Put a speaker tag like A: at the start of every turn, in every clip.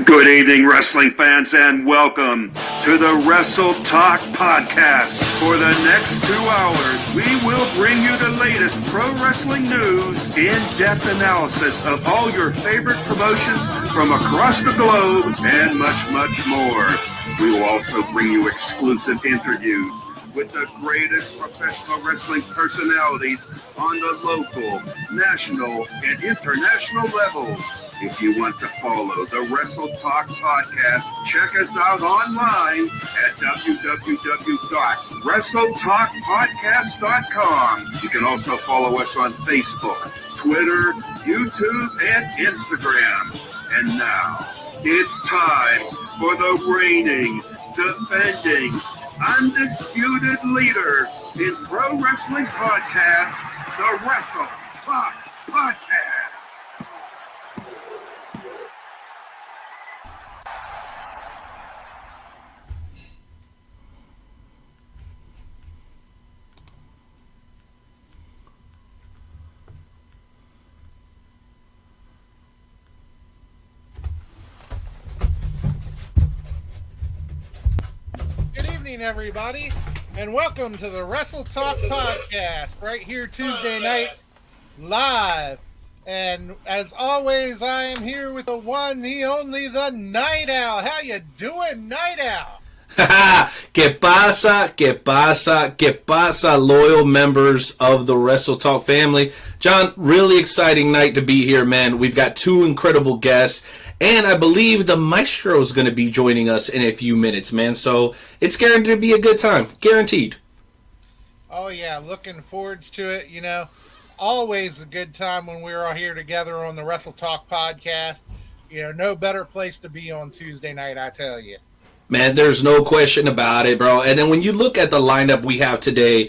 A: Good evening, wrestling fans, and welcome to the Wrestle Talk Podcast. For the next 2 hours, we will bring you the latest pro wrestling news, in-depth analysis of all your favorite promotions from across the globe, and much, much more. We will also bring you exclusive interviews with the greatest professional wrestling personalities on the local, national, and international levels. If you want to follow the Wrestle Talk Podcast, check us out online at www.wrestletalkpodcast.com. You can also follow us on Facebook, Twitter, YouTube, and Instagram. And now, it's time for the reigning, defending, undisputed leader in pro wrestling podcast, the Wrestle Talk Podcast.
B: Everybody, and welcome to the Wrestle Talk Podcast, right here Tuesday night, live. And as always, I am here with the one, the only, the Night Owl. How you doing, Night Owl?
C: ¿Qué pasa? ¿Qué pasa? ¿Qué pasa, loyal members of the Wrestle Talk family? John, really exciting night to be here, man. We've got two incredible guests. And I believe the Maestro is going to be joining us in a few minutes, man. So it's guaranteed to be a good time. Guaranteed.
B: Oh, yeah. Looking forward to it. You know, always a good time when we're all here together on the Wrestle Talk podcast. You know, no better place to be on Tuesday night, I tell you.
C: Man, there's no question about it, bro. And then when you look at the lineup we have today,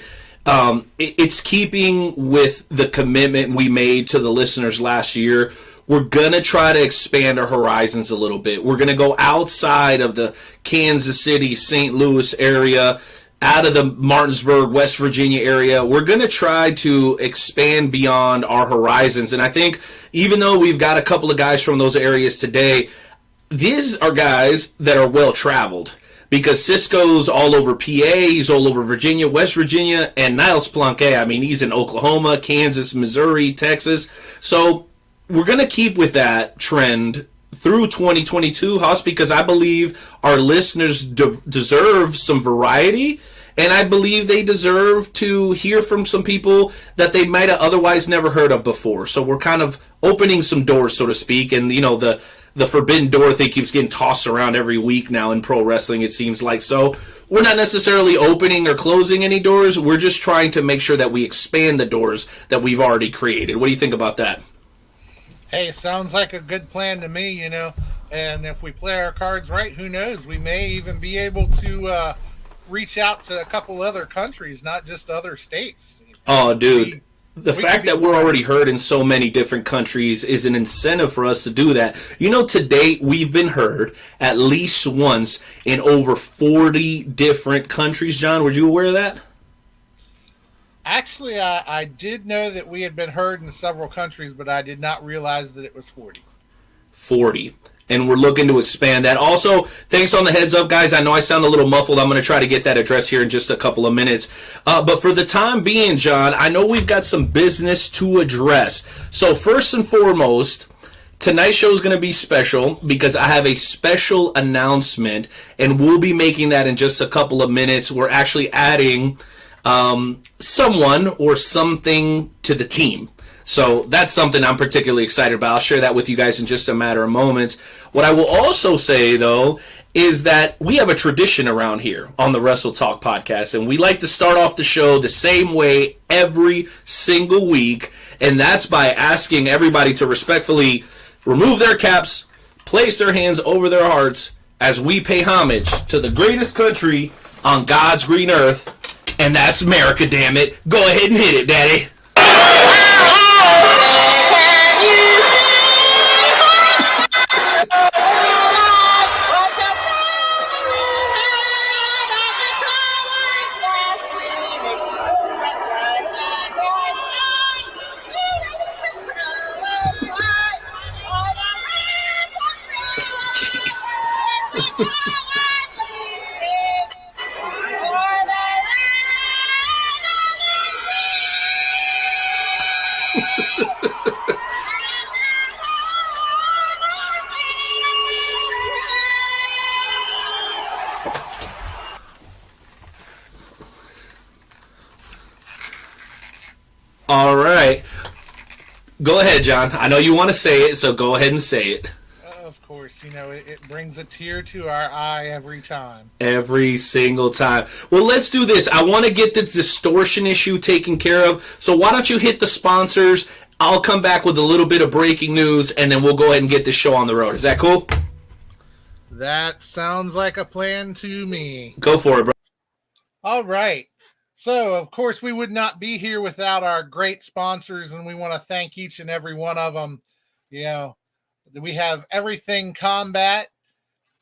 C: it's keeping with the commitment we made to the listeners last year. We're going to try to expand our horizons a little bit. We're going to go outside of the Kansas City, St. Louis area, out of the Martinsburg, West Virginia area. We're going to try to expand beyond our horizons. And I think even though we've got a couple of guys from those areas today, these are guys that are well-traveled. Because Cizzko's all over PA, he's all over Virginia, West Virginia, and Niles Plonk, I mean, he's in Oklahoma, Kansas, Missouri, Texas. So we're going to keep with that trend through 2022, Hoss, because I believe our listeners deserve some variety, and I believe they deserve to hear from some people that they might have otherwise never heard of before. So we're kind of opening some doors, so to speak, and, you know, the forbidden door thing keeps getting tossed around every week now in pro wrestling, it seems like. So we're not necessarily opening or closing any doors. We're just trying to make sure that we expand the doors that we've already created. What do you think about that?
B: Hey, sounds like a good plan to me, you know. And if we play our cards right, who knows? We may even be able to reach out to a couple other countries, not just other states.
C: Oh, dude. The fact that we're already heard in so many different countries is an incentive for us to do that. You know, to date, we've been heard at least once in over 40 different countries. John, were you aware of that?
B: Actually, I did know that we had been heard in several countries, but I did not realize that it was 40.
C: 40. And we're looking to expand that. Also, thanks on the heads up, guys. I know I sound a little muffled. I'm going to try to get that addressed here in just a couple of minutes. But for the time being, John, I know we've got some business to address. So first and foremost, tonight's show is going to be special because I have a special announcement, and we'll be making that in just a couple of minutes. We're actually adding someone or something to the team. So that's something I'm particularly excited about. I'll share that with you guys in just a matter of moments. What I will also say, though, is that we have a tradition around here on the Wrestle Talk podcast, and we like to start off the show the same way every single week, and that's by asking everybody to respectfully remove their caps, place their hands over their hearts as we pay homage to the greatest country on God's green earth, and that's America, damn it. Go ahead and hit it, Daddy. All right. Go ahead, John. I know you want to say it, so go ahead and say it.
B: Of course, it brings a tear to our eye every time.
C: Every single time. Well, let's do this. I want to get the distortion issue taken care of. So why don't you hit the sponsors? I'll come back with a little bit of breaking news, and then we'll go ahead and get this show on the road. Is that cool?
B: That sounds like a plan to me.
C: Go for it, bro.
B: All right. So, of course, we would not be here without our great sponsors, and we want to thank each and every one of them. We have Everything Combat,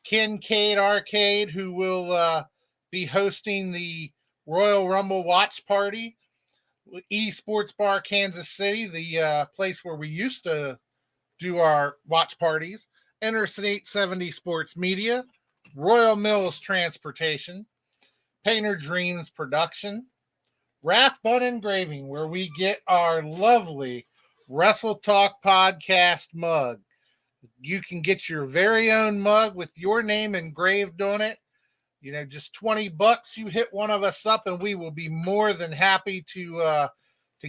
B: Kincaid Arcade, who will be hosting the Royal Rumble Watch Party, Esports Bar Kansas City, the place where we used to do our watch parties, Interstate 70 Sports Media, Royal Mills Transportation, Painter Dreams Production, Rathbun Engraving, where we get our lovely Wrestle Talk podcast mug. You can get your very own mug with your name engraved on it. Just $20. You hit one of us up, and we will be more than happy to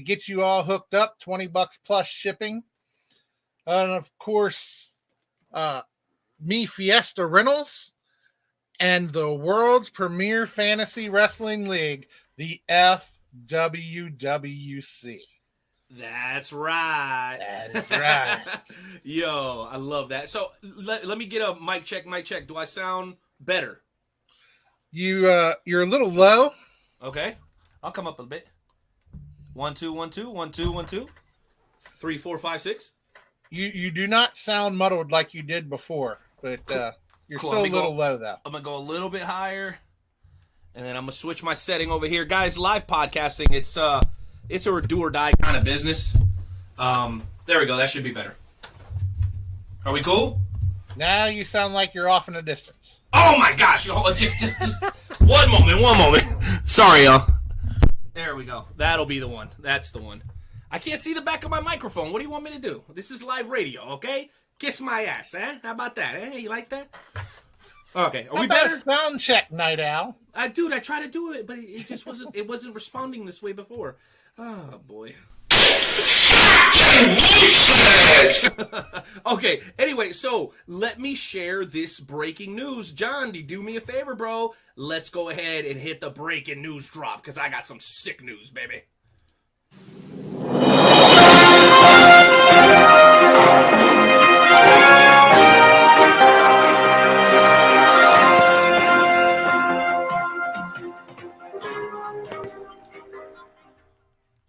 B: get you all hooked up. $20 plus shipping, and of course, Me Fiesta Rentals and the world's premier fantasy wrestling league, the FWWC.
C: That's right.
B: That is right.
C: Yo, I love that. So let me get a mic check. Do I sound better?
B: You're a little low.
C: Okay. I'll come up a bit. 1 2 1 2 1 2 1 2 3 4 5 6.
B: You do not sound muddled like you did before, but you're
C: Cool.
B: still a little low though.
C: I'm gonna go a little bit higher, and then I'm gonna switch my setting over here, guys. Live podcasting. It's a do or die kind of business. There we go. That should be better. Are we cool?
B: Now you sound like you're off in the distance.
C: Oh my gosh! Just one moment. Sorry, y'all. There we go. That'll be the one. That's the one. I can't see the back of my microphone. What do you want me to do? This is live radio, okay? Kiss my ass, eh? How about that, eh? You like that? Okay. Are we better?
B: Sound check, Night Owl.
C: I tried to do it, but it just wasn't. It wasn't responding this way before. Oh boy. Okay. Anyway, so let me share this breaking news. John, do me a favor, bro. Let's go ahead and hit the breaking news drop because I got some sick news, baby.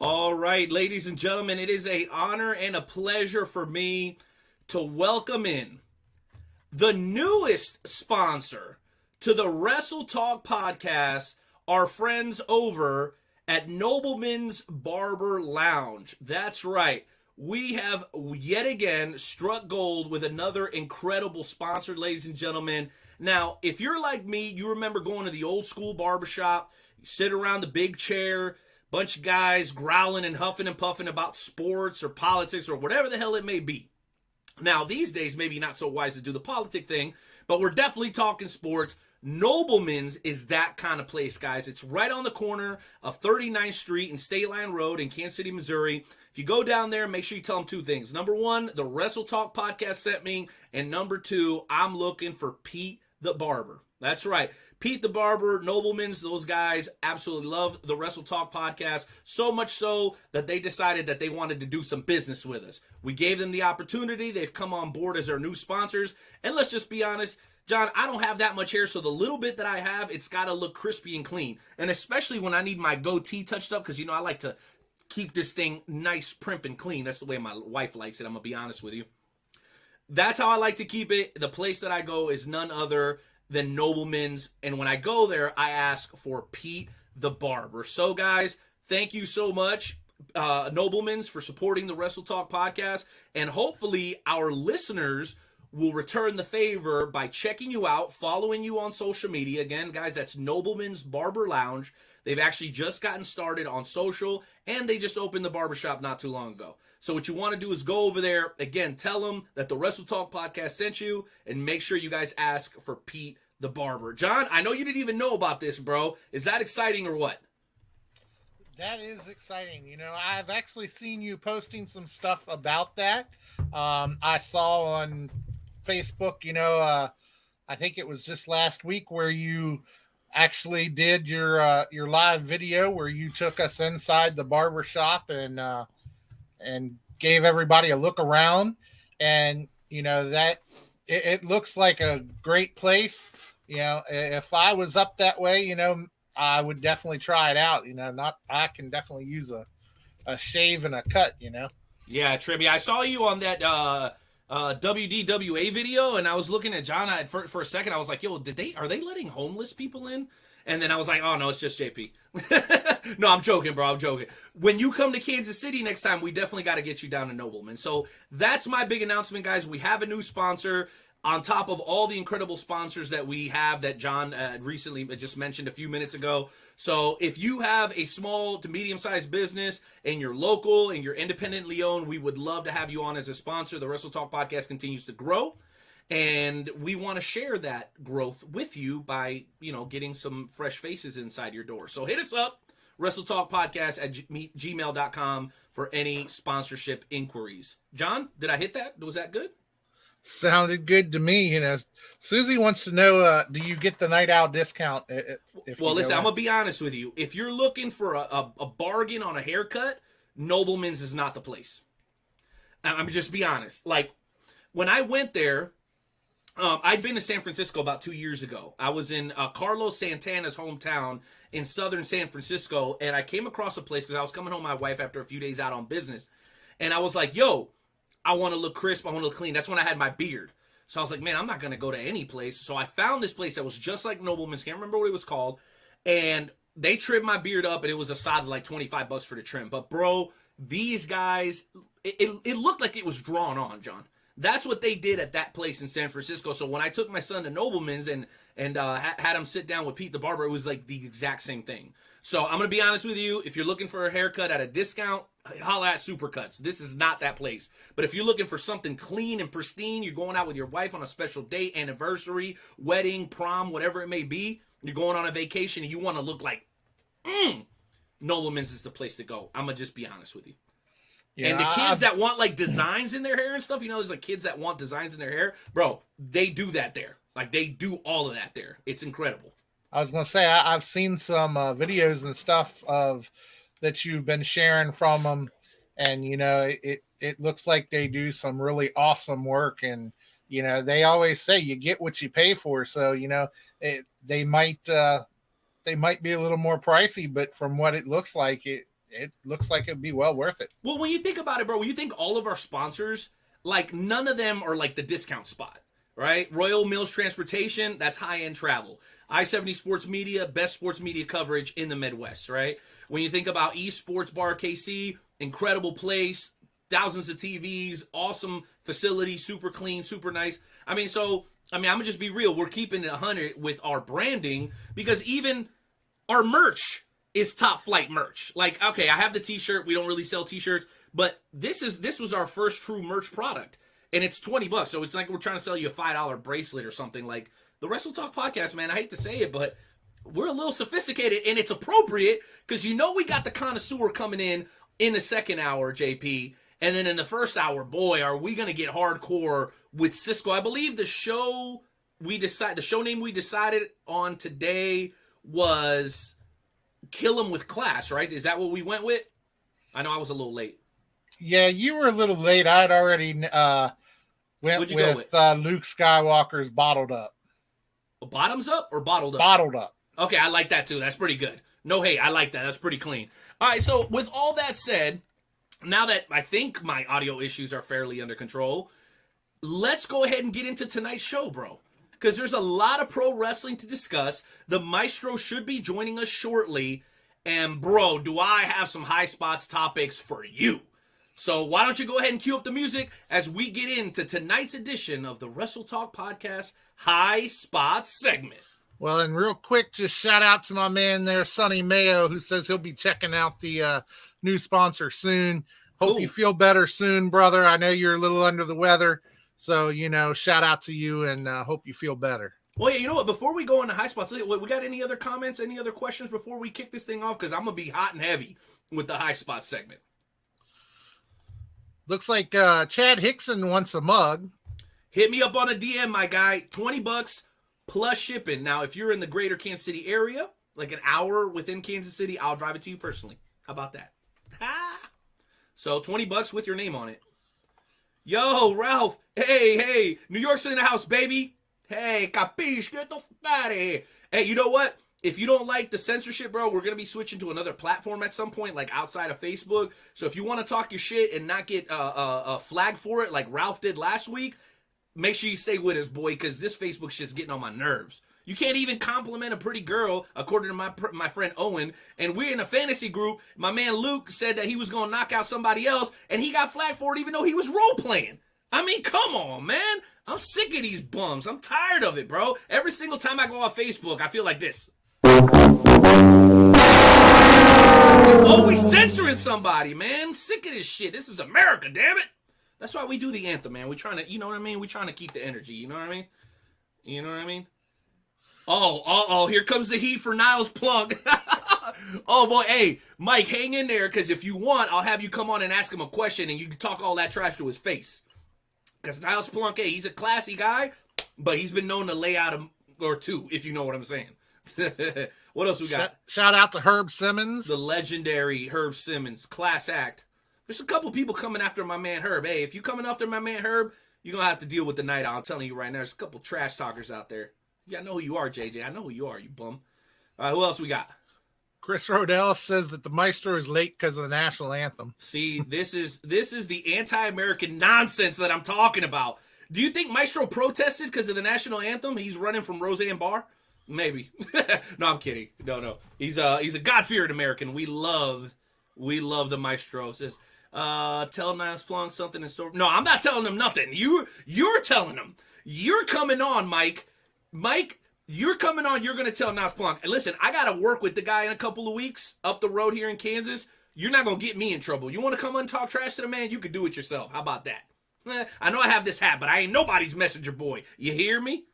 C: All right, ladies and gentlemen, it is an honor and a pleasure for me to welcome in the newest sponsor to the Wrestle Talk podcast, our friends over at Nobleman's Barber Lounge. That's right. We have yet again struck gold with another incredible sponsor, ladies and gentlemen. Now, if you're like me, you remember going to the old school barbershop, you sit around the big chair, bunch of guys growling and huffing and puffing about sports or politics or whatever the hell it may be. Now, these days, maybe not so wise to do the politic thing, but we're definitely talking sports. Nobleman's is that kind of place, guys. It's right on the corner of 39th Street and State Line Road in Kansas City, Missouri. If you go down there, make sure you tell them two things. Number one, the Wrestle Talk podcast sent me. And number two, I'm looking for Pete the Barber. That's right. Pete the Barber, Nobleman's, those guys absolutely love the Wrestle Talk podcast, so much so that they decided that they wanted to do some business with us. We gave them the opportunity. They've come on board as our new sponsors. And let's just be honest, John, I don't have that much hair, so the little bit that I have, it's got to look crispy and clean. And especially when I need my goatee touched up, because, I like to keep this thing nice, primp, and clean. That's the way my wife likes it, I'm going to be honest with you. That's how I like to keep it. The place that I go is none other than Nobleman's, and when I go there, I ask for Pete the Barber. So, guys, thank you so much, Nobleman's, for supporting the Wrestle Talk podcast, and hopefully our listeners will return the favor by checking you out, following you on social media. Again, guys, that's Nobleman's Barber Lounge. They've actually just gotten started on social, and they just opened the barbershop not too long ago. So what you want to do is go over there. Again, tell them that the Wrestle Talk podcast sent you, and make sure you guys ask for Pete the Barber. John, I know you didn't even know about this, bro. Is that exciting or what?
B: That is exciting. You know, I've actually seen you posting some stuff about that. I saw on Facebook, I think it was just last week where you actually did your live video where you took us inside the barber shop and gave everybody a look around. And, that it looks like a great place. If I was up that way, I would definitely try it out. I can definitely use a shave and a cut,
C: Yeah, Tribby, I saw you on that WDWA video, and I was looking at John for a second. I was like, yo, are they letting homeless people in? And then I was like, oh, no, it's just JP. No, I'm joking, bro. I'm joking. When you come to Kansas City next time, we definitely got to get you down to Nobleman. So that's my big announcement, guys. We have a new sponsor on top of all the incredible sponsors that we have that John recently just mentioned a few minutes ago. So if you have a small to medium-sized business and you're local and you're independently owned, we would love to have you on as a sponsor. The Wrestle Talk podcast continues to grow, and we want to share that growth with you by, getting some fresh faces inside your door. So hit us up, WrestleTalkPodcast at gmail.com for any sponsorship inquiries. John, did I hit that? Was that good?
B: Sounded good to me. Susie wants to know, do you get the Night Owl discount?
C: Well, listen, I'm going to be honest with you. If you're looking for a bargain on a haircut, Nobleman's is not the place. I'm just be honest. Like, when I went there, I'd been to San Francisco about 2 years ago. I was in Carlos Santana's hometown in southern San Francisco, and I came across a place because I was coming home with my wife after a few days out on business. And I was like, yo, I want to look crisp. I want to look clean. That's when I had my beard. So I was like, man, I'm not going to go to any place. So I found this place that was just like Nobleman's. Can't remember what it was called. And they trimmed my beard up, and it was a solid like $25 for the trim. But, bro, these guys, it looked like it was drawn on, John. That's what they did at that place in San Francisco. So when I took my son to Nobleman's and had him sit down with Pete the Barber, it was like the exact same thing. So I'm going to be honest with you. If you're looking for a haircut at a discount, holla at Supercuts. This is not that place. But if you're looking for something clean and pristine, you're going out with your wife on a special date, anniversary, wedding, prom, whatever it may be, you're going on a vacation and you want to look like, Nobleman's is the place to go. I'm going to just be honest with you. Yeah, and the kids that want like designs in their hair and stuff, there's like kids that want designs in their hair. Bro, they do that there. Like they do all of that there. It's incredible.
B: I was going to say, I've seen some videos and stuff of that you've been sharing from them. And, it looks like they do some really awesome work. And, they always say you get what you pay for. So, they might be a little more pricey, but from what it looks like, it looks like it'd be well worth it.
C: Well, when you think about it, bro, when you think all of our sponsors, like none of them are like the discount spot, right? Royal Mills Transportation, that's high-end travel. I-70 Sports Media, best sports media coverage in the Midwest, right? When you think about East Sports Bar KC, incredible place, thousands of TVs, awesome facility, super clean, super nice. I'm going to just be real. We're keeping it 100 with our branding because even our merch is top flight merch. Like, okay, I have the t-shirt. We don't really sell t-shirts, but this was our first true merch product, and it's $20. So it's like we're trying to sell you a $5 bracelet or something. Like the Wrestle Talk podcast, man, I hate to say it, but we're a little sophisticated, and it's appropriate because we got the Connoisseur coming in the second hour, JP, and then in the first hour, boy, are we going to get hardcore with Cizzko. I believe the show name we decided on today was Kill 'Em with Class, right? Is that what we went with? I know I was a little late.
B: Yeah, you were a little late. I'd already went with Luke Skywalker's Bottled Up.
C: Bottoms up or bottled up?
B: Bottled Up.
C: Okay, I like that too. That's pretty good. No hate. I like that. That's pretty clean. All right, so with all that said, now that I think my audio issues are fairly under control, let's go ahead and get into tonight's show, bro. Because there's a lot of pro wrestling to discuss. The Maestro should be joining us shortly. And, bro, do I have some high spots topics for you. So why don't you go ahead and cue up the music as we get into tonight's edition of the Wrestle Talk Podcast High Spots segment.
B: Well, and real quick, just shout out to my man there, Sonny Mayo, who says he'll be checking out the new sponsor soon. Hope
C: Cool.
B: you feel better soon, brother. I know you're a little under the weather. So, shout out to you and hope you feel better.
C: Well, yeah, you know what? Before we go into high spots, we got any other comments, any other questions before we kick this thing off? Because I'm going to be hot and heavy with the high spots segment.
B: Looks like Chad Hickson wants a mug.
C: Hit me up on a DM, my guy. $20 plus shipping. Now, if you're in the greater Kansas City area, like an hour within Kansas City, I'll drive it to you personally. How about that? So $20 with your name on it. Yo, Ralph. Hey, New York's in the house, baby. Hey, capiche, get the fuck out of here. Hey, you know what? If you don't like the censorship, bro, we're going to be switching to another platform at some point, like outside of Facebook. So if you want to talk your shit and not get a flag for it like Ralph did last week, make sure you stay with us, boy, because this Facebook shit's getting on my nerves. You can't even compliment a pretty girl, according to my friend Owen. And we're in a fantasy group. My man Luke said that he was going to knock out somebody else, and he got flagged for it even though he was role-playing. I mean, come on, man. I'm sick of these bums. I'm tired of it, bro. Every single time I go on Facebook, I feel like this. Always censoring somebody, man. I'm sick of this shit. This is America, damn it. That's why we do the anthem, man. We trying to, you know what I mean? We trying to keep the energy, you know what I mean? You know what I mean? Oh, here comes the heat for Niles Plonk. Oh, boy, hey, Mike, hang in there, because if you want, I'll have you come on and ask him a question, and you can talk all that trash to his face. Because Niles Plonk, hey, he's a classy guy, but he's been known to lay out a or two, if you know what I'm saying. What else we got?
B: Shout out to Herb Simmons.
C: The legendary Herb Simmons, class act. There's a couple people coming after my man Herb. Hey, if you coming after my man Herb, you're going to have to deal with the night. I'm telling you right now, there's a couple trash talkers out there. Yeah, I know who you are, JJ. I know who you are, you bum. All right, who else we got?
B: Chris Rodell says that the Maestro is late because of the national anthem.
C: See, this is the anti-American nonsense that I'm talking about. Do you think Maestro protested because of the national anthem? He's running from Roseanne Barr? Maybe. No, I'm kidding. No. He's a God-fearing American. We love the Maestro. Says, tell Niles Plonk something in store. No, I'm not telling him nothing. You're telling him. You're coming on, Mike. Mike, you're coming on. You're going to tell Niles Plonk. And listen, I got to work with the guy in a couple of weeks up the road here in Kansas. You're not going to get me in trouble. You want to come and talk trash to the man? You can do it yourself. How about that? I know I have this hat, but I ain't nobody's messenger boy. You hear me?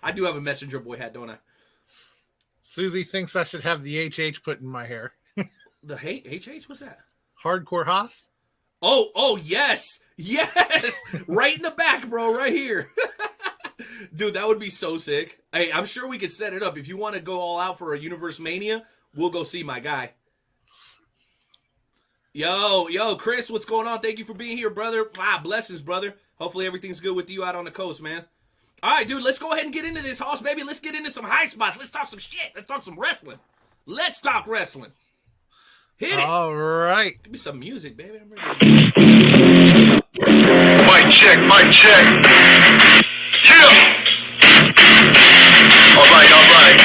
C: I do have a messenger boy hat, don't I?
B: Susie thinks I should have the HH put in my hair.
C: The HH? What's that?
B: Hardcore Haas?
C: Oh, yes. Yes. Right in the back, bro. Right here. Dude, that would be so sick. Hey, I'm sure we could set it up. If you want to go all out for a Universe Mania, we'll go see my guy. Yo, Chris, what's going on? Thank you for being here, brother. Blessings, brother. Hopefully everything's good with you out on the coast, man. All right, dude, let's go ahead and get into this, Hoss, baby. Let's get into some high spots. Let's talk some shit. Let's talk some wrestling. Let's talk wrestling. Hit it.
B: All right.
C: Give me some music, baby. I'm ready.
A: Mic check. Yeah. All right.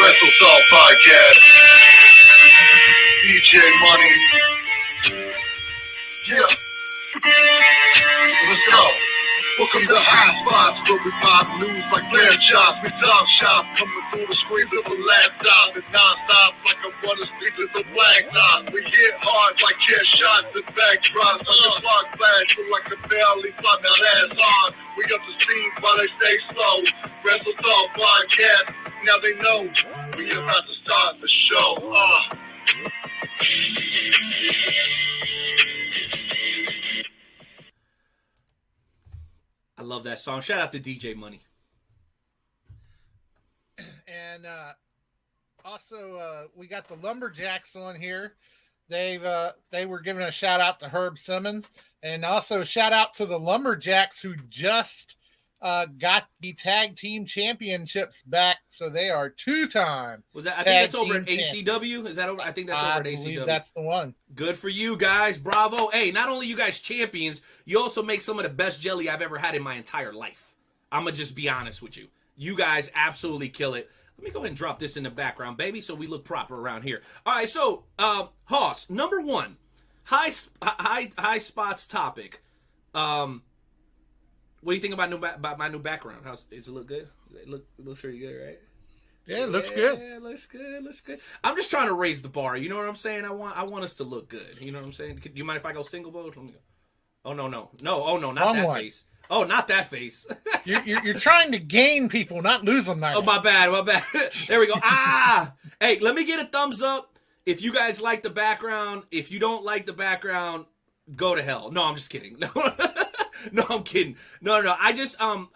A: Wrestle Talk Podcast. DJ Money. Yeah. Let's go. Welcome to High Spots, where we pop news like lamb chops. We dog shop, coming through the screens of a laptop. And non-stop like I want to speak to the blacktop. We hit hard like chair shots and backdrops. On the clock flash, feel like a barely flop that ass on. We got the steam while they stay slow. Wrestle Talk Podcast, now they know we about to start the show.
C: I love that song. Shout out to DJ Money.
B: And also, we got the Lumberjacks on here. They were giving a shout out to Herb Simmons, and also shout out to the Lumberjacks who just got the tag team championships back. So they are two-time.
C: Was that? I think that's over at ACW. Is that over? I think that's over at ACW.
B: I believe that's the one.
C: Good for you guys. Bravo. Hey, not only you guys champions, you also make some of the best jelly I've ever had in my entire life. I'm going to just be honest with you. You guys absolutely kill it. Let me go ahead and drop this in the background, baby, so we look proper around here. All right, so, Hoss, number one, high spots topic. What do you think about my new background? Does it look good? It looks pretty good, right?
B: Yeah, it looks good.
C: Yeah, looks good. Looks good. I'm just trying to raise the bar. You know what I'm saying? I want us to look good. You know what I'm saying? Do you mind if I go single mode? Let me go. Oh no. Oh no, not
B: Wrong
C: that
B: one.
C: face. Oh, not that face.
B: You're trying to gain people, not lose them.
C: Oh, my bad. There we go. Hey, let me get a thumbs up if you guys like the background. If you don't like the background, go to hell. No, I'm just kidding. No, no, I'm kidding. No. I guess I'm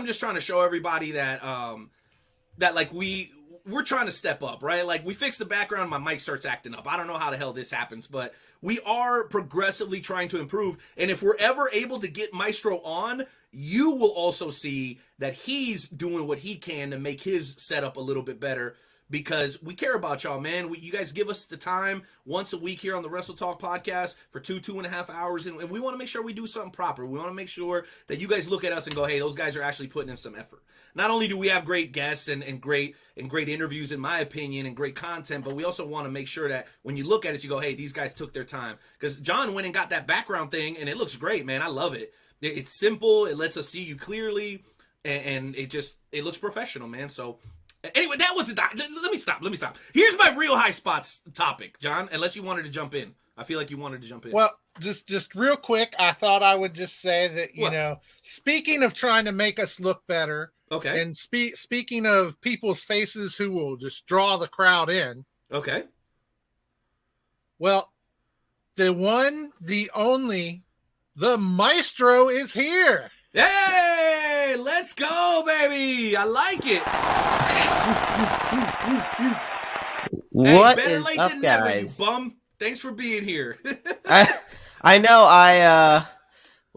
C: just trying to show everybody that that like we're trying to step up, right? Like we fix the background, my mic starts acting up. I don't know how the hell this happens, but we are progressively trying to improve. And if we're ever able to get Maestro on, you will also see that he's doing what he can to make his setup a little bit better, because we care about y'all, man. You guys give us the time once a week here on the Wrestle Talk podcast for 2.5 hours, and we want to make sure we do something proper. We want to make sure that you guys look at us and go, hey, those guys are actually putting in some effort. Not only do we have great guests and great interviews, in my opinion, and great content, but we also want to make ssure that when you look at us, you go, hey, these guys took their time. Because John went and got that background thing, and it looks great, man. I love it. It's simple. It lets us see you clearly, and it looks professional, man. So anyway, that was let me stop. Here's my real high spots topic, John, unless you wanted to jump in. I feel like you wanted to jump in.
B: Well, just real quick, I thought I would just say that, you know, speaking of trying to make us look better,
C: okay,
B: and speaking of people's faces who will just draw the crowd in.
C: Okay.
B: Well, the one, the only, the Maestro is here.
C: Hey, let's go, baby. I like it.
D: What
C: better
D: is
C: late
D: up,
C: than
D: guys?
C: never, you bum. Thanks for being here.
D: I know.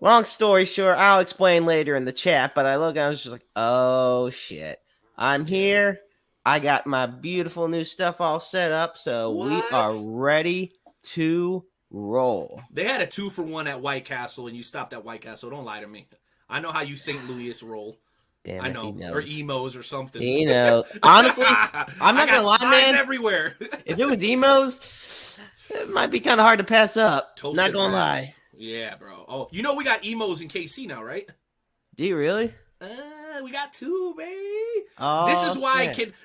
D: Long story short, I'll explain later in the chat. But I was just like, oh shit, I'm here. I got my beautiful new stuff all set up, so we are ready to roll.
C: They had a 2-for-1 at White Castle, and you stopped at White Castle. Don't lie to me. I know how you St. Louis roll.
D: Damn it,
C: I know, or emos or something.
D: You know, honestly, I'm not gonna lie, man.
C: Everywhere.
D: If it was emos, it might be kind of hard to pass up.
C: Toasted
D: not gonna
C: breads.
D: lie.
C: Yeah, bro. Oh, you know we got emos in KC now, right?
D: Do you really?
C: We got 2, baby.
D: Oh,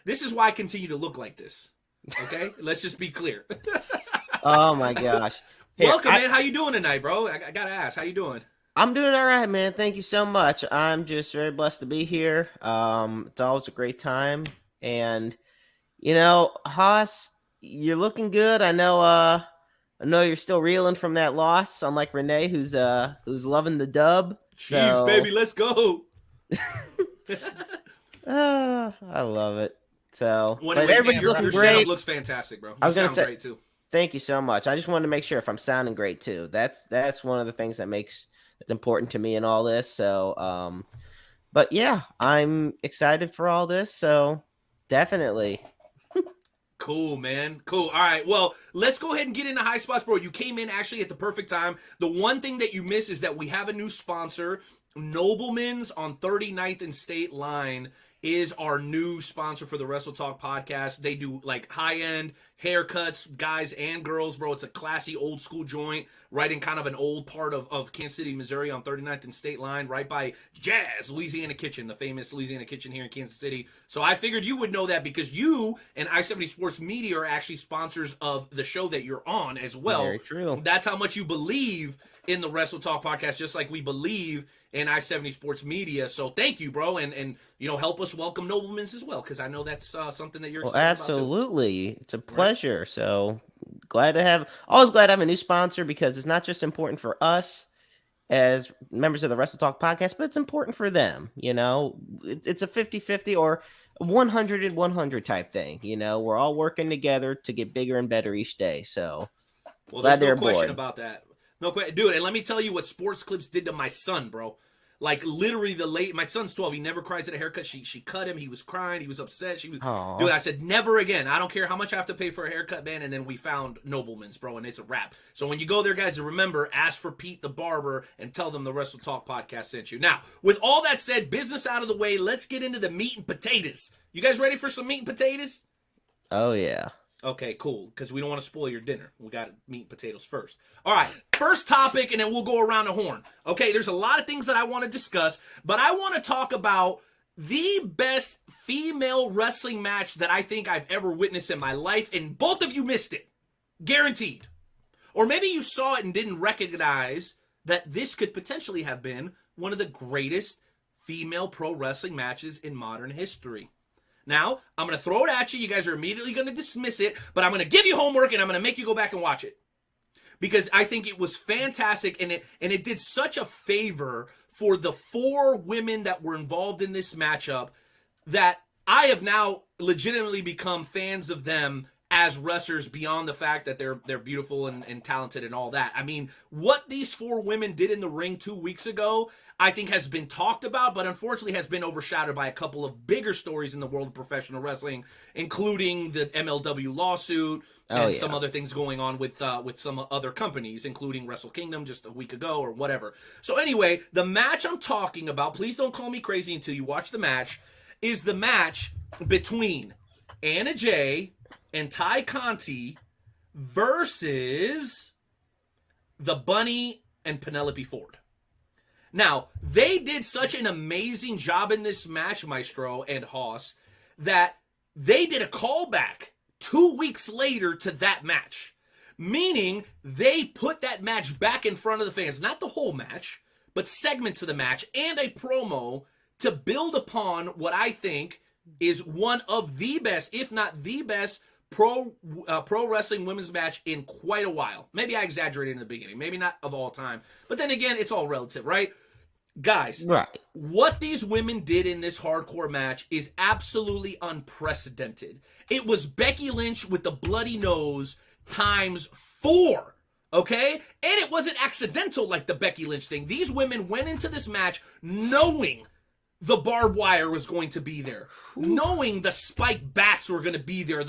C: this is why I continue to look like this. Okay, let's just be clear.
D: Oh my gosh. Here,
C: Welcome, man. How you doing tonight, bro? I gotta ask, how you doing?
D: I'm doing all right, man. Thank you so much. I'm just very blessed to be here. It's always a great time, and you know, Haas, you're looking good. I know you're still reeling from that loss, unlike Renee, who's loving the dub.
C: Chiefs, baby, let's go.
D: I love it. So,
C: When
D: but everybody's
C: your
D: looking
C: setup
D: great.
C: looks fantastic, bro.
D: I was gonna
C: sound
D: say,
C: great too.
D: Thank you so much. I just wanted to make sure if I'm sounding great too. That's one of the things that's important to me in all this. So, but yeah, I'm excited for all this. So, definitely.
C: Cool, man. Cool. All right. Well, let's go ahead and get into high spots, bro. You came in actually at the perfect time. The one thing that you miss is that we have a new sponsor. Nobleman's on 39th and State Line is our new sponsor for the Wrestle Talk podcast. They do like high-end haircuts, guys and girls, bro. It's a classy old school joint right in kind of an old part of Kansas City, Missouri on 39th and State Line, right by Jazz Louisiana Kitchen, the famous Louisiana Kitchen here in Kansas City. So I figured you would know that because you and I-70 Sports Media are actually sponsors of the show that you're on as well.
D: Very true.
C: That's how much you believe in the Wrestle Talk podcast, just like we believe in I-70 Sports Media. So thank you, bro, and you know, help us welcome Nobleman's as well, because I know that's something that you're excited
D: absolutely.
C: about too.
D: It's a pleasure. Right. So always glad to have a new sponsor, because it's not just important for us as members of the Wrestle Talk podcast, but it's important for them. You know, it's a 50-50 or 100-100 type thing. You know, we're all working together to get bigger and better each day. So
C: there's no question about that. No question, dude. And let me tell you what Sports Clips did to my son, bro. Like literally, my son's 12. He never cries at a haircut. She cut him. He was crying. He was upset. Dude. I said never again. I don't care how much I have to pay for a haircut, man. And then we found Nobleman's, bro, and it's a wrap. So when you go there, guys, remember, ask for Pete the barber and tell them the Wrestle Talk podcast sent you. Now, with all that said, business out of the way, let's get into the meat and potatoes. You guys ready for some meat and potatoes?
D: Oh yeah.
C: Okay, cool, because we don't want to spoil your dinner. We got meat and potatoes first. All right, first topic, and then we'll go around the horn. Okay, there's a lot of things that I want to discuss, but I want to talk about the best female wrestling match that I think I've ever witnessed in my life, and both of you missed it. Guaranteed. Or maybe you saw it and didn't recognize that this could potentially have been one of the greatest female pro wrestling matches in modern history. Now, I'm going to throw it at you. You guys are immediately going to dismiss it, but I'm going to give you homework and I'm going to make you go back and watch it. Because I think it was fantastic, and it did such a favor for the 4 women that were involved in this matchup that I have now legitimately become fans of them as wrestlers beyond the fact that they're beautiful and talented and all that. I mean, what these 4 women did in the ring 2 weeks ago, I think has been talked about, but unfortunately has been overshadowed by a couple of bigger stories in the world of professional wrestling, including the MLW lawsuit and some other things going on with some other companies, including Wrestle Kingdom just a week ago or whatever. So anyway, the match I'm talking about, please don't call me crazy until you watch the match, is the match between Anna Jay and Ty Conti versus the Bunny and Penelope Ford. Now, they did such an amazing job in this match, Maestro and Haas, that they did a callback 2 weeks later to that match. Meaning, they put that match back in front of the fans. Not the whole match, but segments of the match and a promo to build upon what I think is one of the best, if not the best, pro wrestling women's match in quite a while. Maybe I exaggerated in the beginning. Maybe not of all time. But then again, it's all relative, right? Guys,
D: right.
C: What these women did in this hardcore match is absolutely unprecedented. It was Becky Lynch with the bloody nose times 4, okay? And it wasn't accidental like the Becky Lynch thing. These women went into this match knowing the barbed wire was going to be there, knowing the spiked bats were going to be there.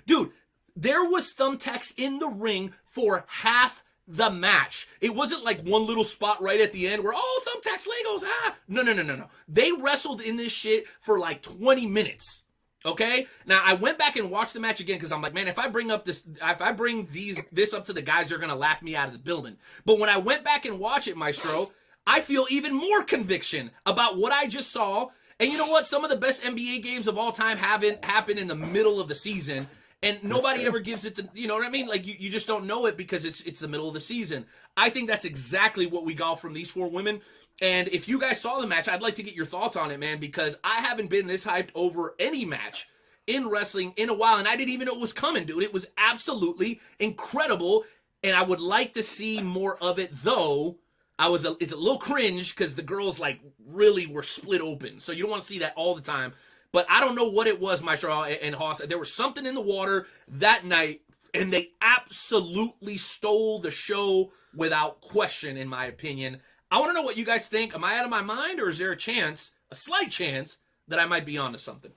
C: Dude, there was thumbtacks in the ring for half the match. It wasn't like one little spot right at the end where, oh, thumbtacks, Legos, ah. No. They wrestled in this shit for like 20 minutes. Okay? Now, I went back and watched the match again because I'm like, man, if I bring this up to the guys, they're going to laugh me out of the building. But when I went back and watched it, Maestro, I feel even more conviction about what I just saw. And you know what? Some of the best NBA games of all time haven't happened in the middle of the season. And nobody ever gives it you know what I mean? Like, you just don't know it because it's the middle of the season. I think that's exactly what we got from these 4 women. And if you guys saw the match, I'd like to get your thoughts on it, man, because I haven't been this hyped over any match in wrestling in a while. And I didn't even know it was coming, dude. It was absolutely incredible. And I would like to see more of it, though. It's a little cringe because the girls, like, really were split open. So you don't want to see that all the time. But I don't know what it was, Maestro and Haas. There was something in the water that night, and they absolutely stole the show without question, in my opinion. I want to know what you guys think. Am I out of my mind, or is there a slight chance, that I might be onto something?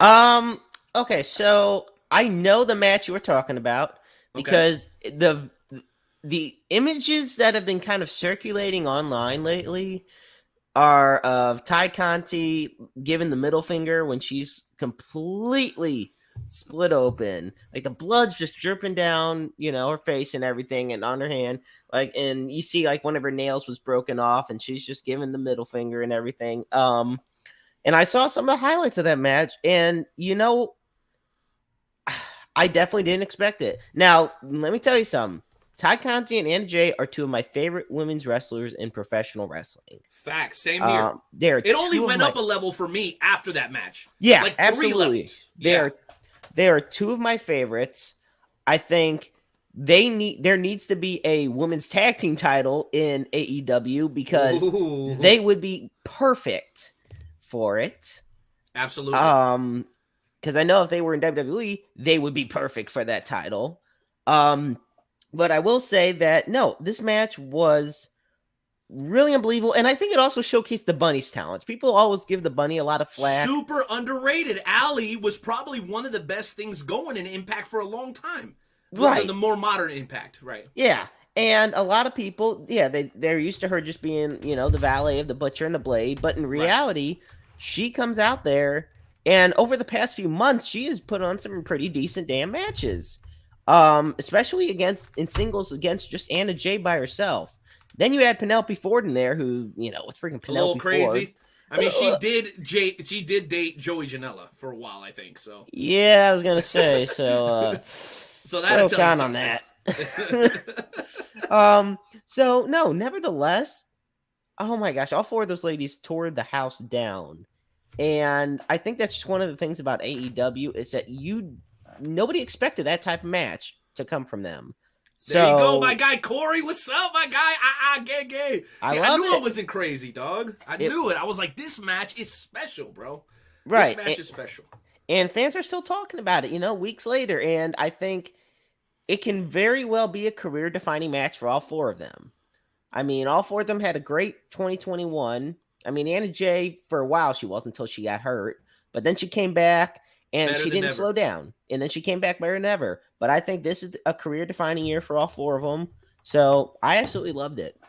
D: Okay, so I know the match you were talking about because the images that have been kind of circulating online lately are of Ty Conti giving the middle finger when she's completely split open. Like, the blood's just dripping down, her face and everything, and on her hand. Like, and you see, like, one of her nails was broken off, and she's just giving the middle finger and everything. And I saw some of the highlights of that match, and, I definitely didn't expect it. Now, let me tell you something. Ty Conti and Anna Jay are 2 of my favorite women's wrestlers in professional wrestling.
C: Facts. Same here. It only went up a level for me after that match.
D: Yeah,
C: like
D: absolutely. They are 2 of my favorites. I think there needs to be a women's tag team title in AEW because they would be perfect for it.
C: Absolutely.
D: Because I know if they were in WWE, they would be perfect for that title. But I will say that, no, this match was really unbelievable. And I think it also showcased the Bunny's talents. People always give the Bunny a lot of flack.
C: Super underrated. Allie was probably one of the best things going in Impact for a long time.
D: Right.
C: The more modern Impact, right.
D: Yeah. And a lot of people, they're used to her just being, the valet of the Butcher and the Blade. But in reality, she comes out there, and over the past few months, she has put on some pretty decent damn matches. Especially in singles against just Anna Jay by herself. Then you had Penelope Ford in there, who, it's freaking Penelope
C: Ford. I mean, she did date Joey Janela for a while, I think. So
D: yeah, I was gonna say so.
C: So that'll tell
D: count
C: you
D: on
C: something.
D: that. So no, nevertheless, oh my gosh, all four of those ladies tore the house down, and I think that's just one of the things about AEW is that nobody expected that type of match to come from them. So,
C: there you go, my guy Corey. What's up, my guy? Gay. See, I knew it wasn't crazy, dog. I knew it. I was like, this match is special, bro.
D: Right.
C: This match is special.
D: And fans are still talking about it, weeks later. And I think it can very well be a career-defining match for all four of them. I mean, all four of them had a great 2021. I mean, Anna Jay, for a while, she wasn't until she got hurt. But then she came back. And she didn't slow down. And then she came back better than ever. But I think this is a career-defining year for all four of them. So I absolutely loved it.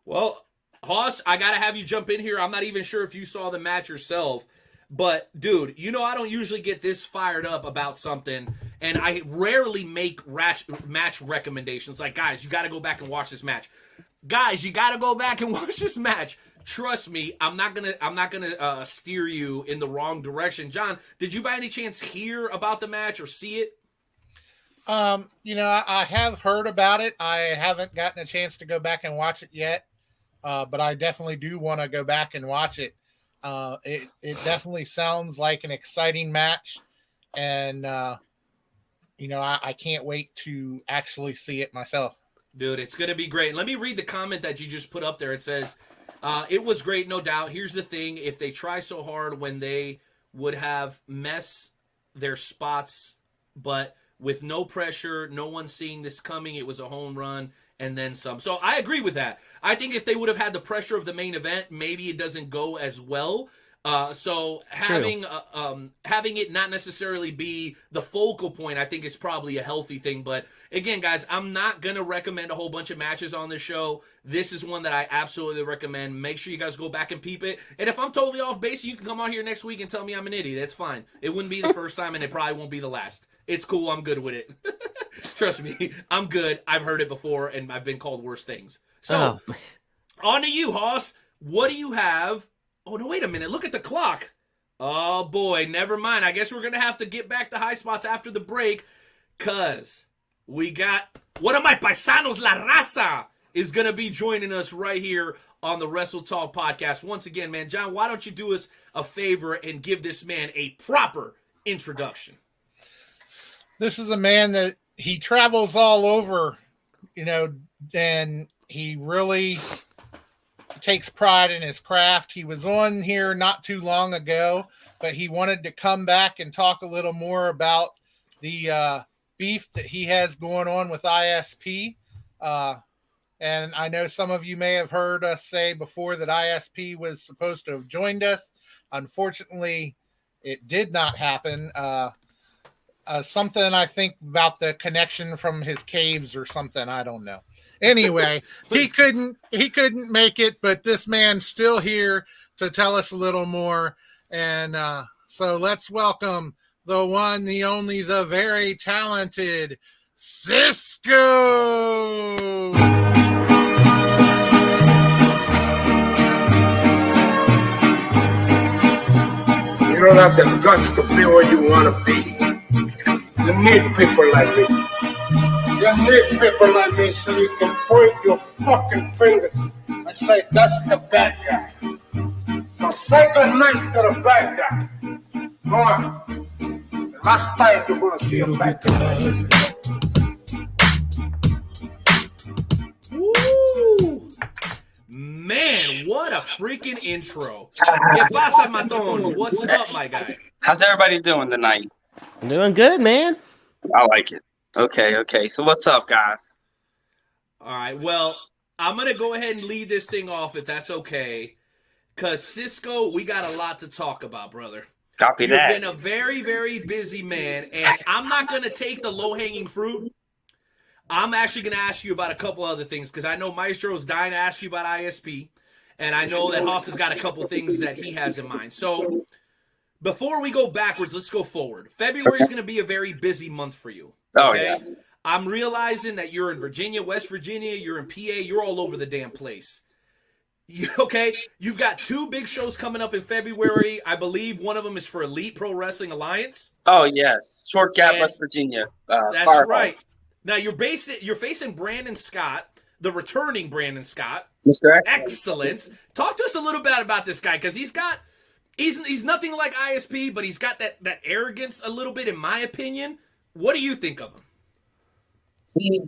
C: Well, Hoss, I got to have you jump in here. I'm not even sure if you saw the match yourself. But, dude, I don't usually get this fired up about something. And I rarely make match recommendations. Like, guys, you got to go back and watch this match. Guys, you got to go back and watch this match. Trust me, I'm not gonna steer you in the wrong direction. John, did you by any chance hear about the match or see it?
B: I have heard about it. I haven't gotten a chance to go back and watch it yet, but I definitely do want to go back and watch it. It definitely sounds like an exciting match, and I can't wait to actually see it myself.
C: Dude, it's gonna be great. Let me read the comment that you just put up there. It says, it was great, no doubt. Here's the thing. If they try so hard when they would have mess their spots, but with no pressure, no one seeing this coming, it was a home run and then some. So I agree with that. I think if they would have had the pressure of the main event, maybe it doesn't go as well. So having it not necessarily be the focal point, I think is probably a healthy thing. But again, guys, I'm not going to recommend a whole bunch of matches on this show. This is one that I absolutely recommend. Make sure you guys go back and peep it. And if I'm totally off base, you can come on here next week and tell me I'm an idiot. That's fine. It wouldn't be the first time, and it probably won't be the last. It's cool. I'm good with it. Trust me. I'm good. I've heard it before, and I've been called worse things. So, on to you, Hoss. What do you have? Oh, no, wait a minute. Look at the clock. Oh, boy. Never mind. I guess we're going to have to get back to high spots after the break, because we got one of my paisanos, La Raza, is going to be joining us right here on the Wrestle Talk podcast. Once again, man, John, why don't you do us a favor and give this man a proper introduction?
B: This is a man that he travels all over, and he really takes pride in his craft. He was on here not too long ago, but he wanted to come back and talk a little more about the beef that he has going on with ISP. And I know some of you may have heard us say before that ISP was supposed to have joined us. Unfortunately, it did not happen. Something I think about the connection from his caves or something. I don't know. Anyway, he couldn't make it, but this man's still here to tell us a little more. And so let's welcome the one, the only, the very talented Cizzko.
E: You don't have the guts to be where you want to be. You need people like me. You need people like me so you can point your fucking fingers and say, that's the bad guy. So say good night to the bad guy. Go on. The last time you're going to see a bad guy.
C: Woo! Man, what a freaking intro. ¿Qué pasa, Matón? What's up, my guy?
F: How's everybody doing tonight?
D: I'm doing good, man.
F: I like it. Okay. So what's up, guys?
C: All right, well, I'm going to go ahead and lead this thing off if that's okay. Because, Cizzko, we got a lot to talk about, brother.
F: Copy that.
C: You've been a very, very busy man, and I'm not going to take the low-hanging fruit. I'm actually going to ask you about a couple other things, because I know Maestro's dying to ask you about ISP, and I know that Haas has got a couple things that he has in mind. So, before we go backwards, let's go forward. February is going to be a very busy month for you.
F: Oh,
C: okay?
F: yeah.
C: I'm realizing that you're in Virginia, West Virginia, you're in PA, you're all over the damn place. Okay, you've got 2 big shows coming up in February. I believe one of them is for Elite Pro Wrestling Alliance.
F: Oh yes, Short Gap,
C: And
F: West Virginia.
C: that's
F: Firehouse.
C: right. Now you're facing Brandon Scott, the returning Brandon Scott.
F: Mr.
C: Excellence. Talk to us a little bit about this guy, because he's nothing like ISP, but he's got that arrogance a little bit, in my opinion. What do you think of him?
F: See,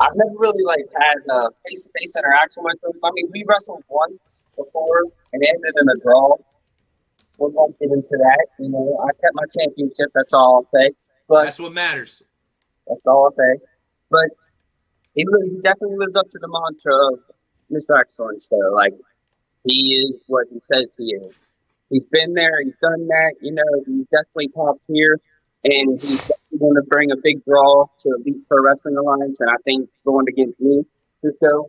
F: I've never really had a face-to-face interaction with him. I mean, we wrestled once before and it ended in a draw. We won't get into that. You know, I kept my championship. That's all I'll say. But
C: That's what matters.
F: that's all I'll say. But he definitely lives up to the mantra of Mr. Excellence. Though, like, he is what he says he is. He's been there. He's done that. You know, he's definitely top tier. And he's definitely going to bring a big draw to Elite Pro Wrestling Alliance. And I think going against me this show,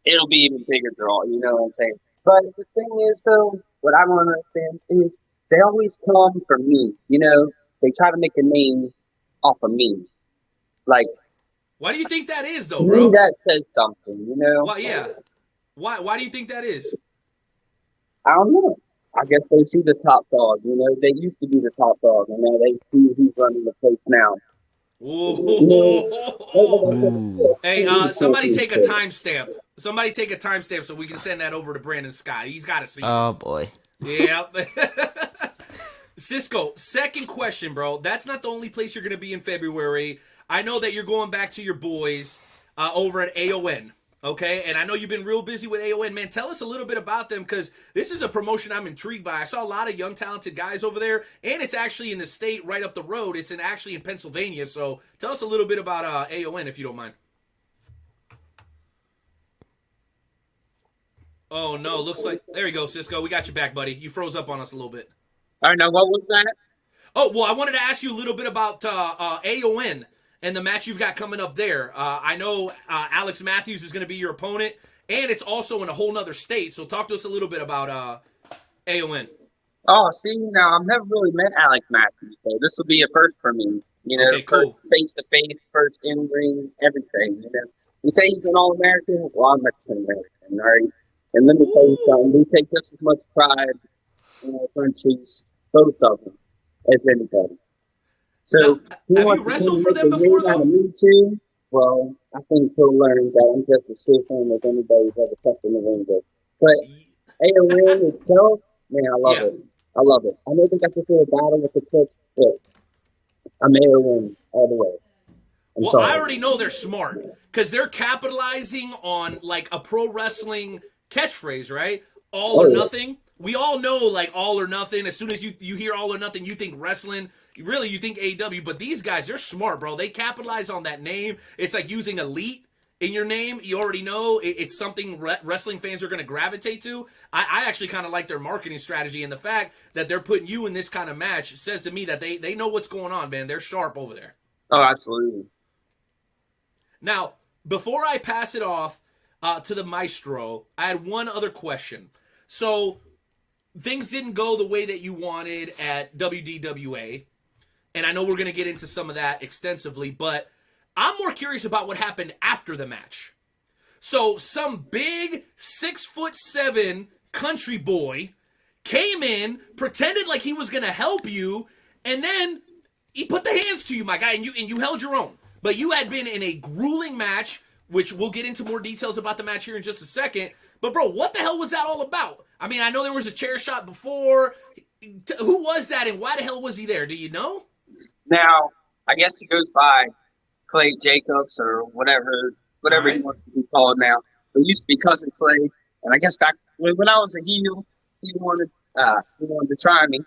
F: it'll be even bigger draw. You know what I'm saying? But the thing is, though, what I don't understand is they always come for me. You know, they try to make a name off of me. Like,
C: Why do you think that is, though,
F: to
C: bro?
F: me, that says something. You know?
C: Why? Yeah. Why do you think that is?
F: I don't know. I guess they see the top dog. You know, they used to be the top dog, and now they see who's running the place now.
C: Ooh. Hey, somebody take a timestamp. Somebody take a timestamp so we can send that over to Brandon Scott. He's got to see.
D: Oh boy.
C: Yeah. Cizzko, second question, bro. That's not the only place you're going to be in February. I know that you're going back to your boys over at AON. Okay, and I know you've been real busy with AON. Man, tell us a little bit about them, because this is a promotion I'm intrigued by. I saw a lot of young, talented guys over there, and it's actually in the state right up the road. It's actually in Pennsylvania, so tell us a little bit about AON, if you don't mind. Oh, no, looks like... There you go, Cizzko. We got you back, buddy. You froze up on us a little bit.
F: All right, now what was that?
C: Oh, well, I wanted to ask you a little bit about AON and the match you've got coming up there. I know Alex Matthews is going to be your opponent, and it's also in a whole nother state. So talk to us a little bit about AON.
F: Oh, see, now I've never really met Alex Matthews, so this will be a first for me. You know,
C: Okay, cool.
F: First face-to-face, first in-ring, everything. You know, you say he's an All-American, well, I'm Mexican-American, all right? And let me tell you something, we take just as much pride in our countries, both of them, as anybody. So,
C: now, have you wrestled for them before, though?
F: Me too. Well, I think he'll learn that I'm just as citizen as anybody's ever touched in the ring with. But AON itself, man, I love it. I love it. I know they got to do a battle with the Clips, but I'm AON all the way.
C: Well, sorry. I already know they're smart, because they're capitalizing on, like, a pro wrestling catchphrase, right? All or nothing. We all know, like, all or nothing. As soon as you hear all or nothing, you think wrestling. Really, you think AEW, but these guys, they're smart, bro. They capitalize on that name. It's like using Elite in your name. You already know it's something wrestling fans are going to gravitate to. I actually kind of like their marketing strategy, and the fact that they're putting you in this kind of match says to me that they know what's going on, man. They're sharp over there.
F: Oh, absolutely.
C: Now, before I pass it off to the Maestro, I had one other question. So, things didn't go the way that you wanted at WDWA. And I know we're going to get into some of that extensively, but I'm more curious about what happened after the match. So some big 6'7" country boy came in, pretended like he was going to help you, and then he put the hands to you, my guy, and you held your own. But you had been in a grueling match, which we'll get into more details about the match here in just a second. But bro, what the hell was that all about? I mean, I know there was a chair shot before. Who was that, and why the hell was he there? Do you know?
F: Now, I guess he goes by Clay Jacobs or whatever
C: Right.
F: he wants to be called now. But he used to be Cousin Clay, and I guess back when I was a heel, he wanted to try me.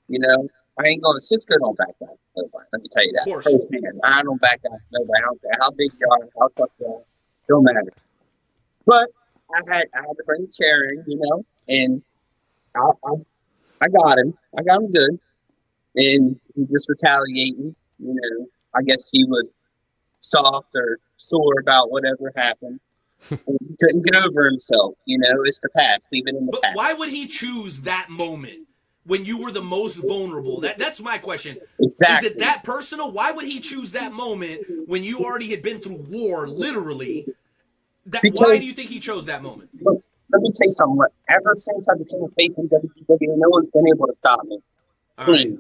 F: You know, I ain't going to Cizzko don't back down. Nobody. Let me tell you that.
C: Of course.
F: Firsthand. I don't back down. Nobody. I don't care how big you are, how tough you are. Don't matter. But I had to bring the chair in, you know, and I got him. I got him good. And he just retaliating, you know. I guess he was soft or sore about whatever happened. And he couldn't get over himself, you know. It's the past. Leave it in the
C: But
F: past.
C: why would he choose that moment when you were the most vulnerable? That's my question.
F: Exactly.
C: Is it that personal? Why would he choose that moment when you already had been through war, literally? Why do you think he chose that moment?
F: let me tell you something. Ever since I became a face in WWE, no one's been able to stop me. Clean.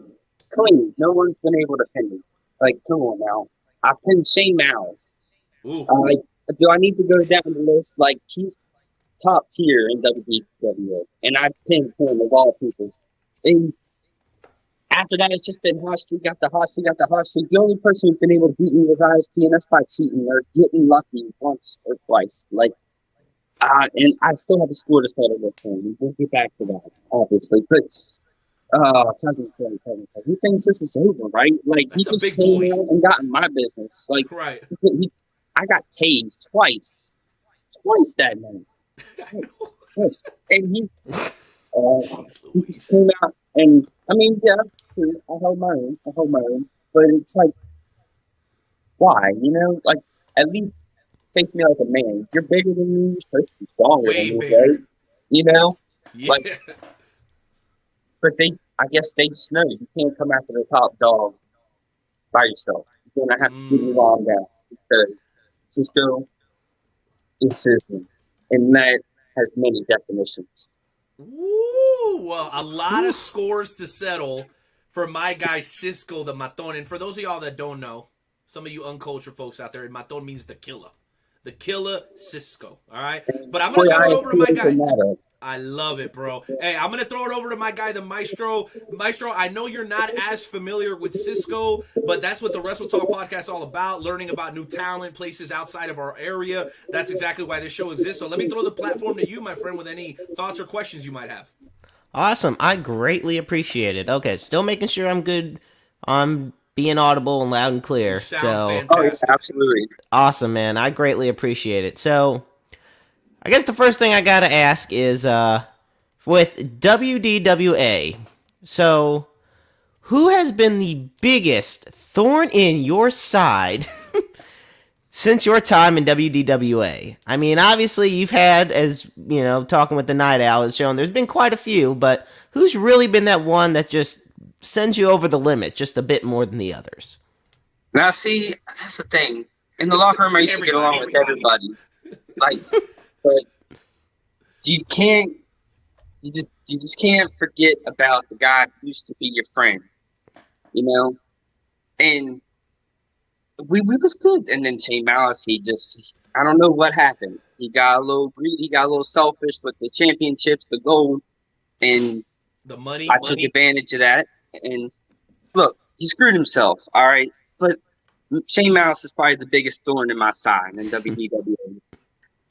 F: No one's been able to pin me. Like, come on now. I pinned Shane Malice. Like, do I need to go down the list? Like, he's top tier in WWE, and I've pinned him of all people. And after that, it's just been hot streak after hot streak after hot streak. The only person who's been able to beat me with ISP, and that's by cheating or getting lucky once or twice. Like, and I still have a score to settle with him. We'll get back to that, obviously. But cousin Clay, he thinks this is over, right? Like, he just came out and got in my business. Like,
C: right.
F: I got tased twice that night. Twice. And he just came out, and I mean, yeah, true. I hold my own, but it's like, why? You know, like, at least face me like a man. You're bigger than me. You're supposed to be stronger than me, right? You know, like, but I guess they just know you can't come after the top dog by yourself. You're gonna have to get your arm down because Cizzko is Cizzko, and that has many definitions.
C: Ooh, well, a lot of scores to settle for my guy Cizzko the Matón. And for those of y'all that don't know, some of you uncultured folks out there, Matón means the killer. The killer Cizzko. All right? But I'm going to throw it over to my guy. I love it, bro. Hey, I'm going to throw it over to my guy, the Maestro. Maestro, I know you're not as familiar with Cizzko, but that's what the Wrestle Talk podcast is all about, learning about new talent, places outside of our area. That's exactly why this show exists. So let me throw the platform to you, my friend, with any thoughts or questions you might have.
D: Awesome. I greatly appreciate it. Okay, still making sure I'm good. I'm being audible and loud and clear.
C: You sound
D: so,
C: fantastic.
F: Absolutely.
D: Awesome, man. I greatly appreciate it. So, I guess the first thing I gotta ask is, with WDWA, so, who has been the biggest thorn in your side since your time in WDWA? I mean, obviously, you've had, as, you know, talking with the Night Owl has shown, there's been quite a few, but who's really been that one that just sends you over the limit just a bit more than the others?
F: Now, see, that's the thing. In the locker room, I used to get along with everybody. Like, but you just can't forget about the guy who used to be your friend, you know? And we was good. And then Shane Malice, I don't know what happened. He got a little greedy, he got a little selfish with the championships, the gold, and
C: the money.
F: I took advantage of that. And look, he screwed himself, all right? But Shane Malice is probably the biggest thorn in my side in WDWA.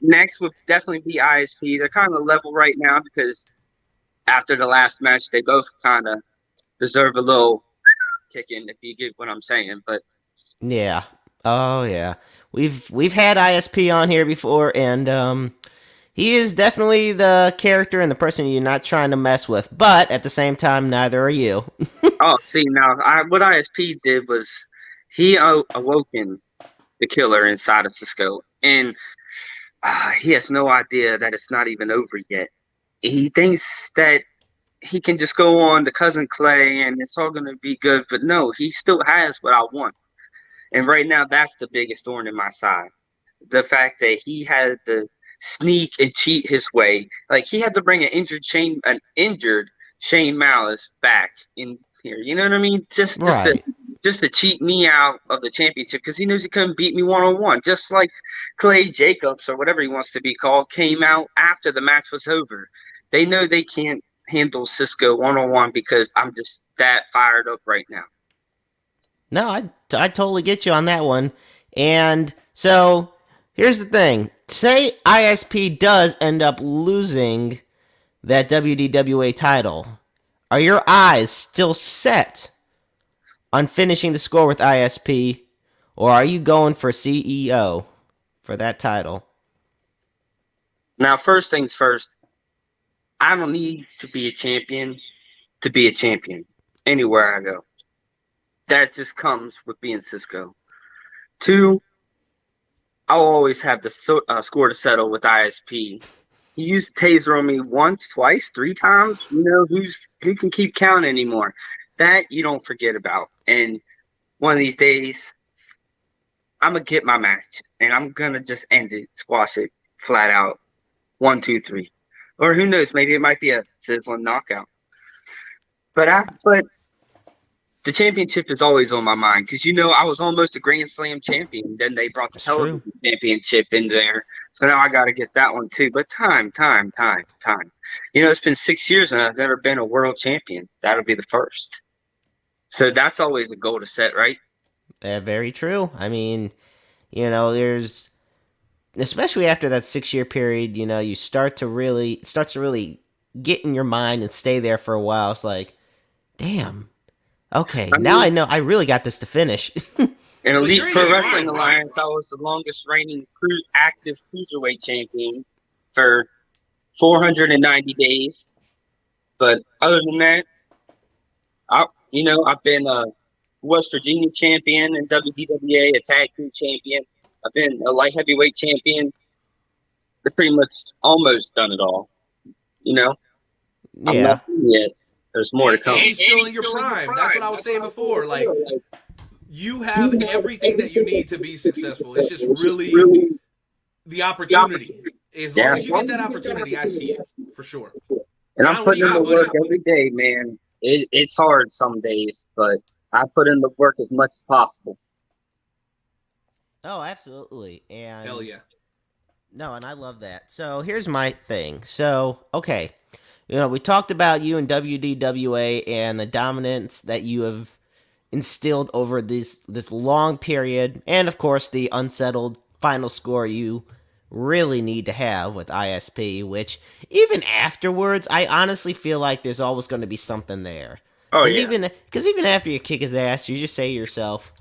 F: Next would definitely be ISP. They're kind of level right now because after the last match, they both kind of deserve a little kicking, if you get what I'm saying. But
D: yeah, oh yeah, we've had ISP on here before, and he is definitely the character and the person you're not trying to mess with. But at the same time, neither are you.
F: Oh, see now, what ISP did was he awoken the killer inside of Cizzko, and he has no idea that it's not even over yet. He thinks that he can just go on to Cousin Clay and it's all going to be good. But no, he still has what I want. And right now, that's the biggest thorn in my side. The fact that he had to sneak and cheat his way. Like, he had to bring an injured Shane Malice back in here. You know what I mean? Just to cheat me out of the championship because he knows he couldn't beat me one-on-one. Just like Clay Jacobs, or whatever he wants to be called, came out after the match was over. They know they can't handle Cizzko one-on-one because I'm just that fired up right now.
D: No, I totally get you on that one. And so, here's the thing. Say ISP does end up losing that WDWA title. Are your eyes still set on finishing the score with ISP, or are you going for CEO for that title?
F: Now, first things first, I don't need to be a champion to be a champion anywhere I go. That just comes with being Cizzko. 2, I'll always have the score to settle with ISP. He used Taser on me once, twice, 3 times. You know, who can keep count anymore? That you don't forget about. And one of these days, I'm going to get my match. And I'm going to just end it, squash it, flat out. 1, 2, 3. Or who knows? Maybe it might be a sizzling knockout. But the championship is always on my mind because I was almost a Grand Slam champion. Then they brought the
D: That's
F: television
D: true.
F: championship in there, so now I got to get that one too. But time. It's been 6 years and I've never been a world champion. That'll be the first. So that's always a goal to set, right?
D: Very true. I mean, there's especially after that 6 year period, you starts to really get in your mind and stay there for a while. It's like, damn. Okay, now I know I really got this to finish.
F: In Elite
C: you're
F: Pro
C: in your
F: Wrestling
C: mind, right?
F: Alliance, I was the longest reigning active cruiserweight champion for 490 days. But other than that, I've been a West Virginia champion and WDWA, a tag team champion. I've been a light heavyweight champion. I've pretty much almost done it all. I'm
D: Yeah.
F: not done yet. There's more to come.
C: And he's still in your prime. That's what I was saying before. Like, you have everything that you need to be successful. It's just really the opportunity. As long as you get that opportunity, I see it for sure.
F: And I'm putting in the work every day, man. It's hard some days, but I put in the work as much as possible.
D: Oh, absolutely. And
C: Hell yeah.
D: No, and I love that. So here's my thing. So, okay. We talked about you in WDWA and the dominance that you have instilled over this long period, and of course the unsettled final score you really need to have with ISP, which even afterwards, I honestly feel like there's always going to be something there.
F: Oh, yeah.
D: Because even after you kick his ass, you just say to yourself,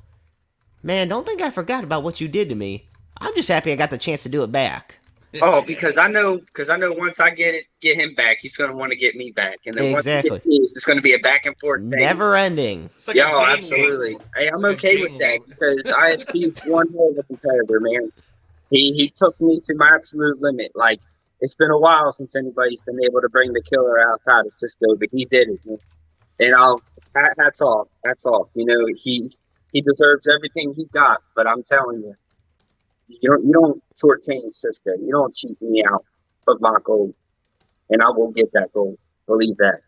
D: man, don't think I forgot about what you did to me. I'm just happy I got the chance to do it back.
F: Oh, because I know once I get him back, he's going to want to get me back. And then
D: Exactly.
F: once he gets me, it's going to be a back and forth thing.
D: Never ending.
C: It's like a game
F: absolutely.
C: mode.
F: Hey, I'm
C: Like a
F: okay
C: game
F: with that
C: mode.
F: because ISP is one hell of a competitor, man. He took me to my absolute limit. Like, it's been a while since anybody's been able to bring the killer outside of Cizzko, but he did it, man. And hats off. He deserves everything he got, but I'm telling you, you don't shortchange Cizzko. You don't cheat me out of my goal, and I will get that goal. Believe that.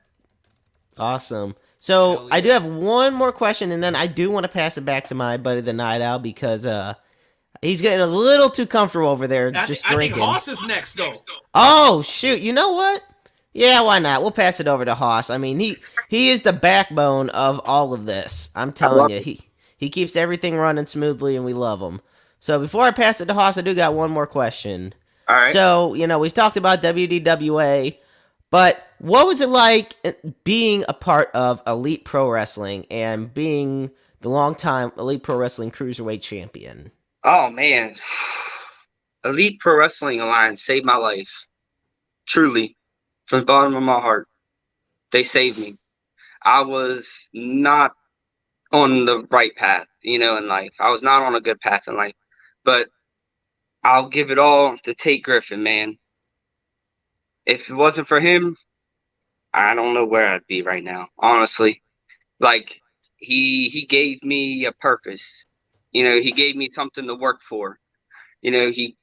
D: Awesome. So
C: Hell yeah.
D: I do have one more question, and then I do want to pass it back to my buddy the Night Owl because he's getting a little too comfortable over there
C: I
D: just
C: think
D: drinking.
C: Hoss is next, though.
D: Oh shoot! You know what? Yeah, why not? We'll pass it over to Hoss. I mean, he is the backbone of all of this. I'm telling you, he keeps everything running smoothly, and we love him. So before I pass it to Hoss, I do got one more question.
F: All right.
D: So, we've talked about WDWA, but what was it like being a part of Elite Pro Wrestling and being the longtime Elite Pro Wrestling Cruiserweight Champion?
F: Oh, man. Elite Pro Wrestling Alliance saved my life. Truly. From the bottom of my heart. They saved me. I was not on the right path, in life. I was not on a good path in life. But I'll give it all to Tate Griffin, man. If it wasn't for him, I don't know where I'd be right now, honestly. Like, he gave me a purpose. He gave me something to work for. He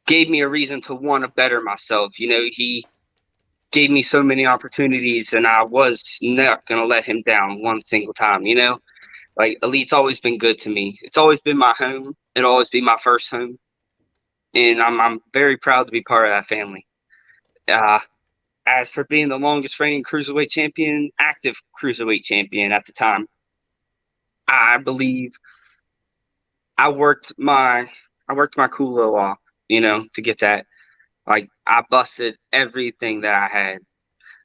F: gave me a reason to want to better myself. He gave me so many opportunities, and I was not going to let him down one single time, Like, Elite's always been good to me. It's always been my home. It'll always be my first home. And I'm very proud to be part of that family. As for being the longest reigning cruiserweight champion, active cruiserweight champion at the time, I believe I worked my cool little off, to get that. Like, I busted everything that I had.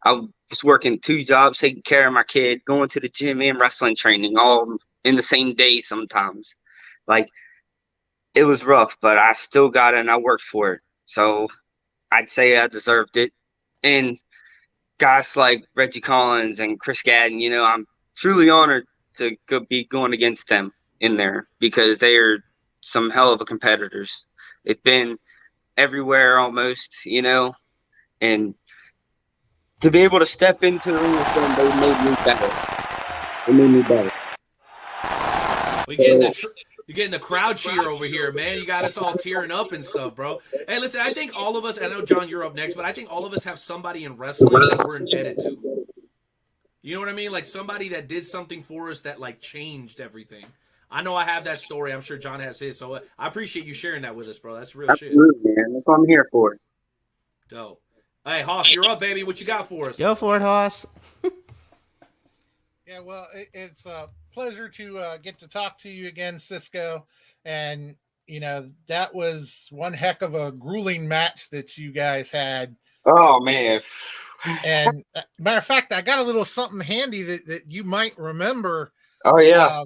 F: I was working 2 jobs, taking care of my kid, going to the gym and wrestling training all in the same day sometimes. Like, it was rough, but I still got it and I worked for it. So I'd say I deserved it. And guys like Reggie Collins and Chris Gadden, I'm truly honored to be going against them in there because they are some hell of a competitors. They've been everywhere almost, and to be able to step into the ring with them, they made me better. They made me better.
C: Well, You're getting the crowd cheer over here, man. You got us all tearing up and stuff, bro. Hey, listen, I think all of us, I know, John, you're up next, but I think all of us have somebody in wrestling that we're indebted to. You know what I mean? Like somebody that did something for us that, like, changed everything. I know I have that story. I'm sure John has his. So I appreciate you sharing that with us, bro. That's real shit.
F: Absolutely, man. That's what I'm here for.
C: Dope. Hey, Hoss, you're up, baby. What you got for us?
D: Go for it, Hoss.
B: Yeah, well, it's a pleasure to get to talk to you again, Cizzko. And, you know, that was one heck of a grueling match that you guys had.
F: Oh, man.
B: And matter of fact, I got a little something handy that you might remember.
F: Oh, yeah.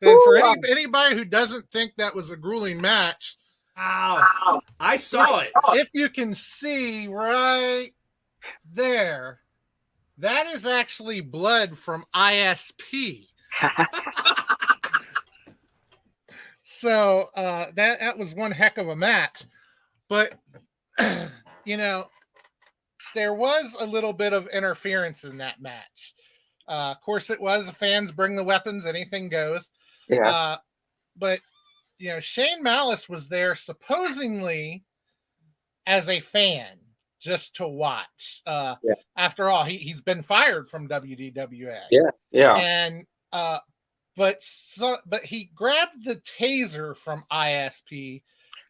B: For anybody who doesn't think that was a grueling match,
C: Ow. I saw it.
B: if you can see right there, that is actually blood from ISP. So that was one heck of a match. But, you know, there was a little bit of interference in that match. Of course, it was. The fans bring the weapons. Anything goes.
F: Yeah.
B: But, you know, Shane Malice was there supposedly as a fan just to watch. After all, he's been fired from WDWA.
F: Yeah.
B: And but he grabbed the taser from ISP,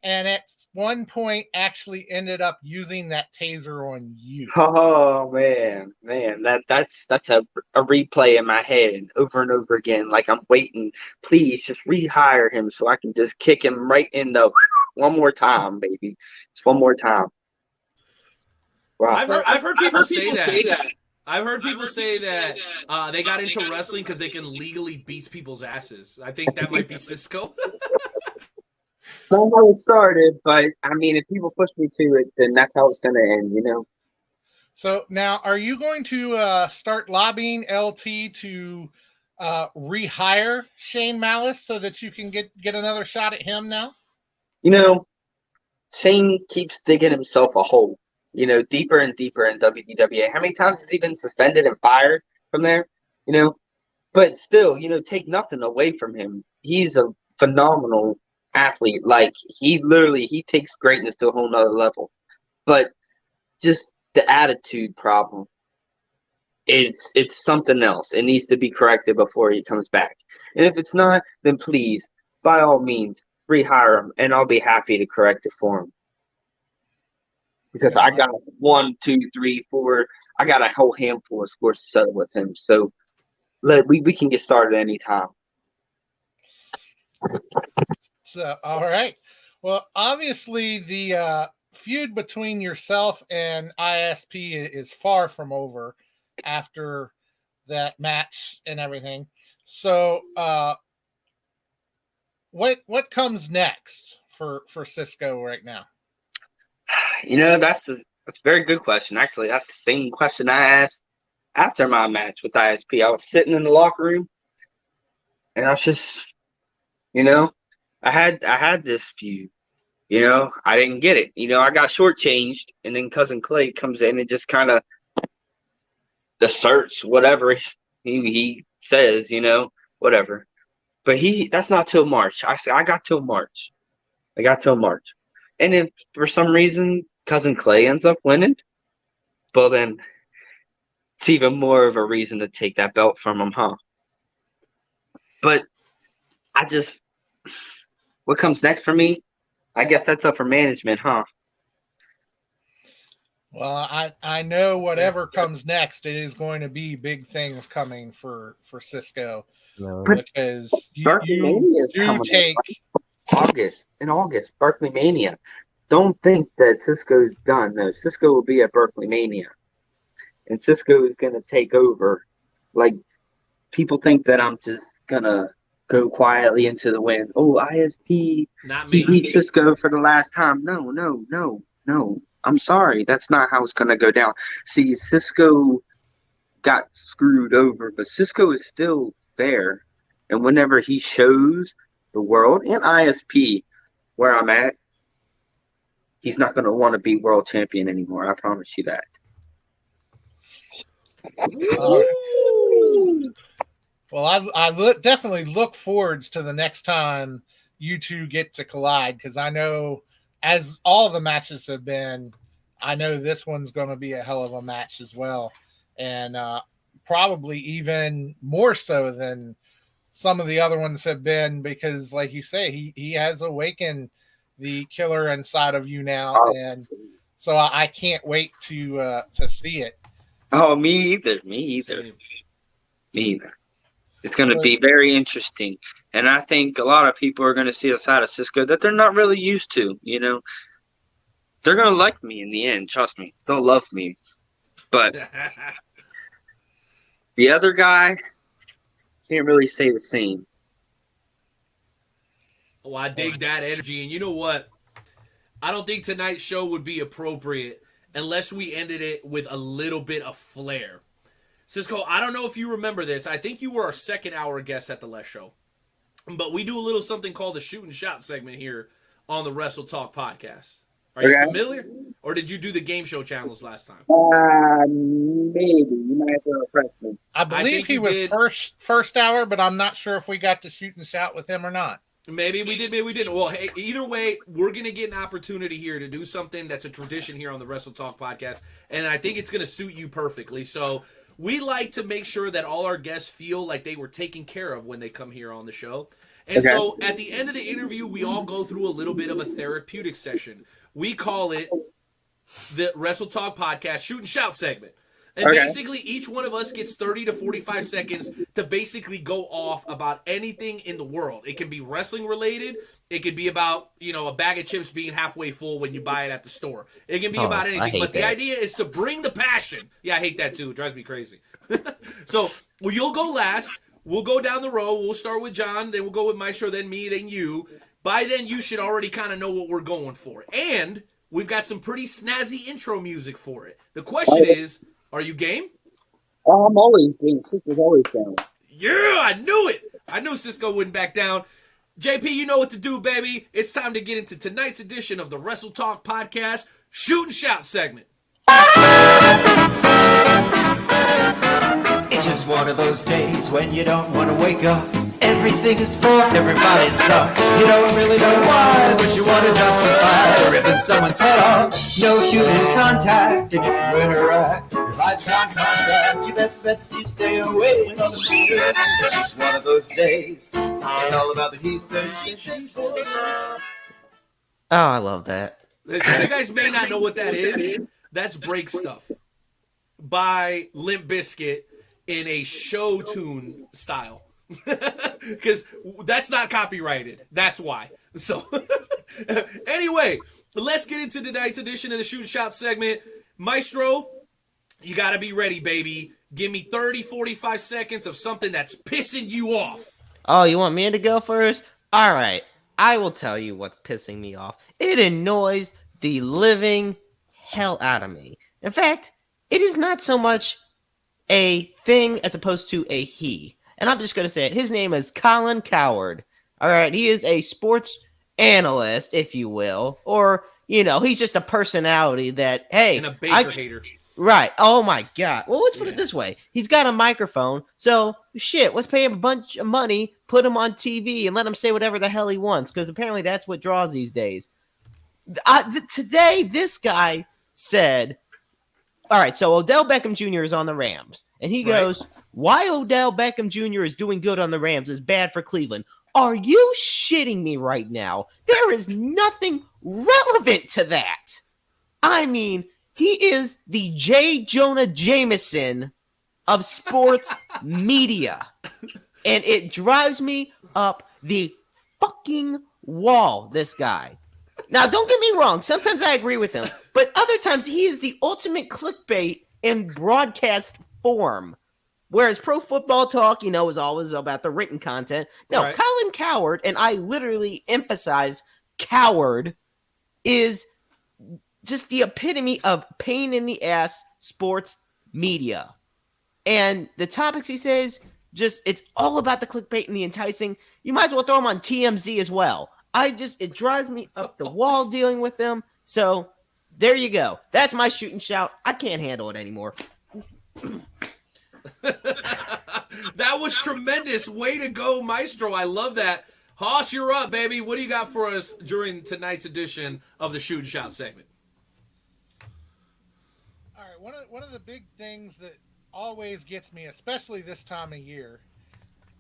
B: and at one point actually ended up using that taser on you.
F: Oh, man. That's a replay in my head over and over again. Like, I'm waiting. Please just rehire him so I can just kick him right in the one more time, baby. Just one more time. Wow.
C: I've heard people say that. I've heard people say that they got into wrestling because they can legally beat people's asses. I think that might be Cizzko.
F: Somehow it started, but I mean, if people push me to it, then that's how it's going to end, you know?
B: So now, are you going to start lobbying LT to rehire Shane Malice so that you can get another shot at him now?
F: You know, Shane keeps digging himself a hole, you know, deeper and deeper in WDWA. How many times has he been suspended and fired from there? You know, but still, you know, take nothing away from him. He's a phenomenal athlete. Like, he takes greatness to a whole nother level. But just the attitude problem, it's something else. It needs to be corrected before he comes back. And if it's not, then please, by all means, rehire him, and I'll be happy to correct it for him. Because I got 1, 2, 3, 4. I got a whole handful of scores to settle with him. So we can get started anytime.
B: So, all right. Well, obviously the feud between yourself and ISP is far from over after that match and everything. So, what comes next for Cizzko right now?
F: You know, that's a very good question. Actually, that's the same question I asked after my match with ISP. I was sitting in the locker room, and I was just, you know, I had this feud. You know, I didn't get it. You know, I got shortchanged, and then Cousin Clay comes in and just kind of asserts whatever he says, you know, whatever. But that's not till March. I got till March. And if for some reason Cousin Clay ends up winning, well, then it's even more of a reason to take that belt from him, huh? But what comes next for me? I guess that's up for management, huh?
B: Well, I know whatever comes next, it is going to be big things coming for Cizzko. Because you take
F: in August, Berkeley Mania. Don't think that Cizzko's done. No, Cizzko will be at Berkeley Mania, and Cizzko is gonna take over. Like, people think that I'm just gonna go quietly into the wind. Oh, ISP,
C: Not me.
F: he beat Cizzko for the last time. No. I'm sorry, that's not how it's gonna go down. See, Cizzko got screwed over, but Cizzko is still there, and whenever he shows the world and ISP where I'm at, he's not going to want to be world champion anymore. I promise you that.
B: Well, definitely look forwards to the next time you two get to collide, because I know, as all the matches have been, I know this one's going to be a hell of a match as well, and probably even more so than some of the other ones have been, because, like you say, he has awakened the killer inside of you now, and so I can't wait to see it.
G: Oh, me either. Me either.
C: Same.
G: Me either. It's going to be very interesting. And I think a lot of people are going to see a side of Cizzko that they're not really used to, you know. They're going to like me in the end, trust me. They'll love me. But the other guy can't really say the same.
C: Oh, I dig that energy. And you know what? I don't think tonight's show would be appropriate unless we ended it with a little bit of flair. Cizzko, I don't know if you remember this. I think you were our second hour guest at the Les Show. But we do a little something called the shoot and shout segment here on the Wrestle Talk podcast. Are you familiar? Or did you do the game show channels last time?
F: Maybe. You might have to refresh me.
B: I believe he was first hour, but I'm not sure if we got to shoot and shout with him or not.
C: Maybe we did, maybe we didn't. Well, hey, either way, we're going to get an opportunity here to do something that's a tradition here on the Wrestle Talk podcast, and I think it's going to suit you perfectly. So we like to make sure that all our guests feel like they were taken care of when they come here on the show. And so at the end of the interview, we all go through a little bit of a therapeutic session. We call it the Wrestle Talk podcast shoot and shout segment. And basically, each one of us gets 30 to 45 seconds to basically go off about anything in the world. It can be wrestling related. It could be about, you know, a bag of chips being halfway full when you buy it at the store. It can be about anything. But the idea is to bring the passion. Yeah, I hate that too. It drives me crazy. So, well, you'll go last. We'll go down the row. We'll start with John. Then we'll go with Maestro, then me, then you. By then, you should already kind of know what we're going for. And we've got some pretty snazzy intro music for it. The question is, are you game?
F: Oh, I'm always game. Cizzko's always down.
C: Yeah, I knew it. I knew Cizzko wouldn't back down. JP, you know what to do, baby. It's time to get into tonight's edition of the Wrestle Talk podcast shoot and shout segment.
H: It's just one of those days when you don't want to wake up. Everything is full, everybody sucks. You don't really know why, but you want to justify ripping someone's head off. No human contact, and if you interact, your lifetime contract, your best bet's to stay away from the meter. It's just one of those days. It's all about the he said, she said.
D: Oh, I love that.
C: Listen, you guys may not know what that is. That's Break Stuff by Limp Bizkit in a show tune style. Because that's not copyrighted. That's why. So, anyway, let's get into tonight's edition of the Shoot and Shout segment. Maestro, you got to be ready, baby. Give me 30, 45 seconds of something that's pissing you off.
D: Oh, you want me to go first? All right. I will tell you what's pissing me off. It annoys the living hell out of me. In fact, it is not so much a thing as opposed to a he. And I'm just going to say it. His name is Colin Cowherd. All right. He is a sports analyst, if you will. Or, you know, he's just a personality that, hey.
C: And a Baker hater.
D: Right. Oh, my God. Well, let's put it this way. He's got a microphone. So, shit, let's pay him a bunch of money, put him on TV, and let him say whatever the hell he wants. Because apparently that's what draws these days. Today, this guy said, all right, so Odell Beckham Jr. is on the Rams. And he goes, why Odell Beckham Jr. is doing good on the Rams is bad for Cleveland. Are you shitting me right now? There is nothing relevant to that. I mean, he is the J. Jonah Jameson of sports media. And it drives me up the fucking wall, this guy. Now, don't get me wrong. Sometimes I agree with him. But other times, he is the ultimate clickbait in broadcast form. Whereas Pro Football Talk, you know, is always about the written content. No, right. Colin Cowherd, and I literally emphasize coward, is just the epitome of pain in the ass sports media. And the topics he says, just, it's all about the clickbait and the enticing. You might as well throw him on TMZ as well. It drives me up the wall dealing with them. So there you go. That's my shoot and shout. I can't handle it anymore.
C: That was tremendous. Way to go, Maestro. I love that. Hoss, you're up, baby. What do you got for us during tonight's edition of the Shoot and Shout segment?
B: All right, one of the big things that always gets me, especially this time of year,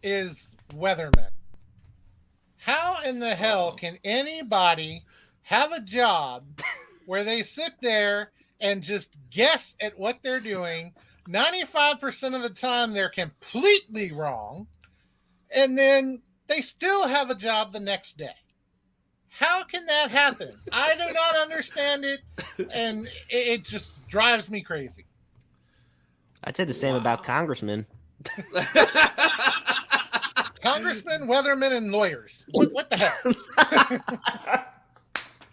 B: is weathermen. How in the hell can anybody have a job where they sit there and just guess at what they're doing? 95% of the time they're completely wrong, and then they still have a job the next day. How can that happen? I do not understand it, and it just drives me crazy.
D: I'd say the same about congressmen.
B: Congressmen, weathermen, and lawyers. What the hell?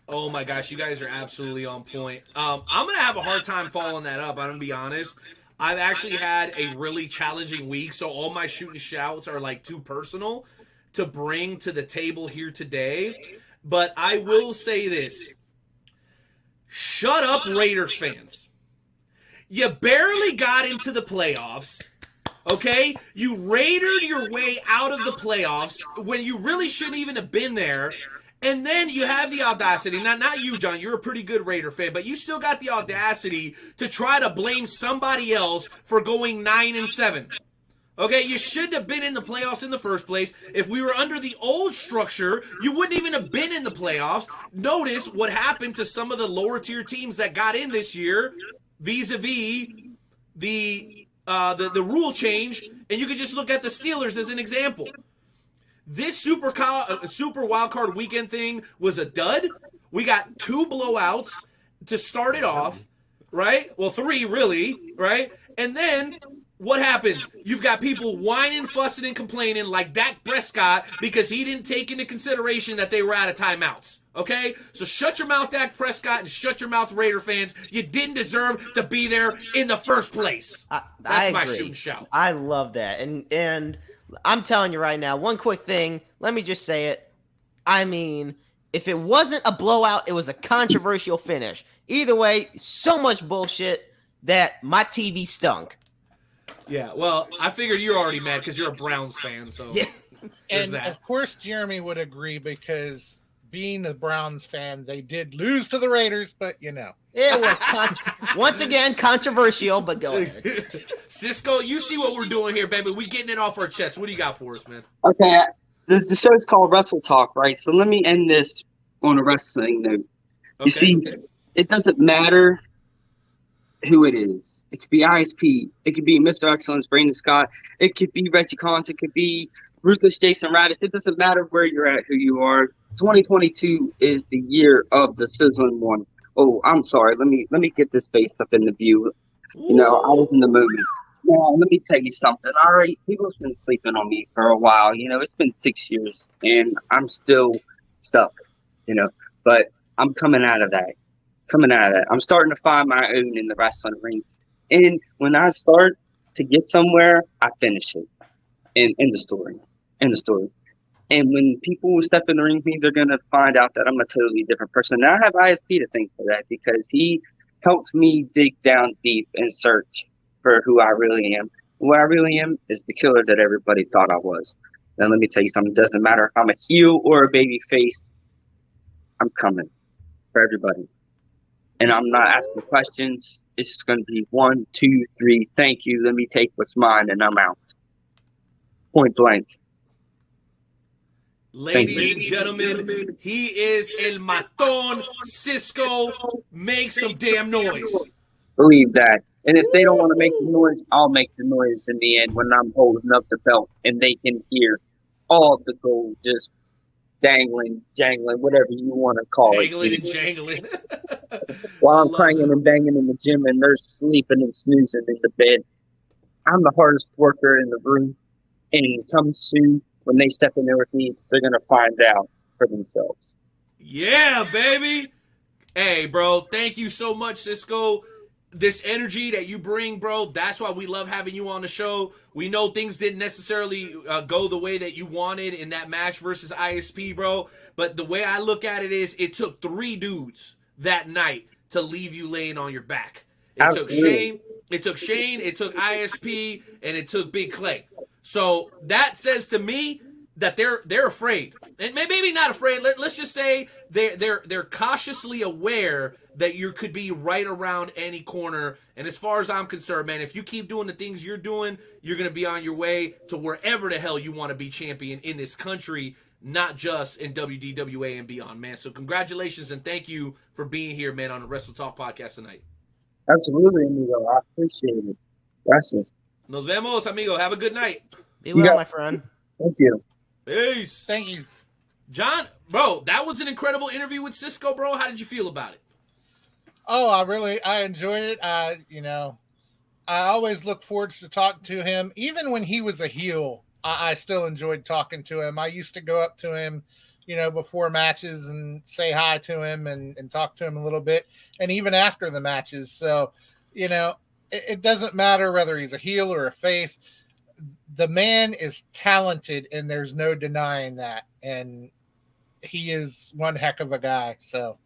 C: Oh my gosh, you guys are absolutely on point. I'm going to have a hard time following that up. I'm going to be honest. I've actually had a really challenging week, so all my shoot and shouts are like too personal to bring to the table here today. But I will say this. Shut up, Raiders fans. You barely got into the playoffs. Okay? You Raidered your way out of the playoffs when you really shouldn't even have been there. And then you have the audacity, not you, John, you're a pretty good Raider fan, but you still got the audacity to try to blame somebody else for going 9-7. Okay, you shouldn't have been in the playoffs in the first place. If we were under the old structure, you wouldn't even have been in the playoffs. Notice what happened to some of the lower tier teams that got in this year vis-a-vis the rule change, and you can just look at the Steelers as an example. This super wild card weekend thing was a dud. We got 2 blowouts to start it off, right? Well, 3 really, right? And then what happens? You've got people whining, fussing, and complaining like Dak Prescott because he didn't take into consideration that they were out of timeouts. Okay? So shut your mouth, Dak Prescott, and shut your mouth, Raider fans. You didn't deserve to be there in the first place. That's my shoot and shout.
D: I love that. And I'm telling you right now, one quick thing. Let me just say it. I mean, if it wasn't a blowout, it was a controversial finish. Either way, so much bullshit that my TV stunk.
C: Yeah, well, I figured you're already mad because you're a Browns fan, so
D: yeah.
B: And of course, Jeremy would agree because being a Browns fan, they did lose to the Raiders, but you know.
D: It was once again controversial, but go ahead.
C: Cizzko, you see what we're doing here, baby. We getting it off our chest. What do you got for us, man?
F: Okay, the show is called Wrestle Talk, right? So let me end this on a wrestling note. You see, it doesn't matter who it is. It could be ISP. It could be Mr. Excellence, Brandon Scott. It could be Reggie Collins. It could be Ruthless Jason Radis. It doesn't matter where you're at, who you are. 2022 is the year of the sizzling one. Oh, I'm sorry. Let me get this face up in the view. You know, I was in the moment. Now, let me tell you something. All right, people's been sleeping on me for a while. You know, it's been 6 years, and I'm still stuck, you know. But I'm coming out of that. I'm starting to find my own in the wrestling ring. And when I start to get somewhere, I finish it. In the story. And when people step in the ring with me, they're going to find out that I'm a totally different person. And I have ISP to thank for that because he helped me dig down deep and search for who I really am. What I really am is the killer that everybody thought I was. And let me tell you something. It doesn't matter if I'm a heel or a baby face. I'm coming for everybody. And I'm not asking questions. It's just going to be 1, 2, 3. Thank you. Let me take what's mine, and I'm out. Point blank.
C: Ladies and gentlemen, he is El Matón Cizzko. Make some damn noise.
F: Believe that. And if they don't want to make the noise, I'll make the noise in the end when I'm holding up the belt and they can hear all the gold just dangling, jangling, whatever you want to call it.
C: Dangling and jangling.
F: While I'm cranking and banging in the gym and they're sleeping and snoozing in the bed. I'm the hardest worker in the room. And come soon, when they step in there with me, they're going to find out for themselves.
C: Yeah, baby. Hey, bro, thank you so much, Cizzko. This energy that you bring, bro, that's why we love having you on the show. We know things didn't necessarily go the way that you wanted in that match versus ISP, bro. But the way I look at it is it took 3 dudes that night to leave you laying on your back. It took Shane, it took ISP, and it took Big Clay. So that says to me that they're afraid, and maybe not afraid. Let's just say they're cautiously aware that you could be right around any corner. And as far as I'm concerned, man, if you keep doing the things you're doing, you're gonna be on your way to wherever the hell you want to be champion in this country, not just in WDWA and beyond, man. So congratulations and thank you for being here, man, on the Wrestle Talk podcast tonight.
F: Absolutely, amigo. I appreciate it. Gracias.
C: Nos vemos, amigo. Have a good night.
D: Be well, my friend.
F: Thank you.
C: Peace.
B: Thank you.
C: John, bro, that was an incredible interview with Cizzko, bro. How did you feel about it?
B: Oh, I enjoyed it. I always look forward to talking to him. Even when he was a heel, I still enjoyed talking to him. I used to go up to him, before matches and say hi to him and talk to him a little bit. And even after the matches. So, it doesn't matter whether he's a heel or a face. The man is talented and there's no denying that. And he is one heck of a guy. So.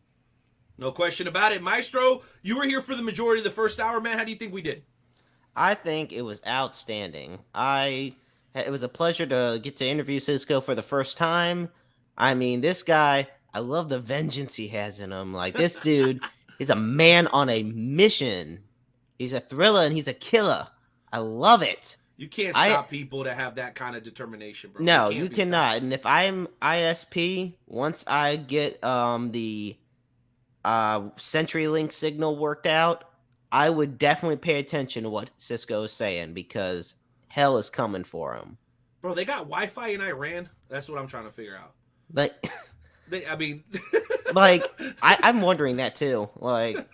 C: No question about it. Maestro, you were here for the majority of the first hour, man. How do you think we did?
D: I think it was outstanding. It was a pleasure to get to interview Cizzko for the first time. I mean, this guy, I love the vengeance he has in him. Like, this dude is a man on a mission. He's a thriller and he's a killer. I love it.
C: You can't stop people that have that kind of determination, bro.
D: No, you cannot. Stopped. And if I'm ISP, once I get the CenturyLink signal worked out, I would definitely pay attention to what Cizzko is saying because hell is coming for him.
C: Bro, they got Wi-Fi in Iran? That's what I'm trying to figure out.
D: Like,
C: I'm
D: wondering that too. Like,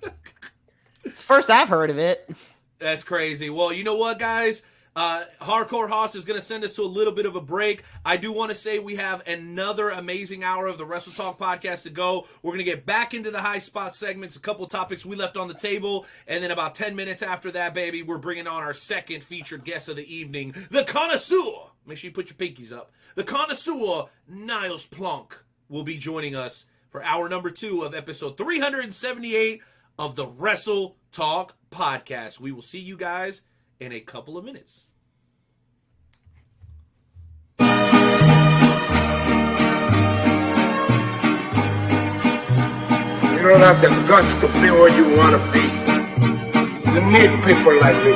D: it's the first I've heard of it.
C: That's crazy. Well, you know what, guys? Hardcore Hoss is going to send us to a little bit of a break. I do want to say we have another amazing hour of the Wrestle Talk podcast to go. We're going to get back into the high spot segments, a couple topics we left on the table, and then about 10 minutes after that, baby, we're bringing on our second featured guest of the evening, the Connoisseur. Make sure you put your pinkies up. The Connoisseur, Niles Plonk, will be joining us for hour number 2 of episode 378 of the Wrestle Talk podcast. We will see you guys in a couple of minutes.
E: You don't have the guts to be where you want to be. You need people like me.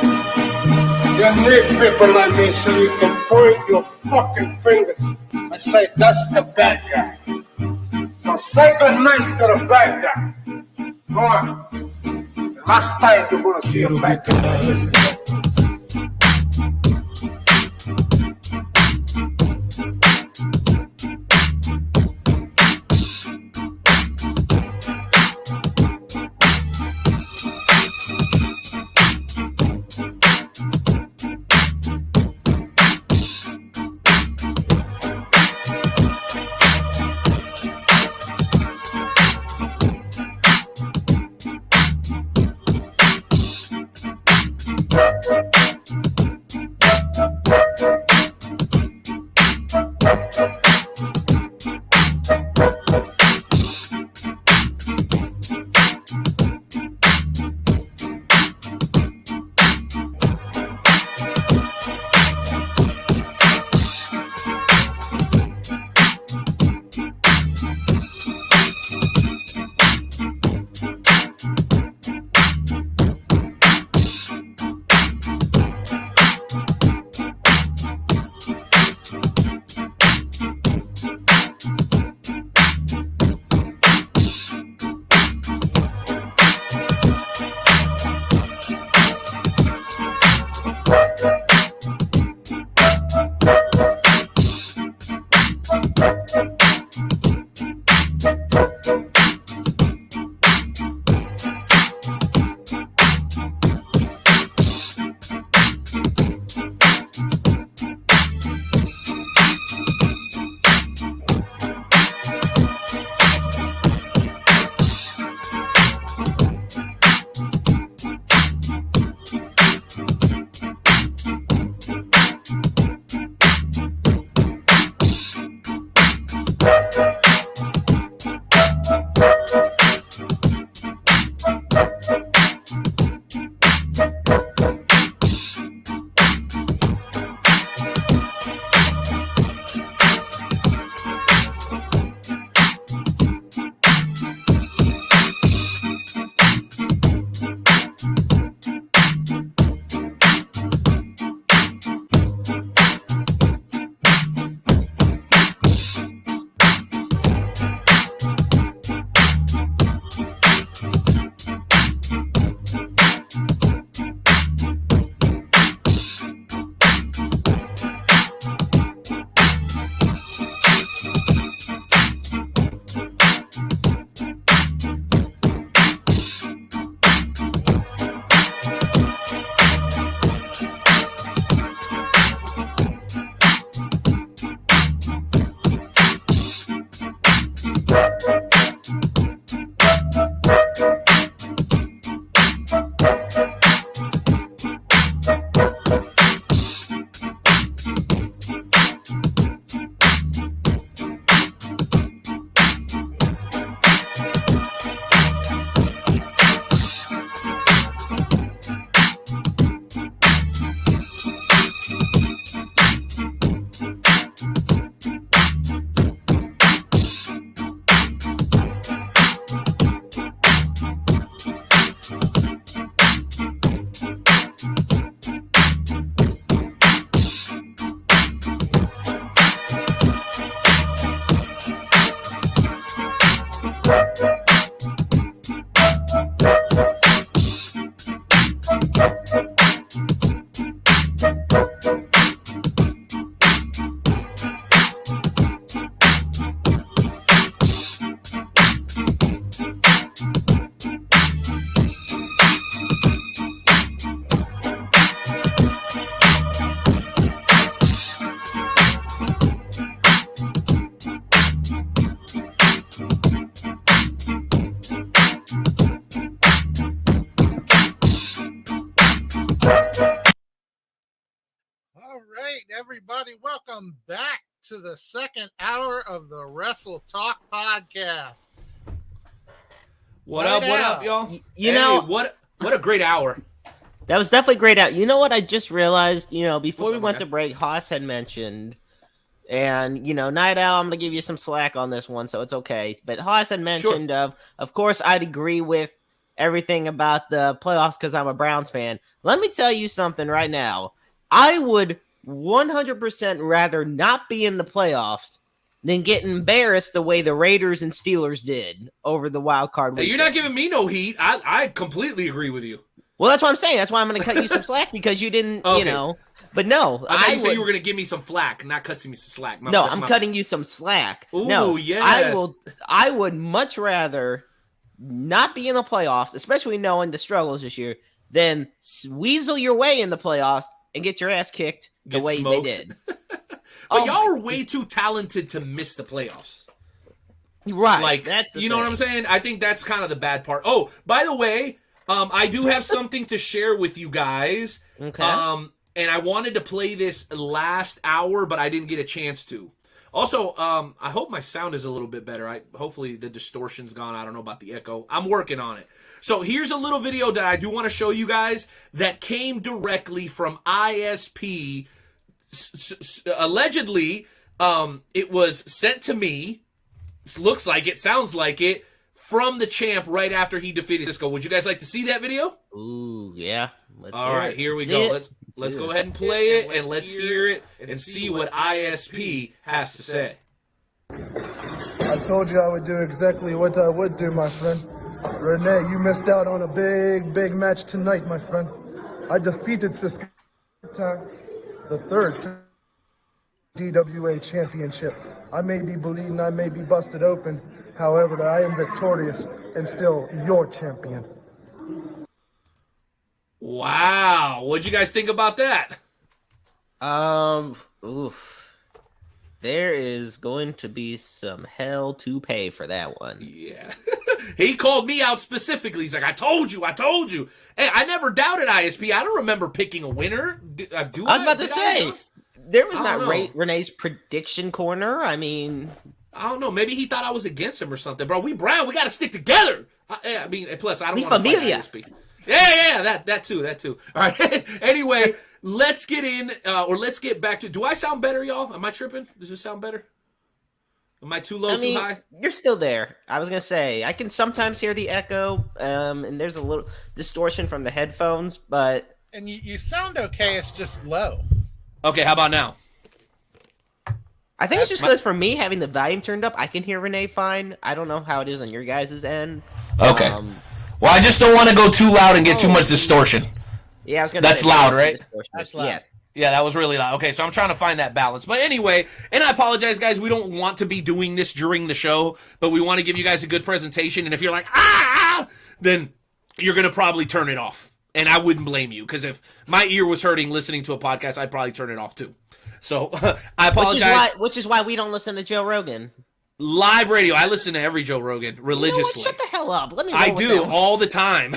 E: You need people like me so you can point your fucking fingers and say, that's the bad guy. So say good night to the bad guy. Go on. The last time you're going to see a bad guy.
B: everybody. Welcome back to the second hour of the Wrestle Talk podcast.
C: What up, y'all?
D: You know,
C: what a great hour.
D: That was definitely great out. You know what I just realized? Before
C: What's
D: we
C: up,
D: went
C: man?
D: to break, Haas had mentioned, and Night Owl, I'm gonna give you some slack on this one, so it's okay. But Haas had mentioned of course, I'd agree with everything about the playoffs because I'm a Browns fan. Let me tell you something right now. I would 100% rather not be in the playoffs than get embarrassed the way the Raiders and Steelers did over the wild card
C: Hey,
D: weekend.
C: you're not giving me no heat. I completely agree with you.
D: Well, that's what I'm saying. That's why I'm going to cut you some slack because you didn't,
C: Okay.
D: But no,
C: I thought you said you were going to give me some flack, not cutting me some slack.
D: I'm cutting you some slack.
C: Ooh,
D: no,
C: yes.
D: I would much rather not be in the playoffs, especially knowing the struggles this year, than weasel your way in the playoffs and get your ass kicked the
C: Get
D: way
C: smoked.
D: they did.
C: But y'all are way too talented to miss the playoffs.
D: Right.
C: Like,
D: that's the
C: you know what
D: thing.
C: I'm saying? I think that's kind of the bad part. Oh, by the way, I do have something to share with you guys.
D: Okay.
C: And I wanted to play this last hour, but I didn't get a chance to. Also, I hope my sound is a little bit better. Hopefully the distortion's gone. I don't know about the echo. I'm working on it. So here's a little video that I do want to show you guys that came directly from ISP. Allegedly, it was sent to me. Looks like it, sounds like it, from the champ right after he defeated Cizzko. Would you guys like to see that video?
D: Ooh, yeah.
C: All right, here we go. Let's go ahead and play it, and let's hear it and see what ISP has to say.
I: I told you I would do exactly what I would do, my friend. Renee, you missed out on a big match tonight, my friend. I defeated Cizzko, the third DWA championship. I may be bleeding, I may be busted open. However, I am victorious and still your champion.
C: Wow. What'd you guys think about that?
D: Oof. There is going to be some hell to pay for that one.
C: Yeah. He called me out specifically. He's like, I told you. Hey, I never doubted ISP. I don't remember picking a winner.
D: I was about to say, there was not
C: know.
D: Renee's prediction corner. I mean,
C: I don't know. Maybe he thought I was against him or something. Bro, we Brown. We got to stick together. I mean, plus, I don't want to fight ISP. Yeah, that too. All right. Anyway, let's get in, or let's get back to. Do I sound better, y'all? Am I tripping? Does this sound better? Am I too low, too high?
D: You're still there. I was gonna say I can sometimes hear the echo, and there's a little distortion from the headphones, but
B: And you sound okay. It's just low.
C: Okay, how about now?
D: I think it's just because for me having the volume turned up, I can hear Renee fine. I don't know how it is on your guys' end.
C: Okay. Well, I just don't want to go too loud and get too much distortion.
D: Yeah, I was gonna.
C: That's
D: say,
C: loud, right?
B: That's loud.
D: Yeah.
C: Yeah, that was really loud. Okay, so I'm trying to find that balance. But anyway, and I apologize, guys. We don't want to be doing this during the show, but we want to give you guys a good presentation. And if you're like, then you're going to probably turn it off. And I wouldn't blame you, because if my ear was hurting listening to a podcast, I'd probably turn it off too. So I apologize.
D: Which is why we don't listen to Joe Rogan.
C: Live radio. I listen to every Joe Rogan religiously.
D: Shut the hell up. Let me.
C: I do all the time.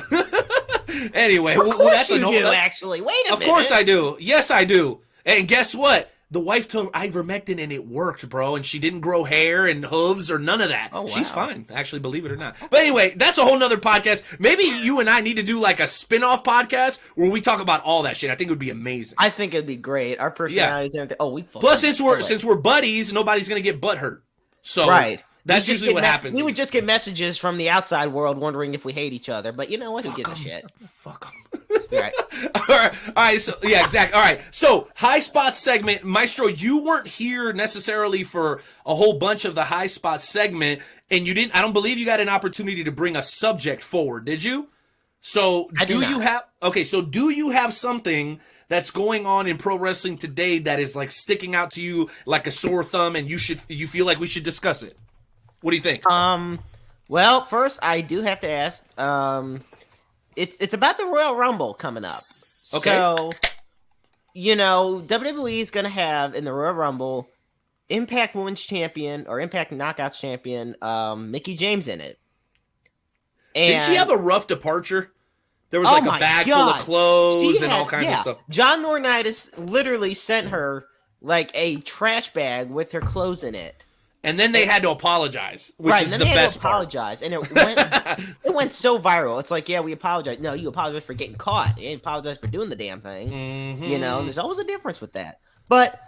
C: Anyway,
D: Of course you do, actually. Wait a minute.
C: Of course I do. Yes, I do. And guess what? The wife took ivermectin and it worked, bro. And she didn't grow hair and hooves or none of that.
D: Oh, wow.
C: She's fine, actually, believe it or not. But anyway, that's a whole nother podcast. Maybe you and I need to do like a spin-off podcast where we talk about all that shit. I think it would be amazing.
D: I think it'd be great. Our personalities and everything. Oh, we.
C: Plus, since we're buddies, nobody's gonna get butt hurt. So
D: right.
C: That's usually what happens.
D: We would just get messages from the outside world wondering if we hate each other. But you know what? Who gives a shit?
C: Fuck them.
D: Right.
C: All right. So yeah, exactly. All right. So high spots segment, Maestro. You weren't here necessarily for a whole bunch of the high spots segment, and you didn't. I don't believe you got an opportunity to bring a subject forward, did you? So do you have something that's going on in pro wrestling today that is like sticking out to you like a sore thumb, and you feel like we should discuss it? What do you think?
D: Well, first I do have to ask. It's about the Royal Rumble coming up.
C: Okay.
D: So, WWE is going to have in the Royal Rumble Impact Women's Champion or Impact Knockouts Champion Mickie James in it. And
C: did she have a rough departure? There was like a bag full of clothes and all kinds of stuff.
D: John Laurinaitis literally sent her like a trash bag with her clothes in it.
C: And then they had to apologize, which
D: Right,
C: is
D: and
C: the
D: then they had
C: best
D: to apologize, and it went so viral. It's like, yeah, we apologize. No, you apologize for getting caught. You didn't apologize for doing the damn thing.
C: Mm-hmm.
D: You know, and there's always a difference with that. But,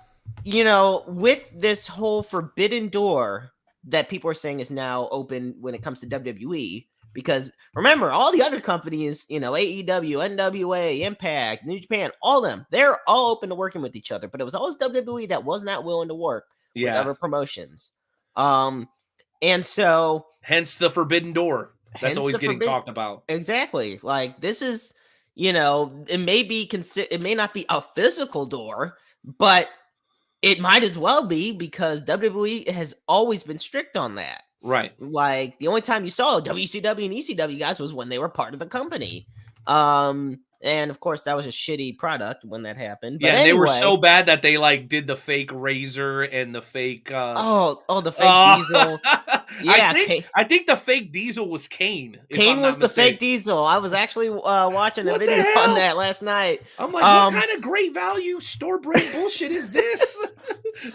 D: you know, with this whole forbidden door that people are saying is now open when it comes to WWE, because remember, all the other companies, you know, AEW, NWA, Impact, New Japan, all of them, they're all open to working with each other. But it was always WWE that was not willing to work with other promotions. And so
C: hence the forbidden door that's always getting talked about.
D: Exactly. Like, this is, you know, it may not be a physical door, but it might as well be, because WWE has always been strict on that.
C: Right.
D: Like, the only time you saw WCW and ECW guys was when they were part of the company. And of course, that was a shitty product when that happened. But
C: and they were so bad that they like did the fake Razor and the fake.
D: The fake Diesel. Yeah,
C: I think the fake Diesel was Kane.
D: Kane was the fake Diesel. I was actually watching a video on that last night.
C: I'm like, what kind of great value store brand bullshit is this?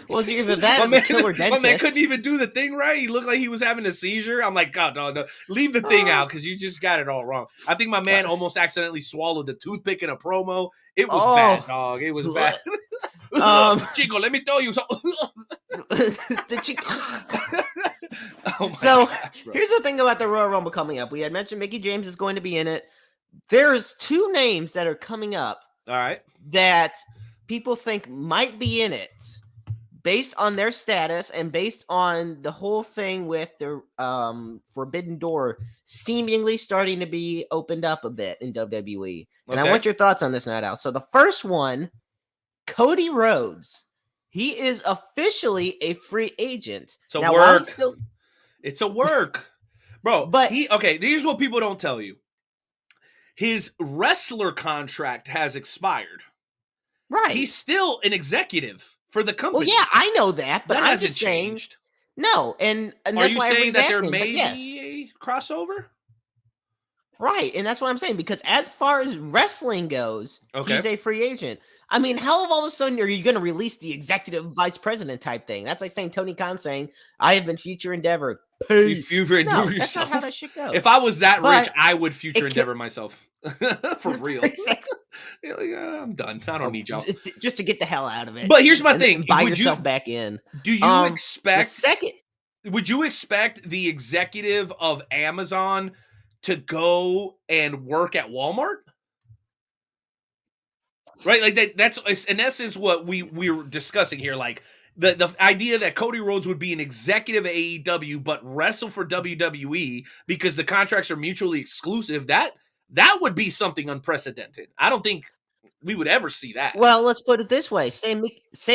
D: Was either that or the killer dentist.
C: My man couldn't even do the thing right. He looked like he was having a seizure. I'm like, God, no, leave the thing out, because you just got it all wrong. I think my man almost accidentally swallowed the toothpick in a promo. It was bad, dog. It was bad. Chico, let me tell you something.
D: Here's the thing about the Royal Rumble coming up. We had mentioned Mickie James is going to be in it. There's two names that are coming up.
C: All right.
D: That people think might be in it, based on their status and based on the whole thing with the Forbidden Door seemingly starting to be opened up a bit in WWE. And I want your thoughts on this, Night Owl. So the first one, Cody Rhodes. He is officially a free agent.
C: So work. It's a work. Bro, but here's what people don't tell you. His wrestler contract has expired.
D: Right.
C: He's still an executive for the company.
D: Well, yeah, I know that, but I'm just saying.
C: Changed.
D: No, and
C: are
D: that's
C: you
D: why
C: saying that there
D: asking,
C: may be a crossover?
D: Right, and that's what I'm saying, because as far as wrestling goes, he's a free agent. I mean, how all of a sudden are you going to release the executive vice president type thing? That's like saying Tony Khan saying, I have been future endeavor. Peace. That's not how that shit goes.
C: If I was that rich, I would future endeavor myself. For real. Exactly. I'm done. I don't need y'all.
D: Just to get the hell out of it.
C: But here's my thing.
D: Buy yourself back in.
C: Do you expect...
D: second...
C: Would you expect the executive of Amazon to go and work at Walmart? Right? Like that's in essence what we were discussing here. Like the idea that Cody Rhodes would be an executive at AEW but wrestle for WWE because the contracts are mutually exclusive, that would be something unprecedented. I don't think we would ever see that.
D: Well, let's put it this way. Say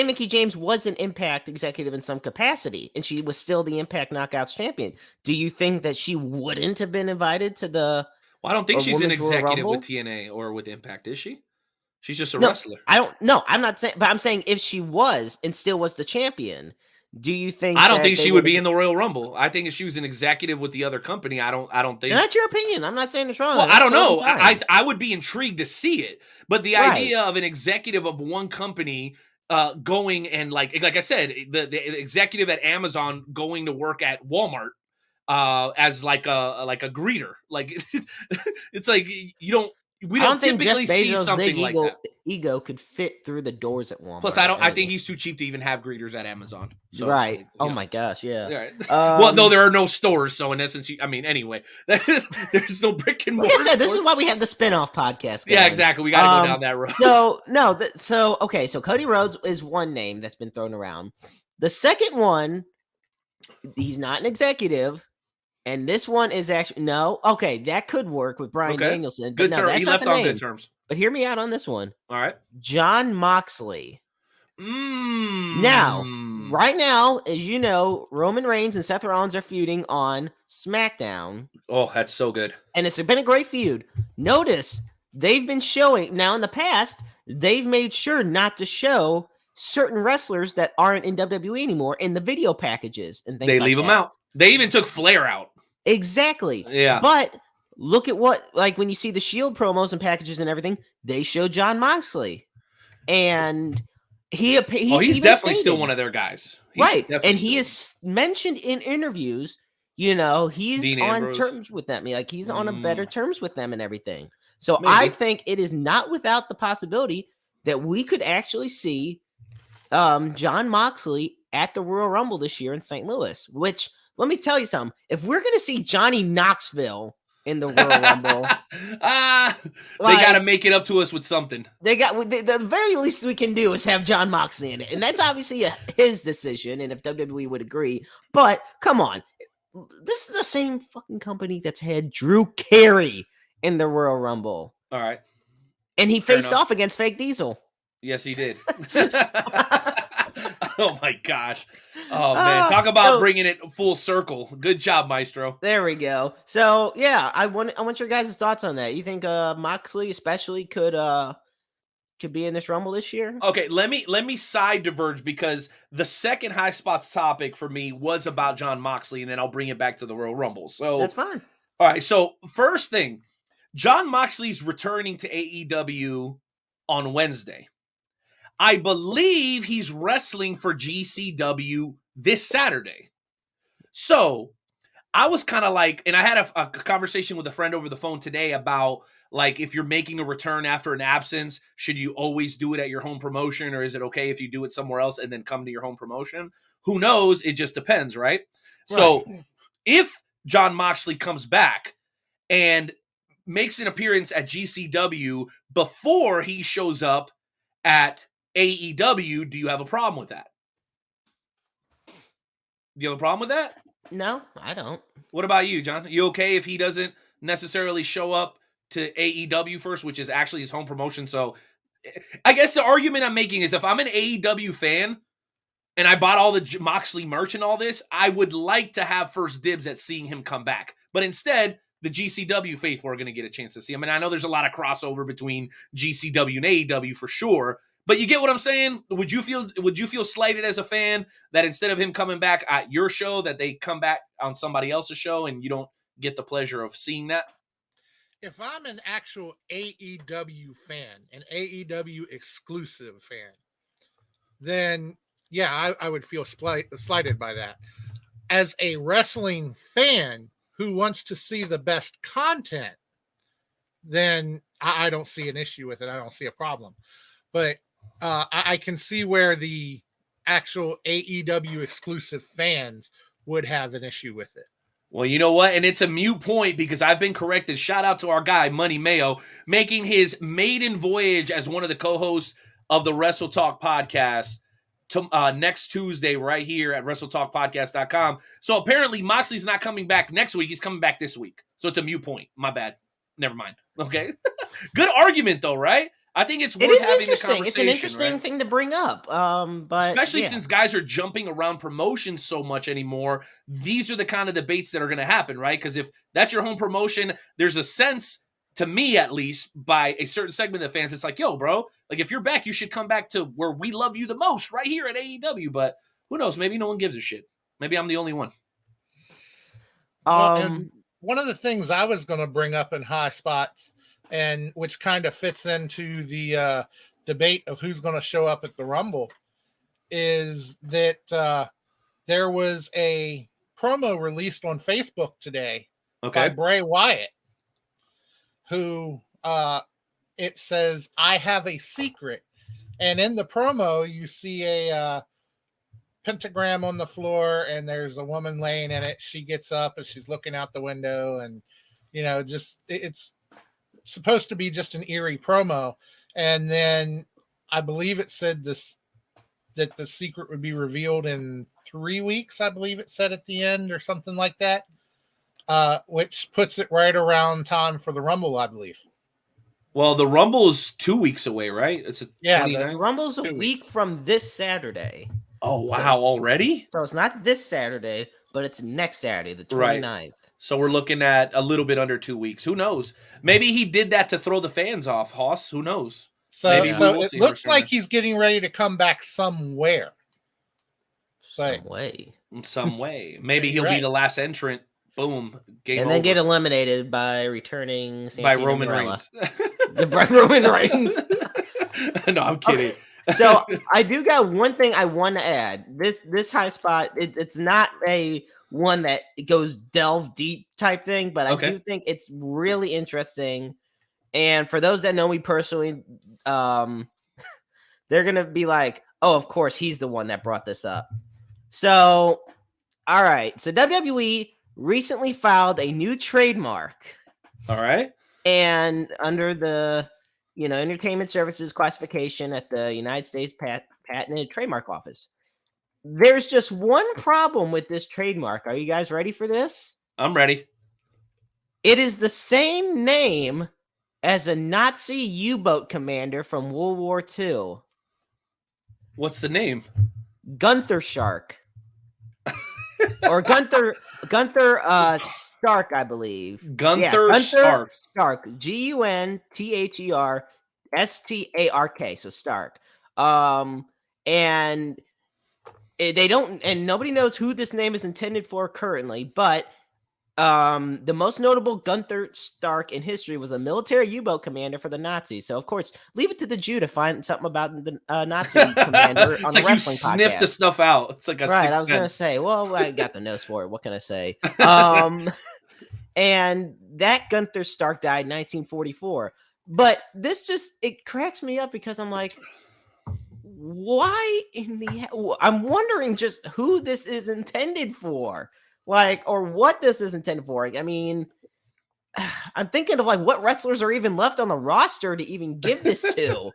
D: Mickie James was an Impact executive in some capacity, and she was still the Impact Knockouts champion. Do you think that she wouldn't have been invited to the...
C: Well, I don't think she's an executive with TNA or with Impact, is she? She's just a wrestler.
D: I'm not saying, but I'm saying if she was and still was the champion, do you think...
C: I don't think she would be in the Royal Rumble. I think if she was an executive with the other company, I don't think...
D: And that's your opinion. I'm not saying it's wrong.
C: Well, I don't know. I would be intrigued to see it. But the idea of an executive of one company going and like I said, the executive at Amazon going to work at Walmart as like a greeter. Like it's like we don't typically see something like that.
D: Ego could fit through the doors at Walmart.
C: Plus, I think he's too cheap to even have greeters at Amazon. So,
D: right. Oh my gosh. Yeah.
C: Right. Well, though there are no stores, so in essence, anyway, there's no brick and mortar.
D: Like I said, this is why we have the spin-off podcast.
C: Yeah, exactly. We got to go down that road.
D: So Cody Rhodes is one name that's been thrown around. The second one, he's not an executive. And this one is actually that could work with Bryan Danielson.
C: Good term. He left on good terms.
D: But hear me out on this one.
C: All right.
D: John Moxley. Now, right now, as you know, Roman Reigns and Seth Rollins are feuding on SmackDown.
C: Oh, that's so good.
D: And it's been a great feud. Notice they've been showing now in the past, they've made sure not to show certain wrestlers that aren't in WWE anymore in the video packages and things like that.
C: They leave them out. They even took Flair out.
D: Exactly.
C: Yeah.
D: But look at when you see the Shield promos and packages and everything, they show John Moxley. And he's
C: definitely
D: stated,
C: still one of their guys.
D: Right. And he is mentioned in interviews, he's
C: Dean
D: on
C: Ambrose.
D: terms with them. Like he's on a better terms with them and everything. So
C: Maybe.
D: I think it is not without the possibility that we could actually see John Moxley at the Royal Rumble this year in St. Louis, which let me tell you something. If we're going to see Johnny Knoxville in the Royal Rumble,
C: they got to make it up to us with something.
D: The very least we can do is have John Moxley in it. And that's obviously his decision. And if WWE would agree, but come on, this is the same fucking company that's had Drew Carey in the Royal Rumble.
C: All right.
D: And he faced off against Fake Diesel.
C: Yes, he did. Oh my gosh. Oh man, talk about bringing it full circle. Good job, Maestro.
D: There we go. So yeah, I want your guys' thoughts on that. You think Moxley especially could be in this Rumble this year?
C: Okay, let me side diverge because the second High Spots topic for me was about John Moxley, and then I'll bring it back to the Royal Rumble. So
D: that's fine.
C: All right, so first thing, John Moxley's returning to AEW on Wednesday. I believe he's wrestling for GCW this Saturday. So I was kind of like, and I had a conversation with a friend over the phone today about, like, if you're making a return after an absence, should you always do it at your home promotion, or is it okay if you do it somewhere else and then come to your home promotion? Who knows? It just depends, right? So if John Moxley comes back and makes an appearance at GCW before he shows up at AEW, do you have a problem with that? Do you have a problem with that?
D: No, I don't.
C: What about you, John? You okay if he doesn't necessarily show up to AEW first, which is actually his home promotion? So I guess the argument I'm making is if I'm an AEW fan and I bought all the Moxley merch and all this, I would like to have first dibs at seeing him come back. But instead, the GCW faithful are going to get a chance to see him. And I know there's a lot of crossover between GCW and AEW for sure. But you get what I'm saying? Would you feel slighted as a fan that instead of him coming back at your show, that they come back on somebody else's show and you don't get the pleasure of seeing that?
B: If I'm an actual AEW fan, an AEW exclusive fan, then yeah, I would feel slighted by that. As a wrestling fan who wants to see the best content, then I don't see an issue with it. I don't see a problem. But I can see where the actual AEW exclusive fans would have an issue with it.
C: Well, you know what? And it's a moot point because I've been corrected. Shout out to our guy, Money Mayo, making his maiden voyage as one of the co-hosts of the Wrestle Talk podcast next Tuesday right here at WrestleTalkPodcast.com. So apparently Moxley's not coming back next week. He's coming back this week. So it's a moot point. My bad. Never mind. Okay. Good argument, though, right? I think it's worth having the conversation.
D: It's an interesting thing to bring up. But
C: especially since guys are jumping around promotions so much anymore, these are the kind of debates that are going to happen, right? Because if that's your home promotion, there's a sense, to me at least, by a certain segment of fans, it's like, yo, bro, like if you're back, you should come back to where we love you the most, right here at AEW. But who knows? Maybe no one gives a shit. Maybe I'm the only one.
B: And one of the things I was going to bring up in High Spots, and which kind of fits into the debate of who's going to show up at the Rumble, is that there was a promo released on Facebook today by Bray Wyatt, who it says, "I have a secret." And in the promo, you see a pentagram on the floor, and there's a woman laying in it. She gets up and she's looking out the window, and just it's supposed to be just an eerie promo. And then I believe it said that the secret would be revealed in 3 weeks. I believe it said at the end or something like that, which puts it right around time for the Rumble, I believe.
C: Well, the Rumble is 2 weeks away, right? It's
D: the Rumble's a week from this Saturday.
C: Oh, wow. Already?
D: So it's not this Saturday, but it's next Saturday, the 29th.
C: Right. So we're looking at a little bit under 2 weeks. Who knows? Maybe he did that to throw the fans off, Hoss. Who knows?
B: So it looks like he's getting ready to come back somewhere.
D: Some
C: way. Maybe he'll be the last entrant. Boom. Game over.
D: Then get eliminated by returning
C: by Roman Reigns.
D: By Roman Reigns.
C: No, I'm kidding.
D: Okay. So I do got one thing I want to add. This high spot, it's not a one that goes delve deep type thing, but I do think it's really interesting. And for those that know me personally, they're gonna be like, "Oh, of course, he's the one that brought this up." So, all right. So WWE recently filed a new trademark.
C: All right.
D: And under the entertainment services classification at the United States Patent and Trademark Office. There's just one problem with this trademark. Are you guys ready for this?
C: I'm ready.
D: It is the same name as a Nazi U-boat commander from World War II.
C: What's the name?
D: Gunther Shark. Or Gunther Stark, I believe.
C: Gunther Stark.
D: Stark. GUNTHERSTARK. So Stark. And they don't, and nobody knows who this name is intended for currently, but the most notable Gunther Stark in history was a military U-boat commander for the Nazis. So, of course, leave it to the Jew to find something about the Nazi commander on the wrestling podcast.
C: Sniff the stuff out. It's like a
D: right. I was going to say, well, I got the nose for it. What can I say? And that Gunther Stark died in 1944. But this it cracks me up because I'm like, why I'm wondering just who this is intended for. Or what this is intended for. I mean, I'm thinking of what wrestlers are even left on the roster to even give this to.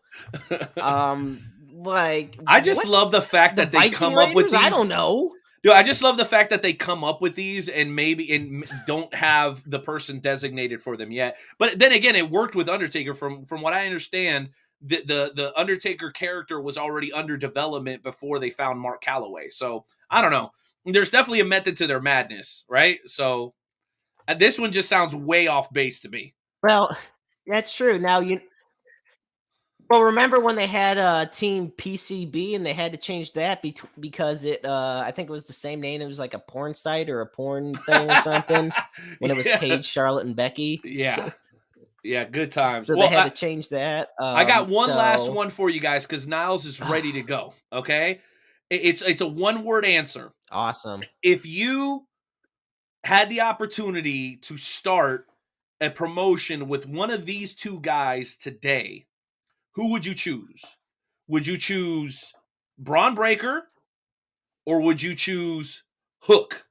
C: I just love the fact that they come up with these.
D: I don't know.
C: Dude, I just love the fact that they come up with these and don't have the person designated for them yet. But then again, it worked with Undertaker. From what I understand, the Undertaker character was already under development before they found Mark Calloway. So I don't know. There's definitely a method to their madness, right? So this one just sounds way off base to me.
D: Well, that's true. Now remember when they had Team PCB and they had to change that because I think it was the same name. It was like a porn site or a porn thing or something when it was Paige, Charlotte, and Becky.
C: Yeah. Yeah, good times.
D: So they had to change that.
C: I got one last one for you guys because Niles is ready to go. Okay, it's a one-word answer.
D: Awesome.
C: If you had the opportunity to start a promotion with one of these two guys today, who would you choose? Would you choose Braun Breaker or would you choose Hook,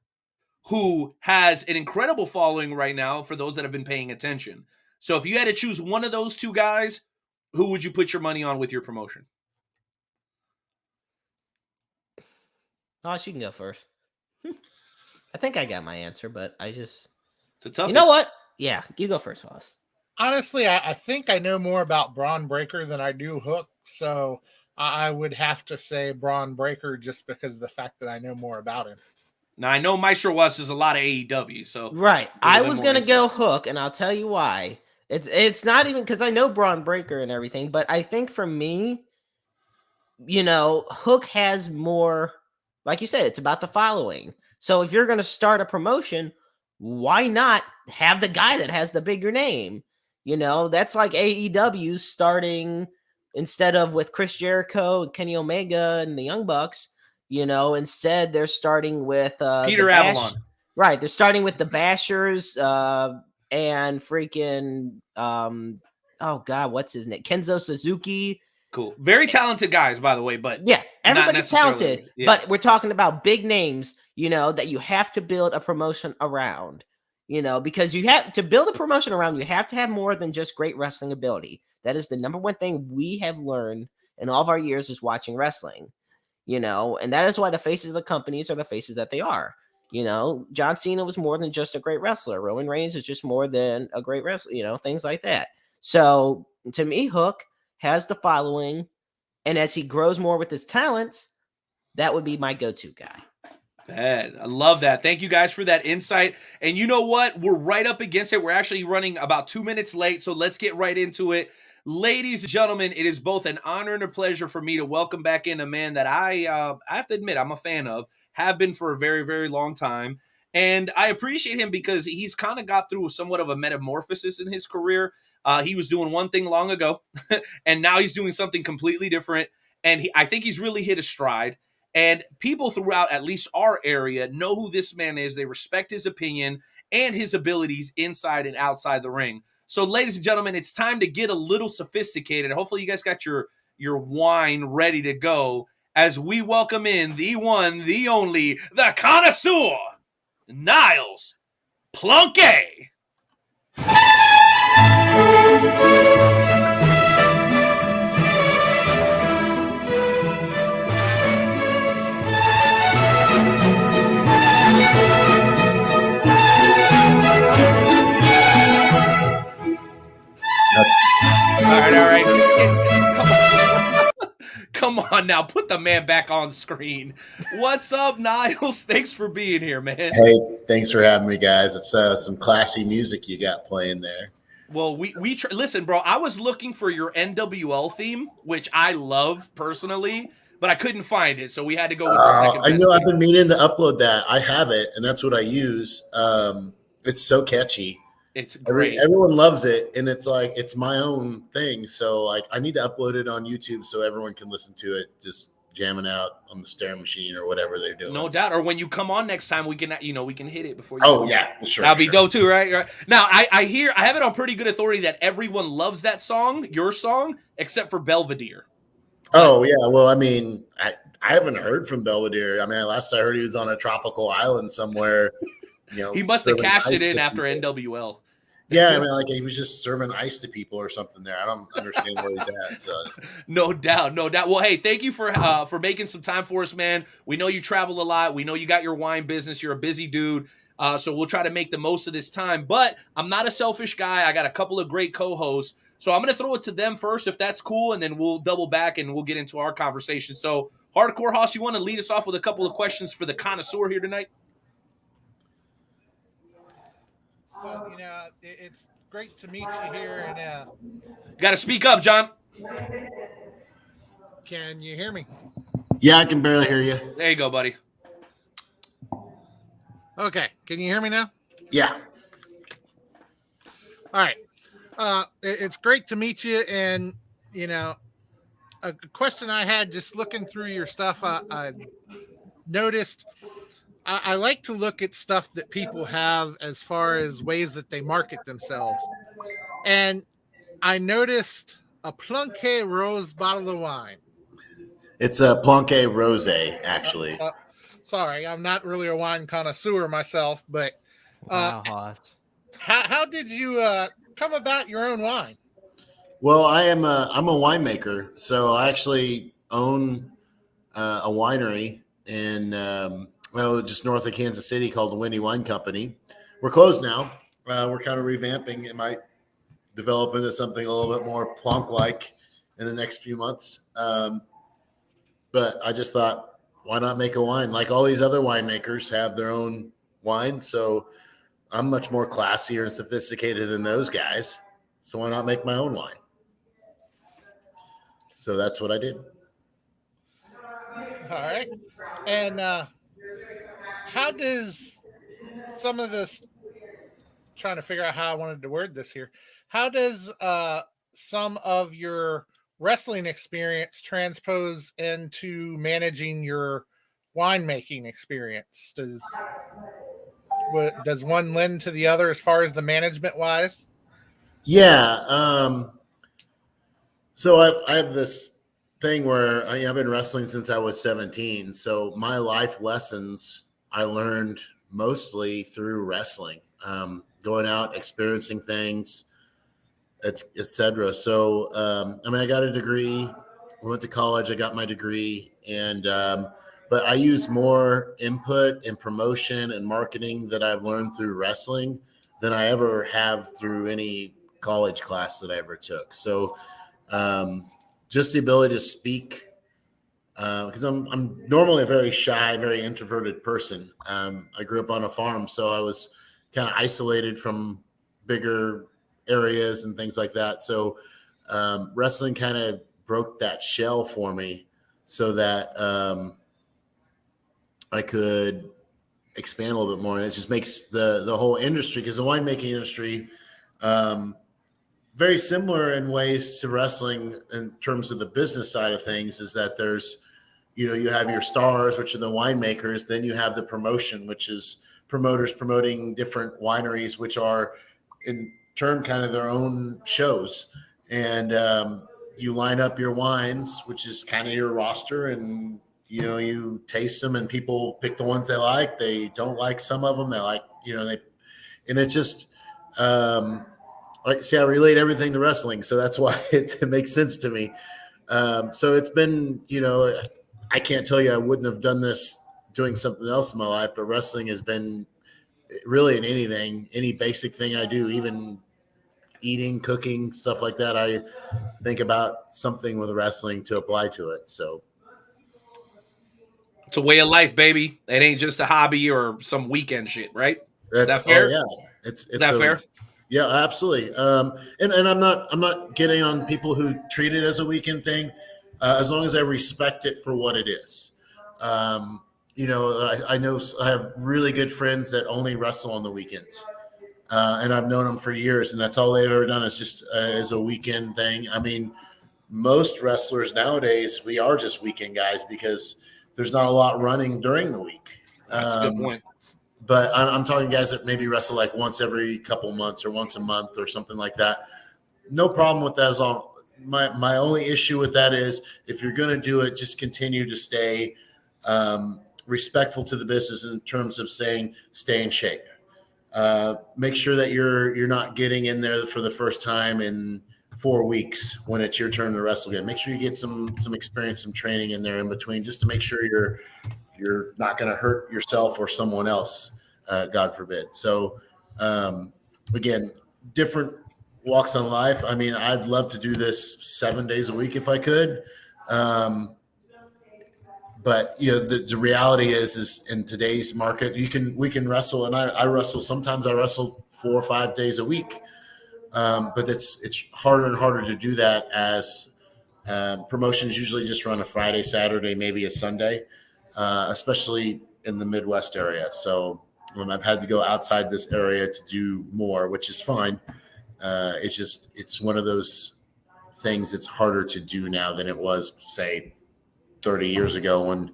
C: who has an incredible following right now for those that have been paying attention? So if you had to choose one of those two guys, who would you put your money on with your promotion?
D: Oh, she can go first. I think I got my answer, but it's
C: a tough.
D: You know what? Yeah, you go first, Hoss.
B: Honestly, I think I know more about Braun Breaker than I do Hook, so I would have to say Braun Breaker just because of the fact that I know more about him.
C: Now, I know Maestro watches a lot of AEW, so...
D: Right. I was going to go Hook, and I'll tell you why. It's not even because I know Braun Breaker and everything, but I think for me, Hook has more... Like you said, it's about the following. So if you're going to start a promotion, why not have the guy that has the bigger name? That's like AEW starting instead of with Chris Jericho and Kenny Omega and the Young Bucks. Instead they're starting with
C: Peter Avalon.
D: Right. They're starting with the Bashers and freaking oh God, what's his name? Kenzo Suzuki.
C: Cool. Very talented guys, by the way, but
D: yeah, everybody's talented. Yeah. But we're talking about big names, that you have to build a promotion around, because you have to build a promotion around, you have to have more than just great wrestling ability. That is the number one thing we have learned in all of our years is watching wrestling, and that is why the faces of the companies are the faces that they are. John Cena was more than just a great wrestler. Roman Reigns is just more than a great wrestler, things like that. So to me, Hook has the following, and as he grows more with his talents, that would be my go-to guy.
C: Bad. I love that. Thank you guys for that insight. And you know what? We're right up against it. We're actually running about 2 minutes late, so let's get right into it. Ladies and gentlemen, it is both an honor and a pleasure for me to welcome back in a man that I have to admit I'm a fan of, have been for a very, very long time. And I appreciate him because he's kind of got through somewhat of a metamorphosis in his career. He was doing one thing long ago, and now he's doing something completely different. and I think he's really hit a stride. And people throughout at least our area know who this man is. They respect his opinion and his abilities inside and outside the ring. So, ladies and gentlemen, it's time to get a little sophisticated. Hopefully, you guys got your wine ready to go as we welcome in the one, the only, the Connoisseur, Niles Plonk. All right. Come on now, put the man back on screen. What's up, Niles? Thanks for being here, man.
J: Hey, thanks for having me, guys. It's some classy music you got playing there.
C: Well, listen, bro. I was looking for your NWL theme, which I love personally, but I couldn't find it, so we had to go with the second.
J: I know. I've been meaning to upload that. I have it, and that's what I use. It's so catchy.
C: It's great.
J: Everyone loves it, and it's like it's my own thing. So like, I need to upload it on YouTube so everyone can listen to it, just jamming out on the staring machine or whatever they're doing.
C: No doubt. Or when you come on next time, we can hit it before you.
J: Oh yeah, sure.
C: That'll be dope too, right? Now I have it on pretty good authority that everyone loves that song, your song, except for Belvedere.
J: Oh yeah, well, I mean, I haven't heard from Belvedere. I mean, last I heard he was on a tropical island somewhere.
C: He must have cashed it in after NWL.
J: Yeah, I mean, like he was just serving ice to people or something there. I don't understand where he's at. So.
C: No doubt. Well, hey, thank you for making some time for us, man. We know you travel a lot. We know you got your wine business. You're a busy dude. So we'll try to make the most of this time. But I'm not a selfish guy. I got a couple of great co-hosts. So I'm going to throw it to them first, if that's cool, and then we'll double back and we'll get into our conversation. So, Hardcore Hoss, you want to lead us off with a couple of questions for the Connoisseur here tonight?
B: Well, it's great to meet you here. And
C: got to speak up, John.
B: Can you hear me?
J: Yeah, I can barely hear you.
C: There you go, buddy.
B: Okay. Can you hear me now?
J: Yeah.
B: All right. It's great to meet you. And, a question I had just looking through your stuff, I noticed I like to look at stuff that people have as far as ways that they market themselves. And I noticed a Plonk Rose bottle of wine.
J: It's a Plonk Rosé, actually.
B: Sorry, I'm not really a wine connoisseur myself, but
K: wow, Hoss.
B: How did you come about your own wine?
J: Well, I'm a winemaker, so I actually own a winery in just north of Kansas City called the Windy Wine Company. We're closed now. We're kind of revamping. It might develop into something a little bit more Plonk-like in the next few months. But I just thought, why not make a wine? Like all these other winemakers have their own wine, so I'm much more classier and sophisticated than those guys. So why not make my own wine? So that's what I did.
B: All right. And how does some of this, trying to figure out how I wanted to word this here, how does some of your wrestling experience transpose into managing your winemaking experience? Does one lend to the other as far as the management wise?
J: Yeah. So I have this thing where I've been wrestling since I was 17. So my life lessons I learned mostly through wrestling, going out, experiencing things, etc. So, I got a degree. I went to college. I got my degree, and but I use more input and promotion and marketing that I've learned through wrestling than I ever have through any college class that I ever took. So, just the ability to speak, because I'm normally a very shy, very introverted person. I grew up on a farm, so I was kind of isolated from bigger areas and things like that. So wrestling kind of broke that shell for me so that I could expand a little bit more. And it just makes the whole industry, because the winemaking industry, very similar in ways to wrestling in terms of the business side of things, is that there's, you have your stars, which are the winemakers. Then you have the promotion, which is promoters promoting different wineries, which are in turn kind of their own shows. And you line up your wines, which is kind of your roster, and you taste them, and people pick the ones they like. They don't like some of them. They like, and it just, I relate everything to wrestling, so that's why it makes sense to me. So it's been, I can't tell you I wouldn't have done this doing something else in my life, but wrestling has been really in any basic thing I do, even eating, cooking, stuff like that. I think about something with wrestling to apply to it. So
C: it's a way of life, baby. It ain't just a hobby or some weekend shit, right?
J: Is
C: that fair?
J: Oh, yeah. It's
C: that fair?
J: Yeah, absolutely. And I'm not getting on people who treat it as a weekend thing, as long as I respect it for what it is. I know I have really good friends that only wrestle on the weekends, and I've known them for years, and that's all they've ever done is just as a weekend thing. I mean, most wrestlers nowadays, we are just weekend guys because there's not a lot running during the week.
C: That's a good point.
J: But I'm talking guys that maybe wrestle like once every couple months or once a month or something like that. No problem with that. As long my only issue with that is if you're going to do it, just continue to stay respectful to the business in terms of saying stay in shape. Make sure that you're not getting in there for the first time in 4 weeks when it's your turn to wrestle again. Make sure you get some experience, some training in there in between, just to make sure you're not going to hurt yourself or someone else, God forbid. So, again, different walks on life. I mean, I'd love to do this 7 days a week if I could. But the reality is in today's market, we can wrestle, and I wrestle. Sometimes I wrestle 4 or 5 days a week. But it's harder and harder to do that as promotions usually just run a Friday, Saturday, maybe a Sunday. Especially in the Midwest area. So I've had to go outside this area to do more, which is fine. It's one of those things that's harder to do now than it was, say, 40 years ago when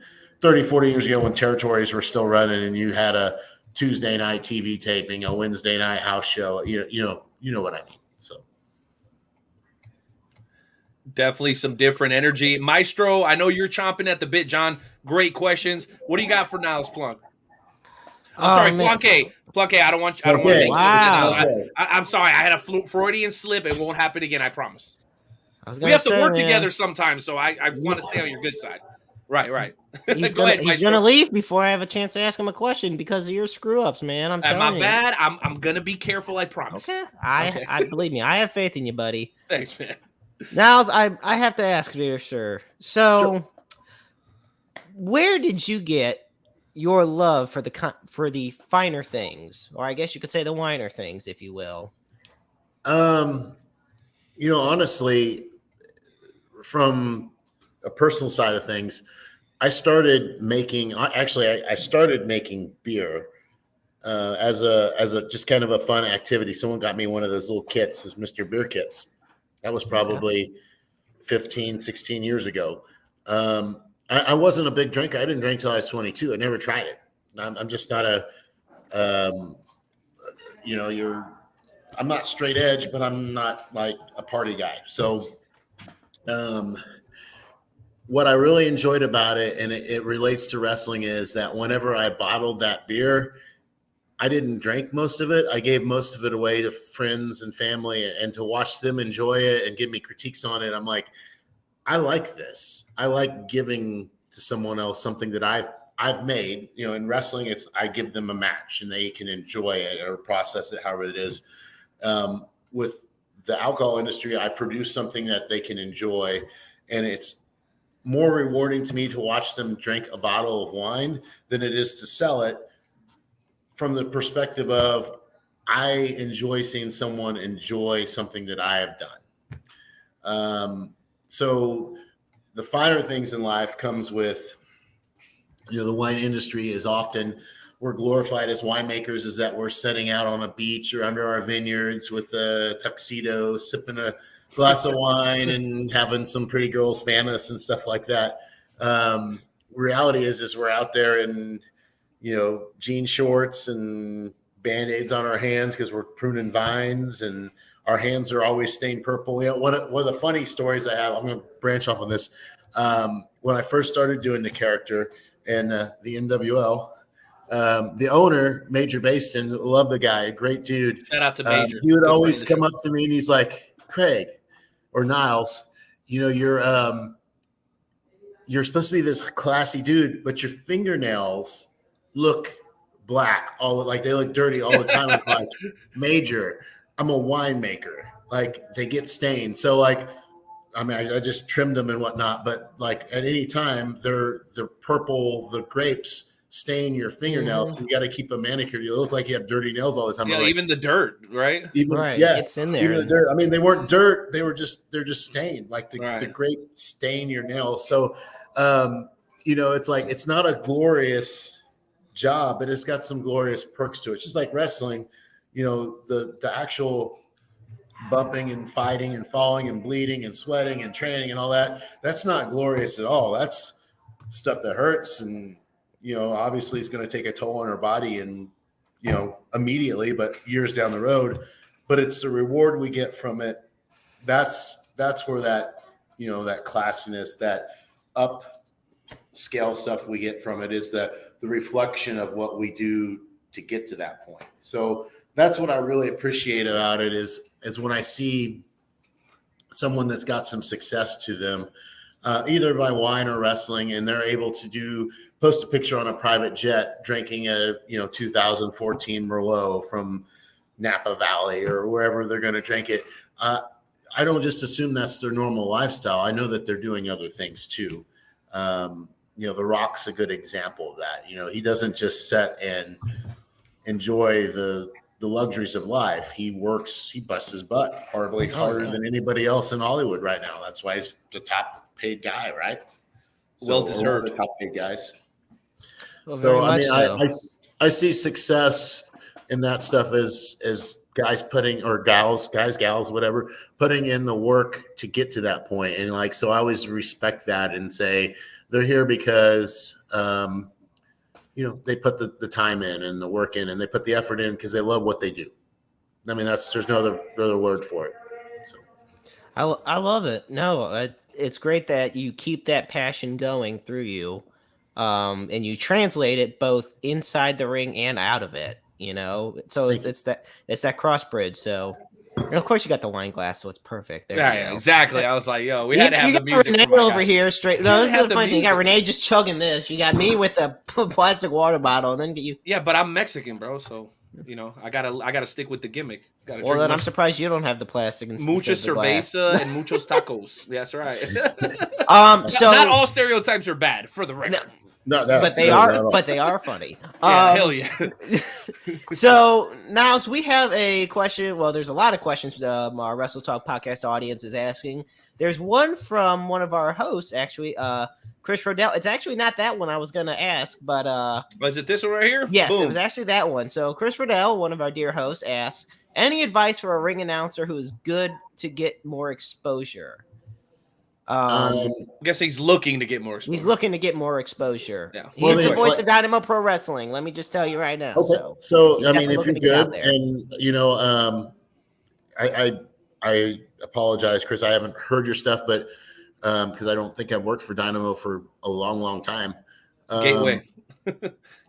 J: territories were still running and you had a Tuesday night TV taping, a Wednesday night house show, you know what I mean? So.
C: Definitely some different energy. Maestro, I know you're chomping at the bit, John. Great questions. What do you got for Niles Plonk? I'm sorry, Plonk. Plonk, I don't want to make I'm sorry. I had a Freudian slip. It won't happen again, I promise. We have to work together sometimes, so I want to stay on your good side. Right.
D: He's gonna leave before I have a chance to ask him a question because of your screw ups, man. I'm telling you.
C: My bad. I'm gonna be careful, I promise.
D: Okay. I believe me, I have faith in you, buddy.
C: Thanks, man.
D: Niles, I have to ask, dear sir. So, where did you get your love for the finer things, or I guess you could say the whiner things, if you will?
J: Honestly, from a personal side of things, I started making beer as a just kind of a fun activity. Someone got me one of those little kits, those Mr. Beer kits. That was probably 15, 16 years ago. I wasn't a big drinker. I didn't drink till I was 22. I never tried it. I'm just not I'm not straight edge, but I'm not like a party guy. So, what I really enjoyed about it, and it relates to wrestling, is that whenever I bottled that beer, I didn't drink most of it. I gave most of it away to friends and family, and to watch them enjoy it and give me critiques on it. I'm like, I like this. I like giving to someone else something that I've made. In wrestling, I give them a match and they can enjoy it or process it however it is. With the alcohol industry, I produce something that they can enjoy, and it's more rewarding to me to watch them drink a bottle of wine than it is to sell it, from the perspective of I enjoy seeing someone enjoy something that I have done. So the finer things in life comes with, the wine industry is often we're glorified as winemakers is that we're sitting out on a beach or under our vineyards with a tuxedo, sipping a glass of wine and having some pretty girls fan us and stuff like that. Reality is we're out there in, jean shorts and Band-Aids on our hands because we're pruning vines, and our hands are always stained purple. One of the funny stories I have, I'm going to branch off on this. When I first started doing the character and the NWL, the owner, Major Baston, love the guy, a great dude.
C: Shout out to Major.
J: He would always come up to me and he's like, Craig or Niles, you're supposed to be this classy dude, but your fingernails look black, they look dirty all the time. I'm like, Major, I'm a winemaker. Like, they get stained. So I just trimmed them and whatnot, but at any time they're purple, the grapes stain your fingernails. So you got to keep them manicured. You look like you have dirty nails all the time.
C: Yeah, even the dirt, right?
J: Yeah,
D: it's in there.
J: Even the dirt. I mean, they weren't dirt. They're just stained. The grape stain your nails. So, it's not a glorious job, but it's got some glorious perks to it. It's just like wrestling, the actual bumping and fighting and falling and bleeding and sweating and training and all that. That's not glorious at all. That's stuff that hurts, and obviously it's going to take a toll on our body and immediately, but years down the road. But it's the reward we get from it. That's where that that classiness, that upscale stuff we get from it is the reflection of what we do to get to that point. So that's what I really appreciate about it is when I see someone that's got some success to them, either by wine or wrestling, and they're able to post a picture on a private jet drinking a 2014 Merlot from Napa Valley or wherever they're going to drink it. I don't just assume that's their normal lifestyle. I know that they're doing other things too. The Rock's a good example of that. He doesn't just sit and enjoy the luxuries of life. He works, he busts his butt harder than anybody else in Hollywood right now. That's why he's the top paid guy, right?
C: Well deserved.
J: The top paid guys.
D: Well,
J: So
D: I
J: I see success in that stuff as guys gals, whatever, putting in the work to get to that point. And so I always respect that and say they're here because they put the time in and the work in, and they put the effort in because they love what they do. I mean, there's no other word for it. So
D: I love it. No, it's great that you keep that passion going through you, and you translate it both inside the ring and out of it. So it's that cross bridge. So, and of course you got the wine glass, so it's perfect. There
C: Yeah, exactly. I was like, we had to have the music.
D: Renee over here straight. No, this is the funny thing. You got Renee just chugging this. You got me with the plastic water bottle, and then get you.
C: Yeah, but I'm Mexican, bro. So I gotta stick with the gimmick.
D: Well, then I'm surprised you don't have the plastic.
C: Mucha cerveza and muchos tacos. That's right.
D: So
C: not all stereotypes are bad, for the record.
J: No,
D: but they are funny.
C: Yeah, hell yeah.
D: So now, we have a question. Well, there's a lot of questions our Wrestle Talk podcast audience is asking. There's one from one of our hosts, actually, Chris Rodell. It's actually not that one I was going to ask, but
C: was it this one right here?
D: Yes,
C: Boom.
D: It was actually that one. So Chris Rodell, one of our dear hosts, asks, any advice for a ring announcer who is good to get more exposure?
C: I guess he's looking to get more exposure.
D: He's looking to get more exposure.
C: Yeah.
D: He's the voice of Dynamo Pro Wrestling. Let me just tell you right now.
J: Okay. So I mean, if you're good, and I apologize, Chris. I haven't heard your stuff, but because I don't think I've worked for Dynamo for a long time.
C: Gateway.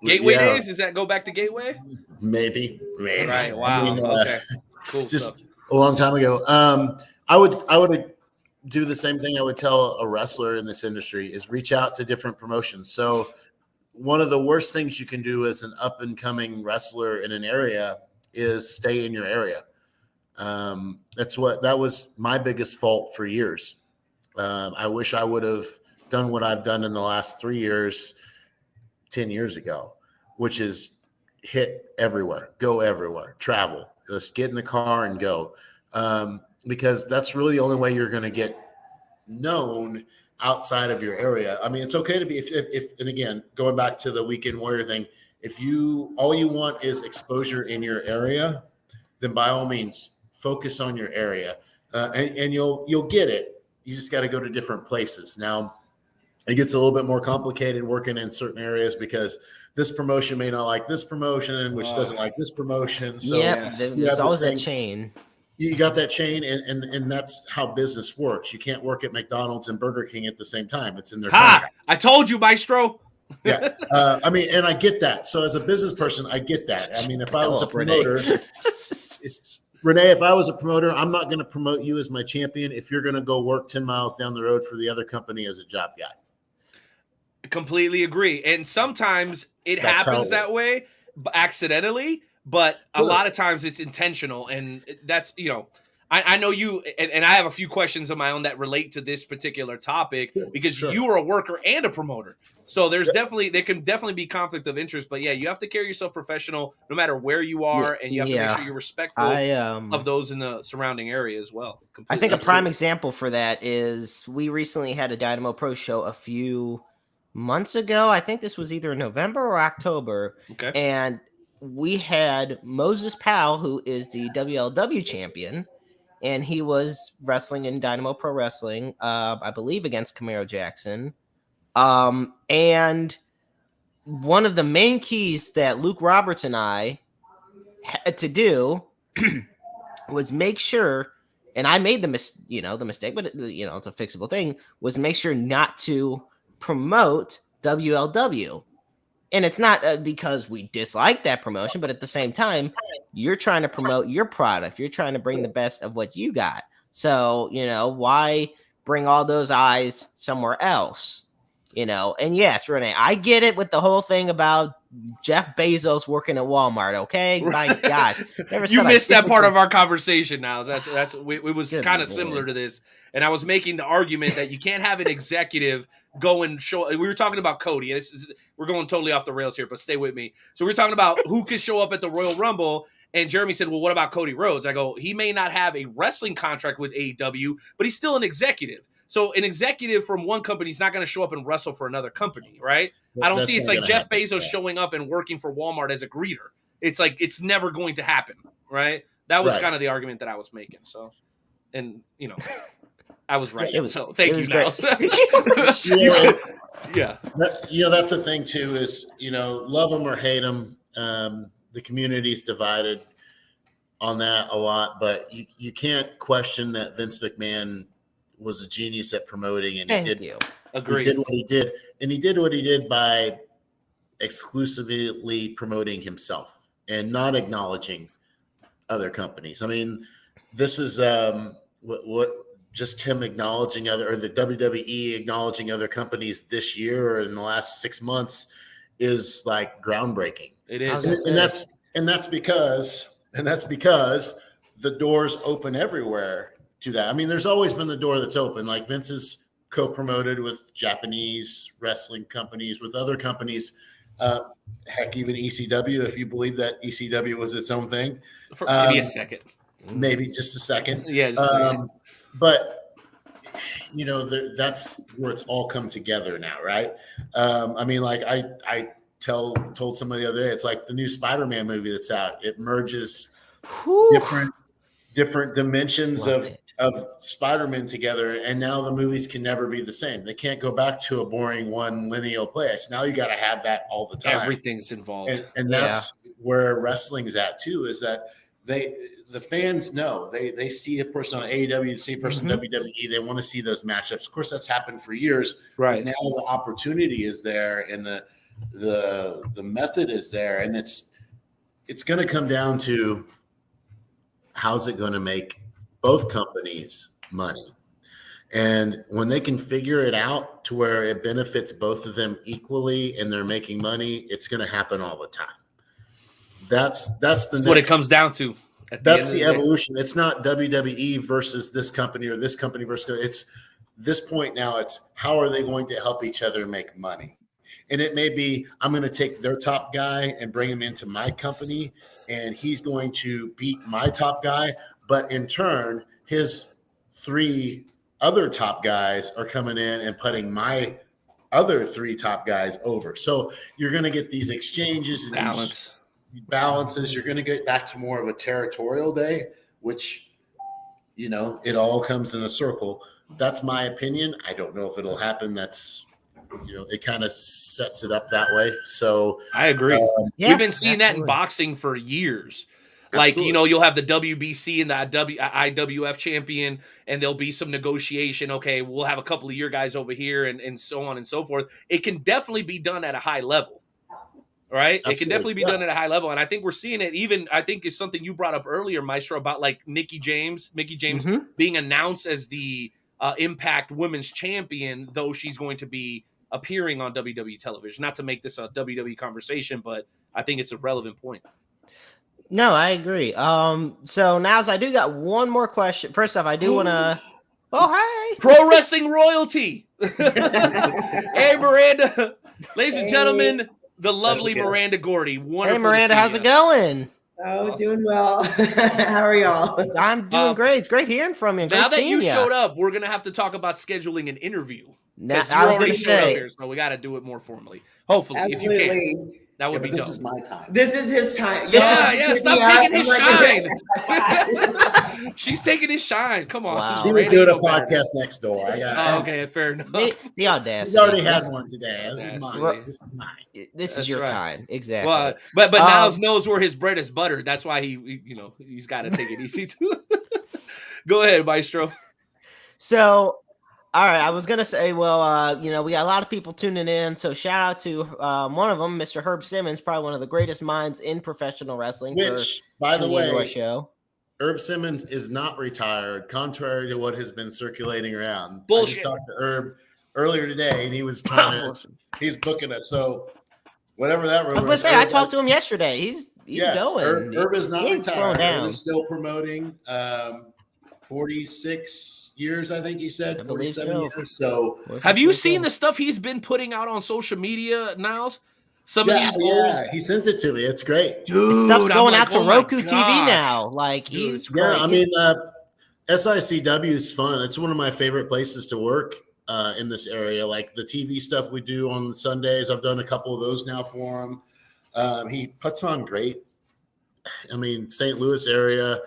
C: Gateway days? Does that go back to Gateway?
J: Maybe.
C: Right. Wow. Okay. Cool.
J: Just
C: stuff.
J: a long time ago. I would do the same thing I would tell a wrestler in this industry is reach out to different promotions. So one of the worst things you can do as an up and coming wrestler in an area is stay in your area. That was my biggest fault for years. I wish I would have done what I've done in the last 3 years, 10 years ago, which is hit everywhere, go everywhere, travel, just get in the car and go. Because that's really the only way you're going to get known outside of your area. I mean, it's okay to be, if and again, going back to the weekend warrior thing, If all you want is exposure in your area, then by all means focus on your area, and you'll get it. You just got to go to different places. Now, it gets a little bit more complicated working in certain areas because this promotion may not like this promotion, which doesn't like this promotion. So
D: there's always that chain.
J: You got that chain, and that's how business works. You can't work at McDonald's and Burger King at the same time. It's in their contract.
K: I told you, Maestro.
J: Yeah. I mean, and I get that. So as a business person, I get that. I mean, if I was a promoter, Renee, if I was a promoter, I'm not going to promote you as my champion if you're going to go work 10 miles down the road for the other company as a job guy.
K: Completely agree. And sometimes it happens that way accidentally, but a lot of times it's intentional. And that's, I know you, and I have a few questions of my own that relate to this particular topic because you are a worker and a promoter. So there can definitely be conflict of interest, but you have to carry yourself professional no matter where you are, and you have to make sure you're respectful of those in the surrounding area as well.
D: I think a prime example for that is we recently had a Dynamo Pro show a few months ago. I think this was either November or October.
K: Okay.
D: And we had Moses Powell, who is the WLW champion, and he was wrestling in Dynamo Pro Wrestling, I believe against Camaro Jackson. And one of the main keys that Luke Roberts and I had to do was make sure, and I made the mistake, but it's a fixable thing, was make sure not to promote WLW. And it's not because we dislike that promotion, but at the same time, you're trying to promote your product. You're trying to bring the best of what you got. So, why bring all those eyes somewhere else? And yes, Renee, I get it with the whole thing about Jeff Bezos working at Walmart. Okay, my gosh,
K: you missed that part of our conversation. Now it was kind of similar to this, and I was making the argument that you can't have an executive go and show. We were talking about Cody. We're going totally off the rails here, but stay with me. So we're talking about who could show up at the Royal Rumble. And Jeremy said, well, what about Cody Rhodes? I go, he may not have a wrestling contract with AEW, but he's still an executive. So an executive from one company is not going to show up and wrestle for another company, right? I don't see it's like Jeff Bezos showing up and working for Walmart as a greeter. It's like it's never going to happen, right? That was kind of the argument that I was making. So, and I was right. So thank you, Niles. Yeah.
J: That's the thing too is, love them or hate them. The community's divided on that a lot, but you can't question that Vince McMahon was a genius at promoting, and he did what he did, and he did what he did by exclusively promoting himself and not acknowledging other companies. I mean, this is what just him acknowledging the WWE acknowledging other companies this year or in the last 6 months is like groundbreaking.
K: It is,
J: and that's because the doors open everywhere to that. I mean, there's always been the door that's open. Like Vince is co-promoted with Japanese wrestling companies, with other companies. Heck, even ECW, if you believe that ECW was its own thing.
K: For maybe a second.
J: Maybe just a second.
K: Yeah.
J: But that's where it's all come together now, right? I mean, like I told somebody the other day, it's like the new Spider-Man movie that's out. It merges different dimensions of Spider-Man together, and now the movies can never be the same. They can't go back to a boring one linear place. Now you got to have that all the time.
K: Everything's involved,
J: and that's where wrestling's at too. Is that the fans know they see a person on AEW, they see a person on WWE, they want to see those matchups. Of course, that's happened for years.
K: Right
J: now, the opportunity is there, and the method is there, and it's going to come down to how's it going to make both companies money. And when they can figure it out to where it benefits both of them equally and they're making money, it's going to happen all the time. That's
K: what it comes down to.
J: That's the evolution. It's not WWE versus this company or this company versus it's this point now. It's how are they going to help each other make money? And it may be, I'm going to take their top guy and bring him into my company, and he's going to beat my top guy. But in turn, his 3 other top guys are coming in and putting my other 3 top guys over. So you're going to get these exchanges and these balances. You're going to get back to more of a territorial day, which, you know, it all comes in a circle. That's my opinion. I don't know if it'll happen. That's, you know, it kind of sets it up that way. So
K: I agree. We've been seeing that in boxing for years. Like,
J: Absolutely.
K: you know, you'll have the WBC and the IWF champion, and there'll be some negotiation. Okay, we'll have a couple of your guys over here, and so on and so forth. It can definitely be done at a high level, right?
J: Absolutely.
K: It can definitely be done at a high level. And I think we're seeing it even, I think it's something you brought up earlier, Maestro, about like Mickey James being announced as the Impact Women's Champion, though she's going to be appearing on WWE television. Not to make this a WWE conversation, but I think it's a relevant point.
D: No, I agree. So now I do got one more question. First off, I do want to. Oh, hey,
K: pro wrestling royalty. Hey, Miranda, ladies and gentlemen, the lovely Miranda Gordy. Wonderful.
D: Hey, Miranda, how's it going?
L: Oh, awesome. Doing well. How are y'all?
D: I'm doing great. It's great hearing from you.
K: Now that you showed up, we're gonna have to talk about scheduling an interview.
D: Now, I was going to say,
K: here, so we got to do it more formally. Hopefully,
L: absolutely.
K: If you can. That would be
J: this
K: dope.
J: is my time.
L: This is his time.
K: Yeah, stop taking his shine. She's taking his shine. Come on.
D: Wow.
J: She was doing a podcast next door. I got
K: okay, fair enough.
D: The audacity.
J: He's already had one today. This is mine.
D: This is your time. Exactly.
K: Well, but Niles knows where his bread is buttered. That's why he's got to take it easy too. Go ahead, Maestro.
D: So, all right, I was going to say, well, we got a lot of people tuning in, so shout out to one of them, Mr. Herb Simmons, probably one of the greatest minds in professional wrestling.
J: Which, by the way,
D: our show.
J: Herb Simmons is not retired, contrary to what has been circulating around.
K: Bullshit.
J: I just talked to Herb earlier today, and he was trying to he's booking us. So whatever that rumor.
D: I was going to say, I talked to him yesterday. He's going.
J: Herb is not retired.
D: Herb
J: is still promoting 46 years, I think he said. 47 years. So
K: have you seen the stuff he's been putting out on social media, Niles? Some of these
J: he sends it to me. It's great.
D: Dude, stuff's going out to Roku TV now. Like, he's great.
J: I mean, SICW is fun. It's one of my favorite places to work in this area. Like the TV stuff we do on Sundays, I've done a couple of those now for him. He puts on great. I mean, St. Louis area,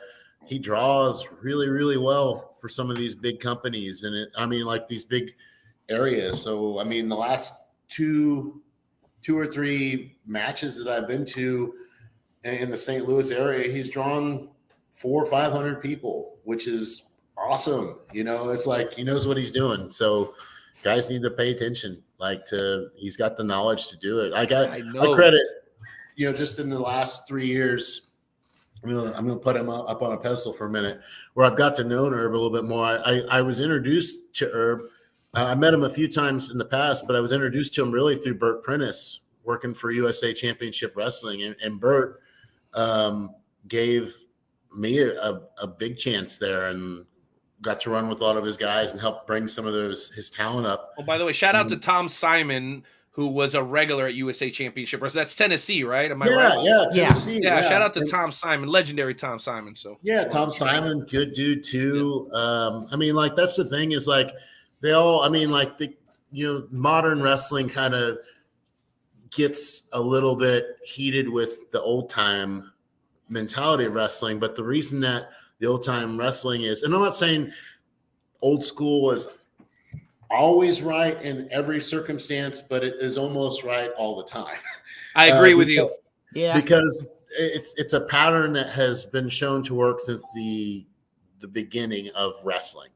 J: he draws really, really well for some of these big companies. And like these big areas. So, I mean, the last two or three matches that I've been to in the St. Louis area, he's drawn 400 or 500 people, which is awesome. You know, it's like he knows what he's doing. So guys need to pay attention. He's got the knowledge to do it. I credit, just in the last 3 years, I'm gonna put him up on a pedestal for a minute, where I've got to know Herb a little bit more. I was introduced to Herb. I met him a few times in the past, but I was introduced to him really through Bert Prentice, working for USA Championship Wrestling, and Bert gave me a big chance there, and got to run with a lot of his guys and help bring some of his talent up.
K: Oh, by the way, shout out to Tom Simon, who was a regular at USA Championship Wrestling. That's Tennessee, right? Am I right?
J: Yeah, Tennessee.
K: Yeah, shout out to Tom Simon, legendary Tom Simon. So
J: Tom Simon, good dude too. Yeah. That's the thing is they all. Modern wrestling kind of gets a little bit heated with the old time mentality of wrestling, but the reason that the old time wrestling is, and I'm not saying old school is always right in every circumstance, but it is almost right all the time.
K: I agree with you.
D: Yeah,
J: because it's a pattern that has been shown to work since the beginning of wrestling,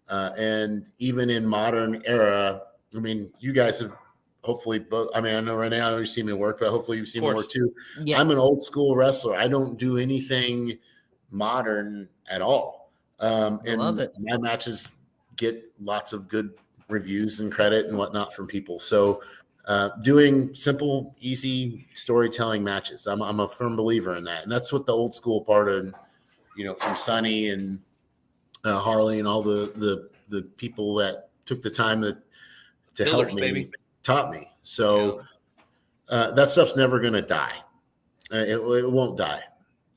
J: and even in modern era. I mean, you guys have hopefully both. I mean, I know right now you've seen me work, but hopefully you've seen me work too. Yeah. I'm an old school wrestler. I don't do anything modern at all. And
D: love it.
J: My matches get lots of good reviews and credit and whatnot from people. So doing simple, easy storytelling matches, I'm a firm believer in that. And that's what the old school part of, from Sonny and Harley and all the people that took the time to help me, taught me. So that stuff's never going to die. It won't die.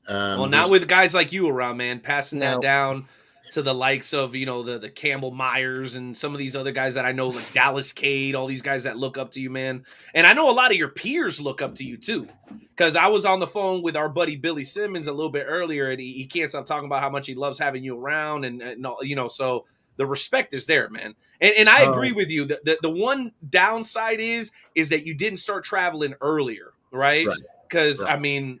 K: Well, not with guys like you around, man, passing that down. to the likes of, the Campbell Myers and some of these other guys that I know, like Dallas Cade, all these guys that look up to you, man. And I know a lot of your peers look up to you too, because I was on the phone with our buddy Billy Simmons a little bit earlier, and he can't stop talking about how much he loves having you around, and all, so the respect is there, man. And I agree with you. The one downside is that you didn't start traveling earlier, right? Because I mean,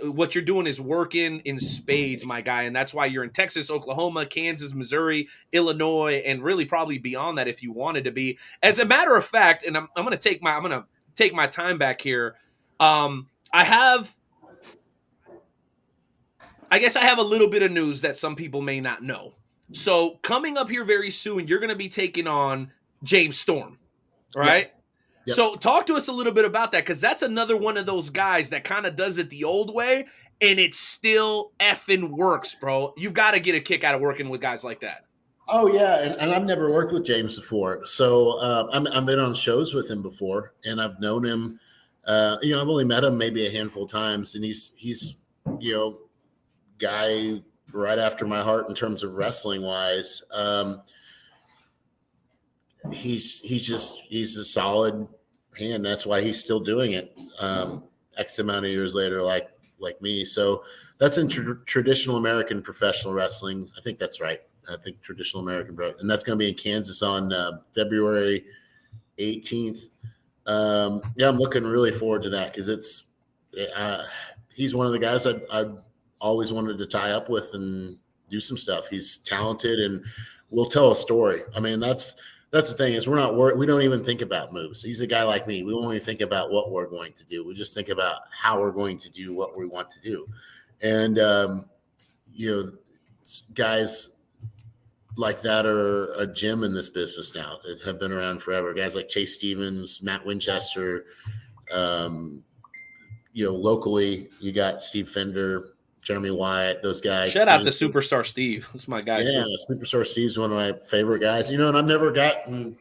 K: what you're doing is working in spades, my guy, and that's why you're in Texas, Oklahoma, Kansas, Missouri, Illinois, and really probably beyond that if you wanted to be. As a matter of fact, and I'm gonna take my time back here. I guess I have a little bit of news that some people may not know. So coming up here very soon, you're gonna be taking on James Storm, right? Yep. Yep. So talk to us a little bit about that, because that's another one of those guys that kind of does it the old way, and it still effing works, bro. You've got to get a kick out of working with guys like that.
J: Oh, yeah, and I've never worked with James before. So I've been on shows with him before, and I've known him. I've only met him maybe a handful of times, and he's guy right after my heart in terms of wrestling-wise. He's a solid hand. That's why he's still doing it X amount of years later, like me. So that's in traditional American professional wrestling. I think that's right. I think traditional American, and that's going to be in Kansas on February 18th. I'm looking really forward to that, because he's one of the guys I always wanted to tie up with and do some stuff. He's talented and will tell a story. I mean, that's the thing, is we don't even think about moves. He's a guy like me. We only think about what we're going to do. We just think about how we're going to do what we want to do. And, guys like that are a gem in this business now that have been around forever. Guys like Chase Stevens, Matt Winchester, locally you got Steve Fender, Jeremy Wyatt, those guys.
K: Shout out to Superstar Steve. That's my guy.
J: Yeah, too. Superstar Steve's one of my favorite guys. And I've never gotten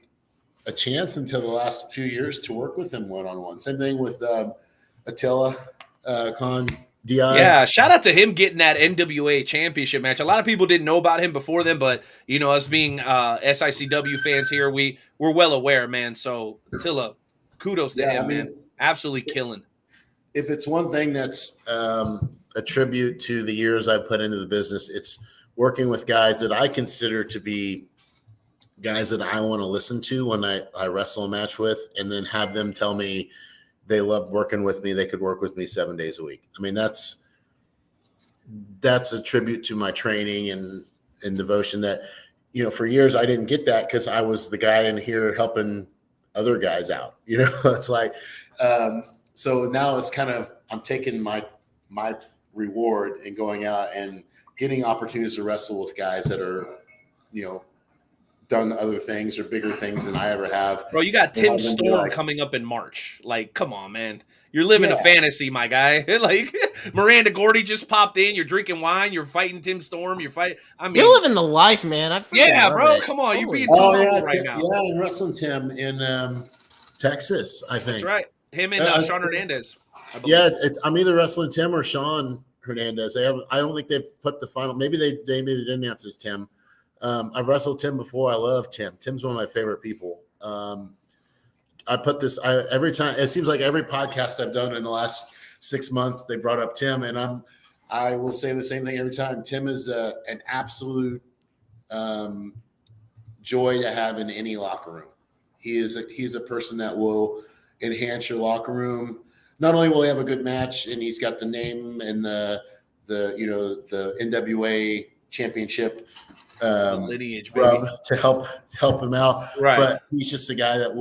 J: a chance until the last few years to work with him one-on-one. Same thing with Attila Khan Di.
K: Yeah, shout out to him getting that NWA championship match. A lot of people didn't know about him before then, but us being SICW fans here, we're well aware, man. So Attila, kudos to him, man. Absolutely killing.
J: If it's one thing that's a tribute to the years I've put into the business, it's working with guys that I consider to be guys that I want to listen to when I wrestle a match with, and then have them tell me they love working with me. They could work with me 7 days a week. I mean, that's a tribute to my training and devotion that, for years I didn't get that because I was the guy in here helping other guys out. It's like, so now it's kind of, I'm taking my reward and going out and getting opportunities to wrestle with guys that are, done other things or bigger things than I ever have.
K: Bro, you got Tim Storm coming up in March. Like, come on, man. You're living a fantasy, my guy. Like, Miranda Gordy just popped in. You're drinking wine. You're fighting Tim Storm. You're
D: living the life, man.
K: Bro. Come on. You're being normal right now.
J: Yeah, I'm wrestling Tim in Texas, I think.
K: That's right. Him and Sean Hernandez.
J: Yeah, I'm either wrestling Tim or Sean Hernandez. I don't think they've put the final. Maybe they didn't announce as Tim. I've wrestled Tim before. I love Tim. Tim's one of my favorite people. I put this every time. It seems like every podcast I've done in the last 6 months, they brought up Tim, and I will say the same thing every time. Tim is an absolute joy to have in any locker room. He's a person that will enhance your locker room. Not only will he have a good match, and he's got the name and the NWA championship
K: lineage
J: to help him out,
K: right?
J: But he's just a guy that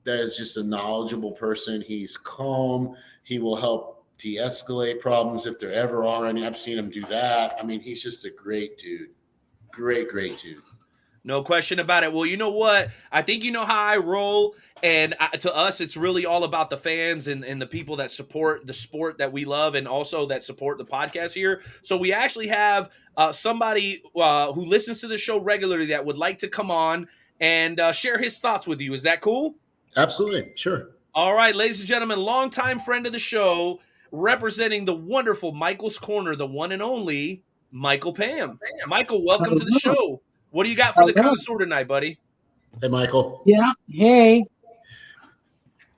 J: is just a knowledgeable person. He's calm. He will help de-escalate problems if there ever are any. I've seen him do that. I mean, he's just a great dude. Great dude.
K: No question about it. Well, you know what? I think you know how I roll. And to us, it's really all about the fans and the people that support the sport that we love and also that support the podcast here. So we actually have somebody who listens to the show regularly that would like to come on and share his thoughts with you. Is that cool?
J: Absolutely. Sure.
K: All right, ladies and gentlemen, longtime friend of the show, representing the wonderful Michael's Corner, the one and only Michael Pam. Michael, welcome to the show. What do you got for the Connoisseur tonight, buddy?
J: Hey, Michael.
M: Yeah. Hey.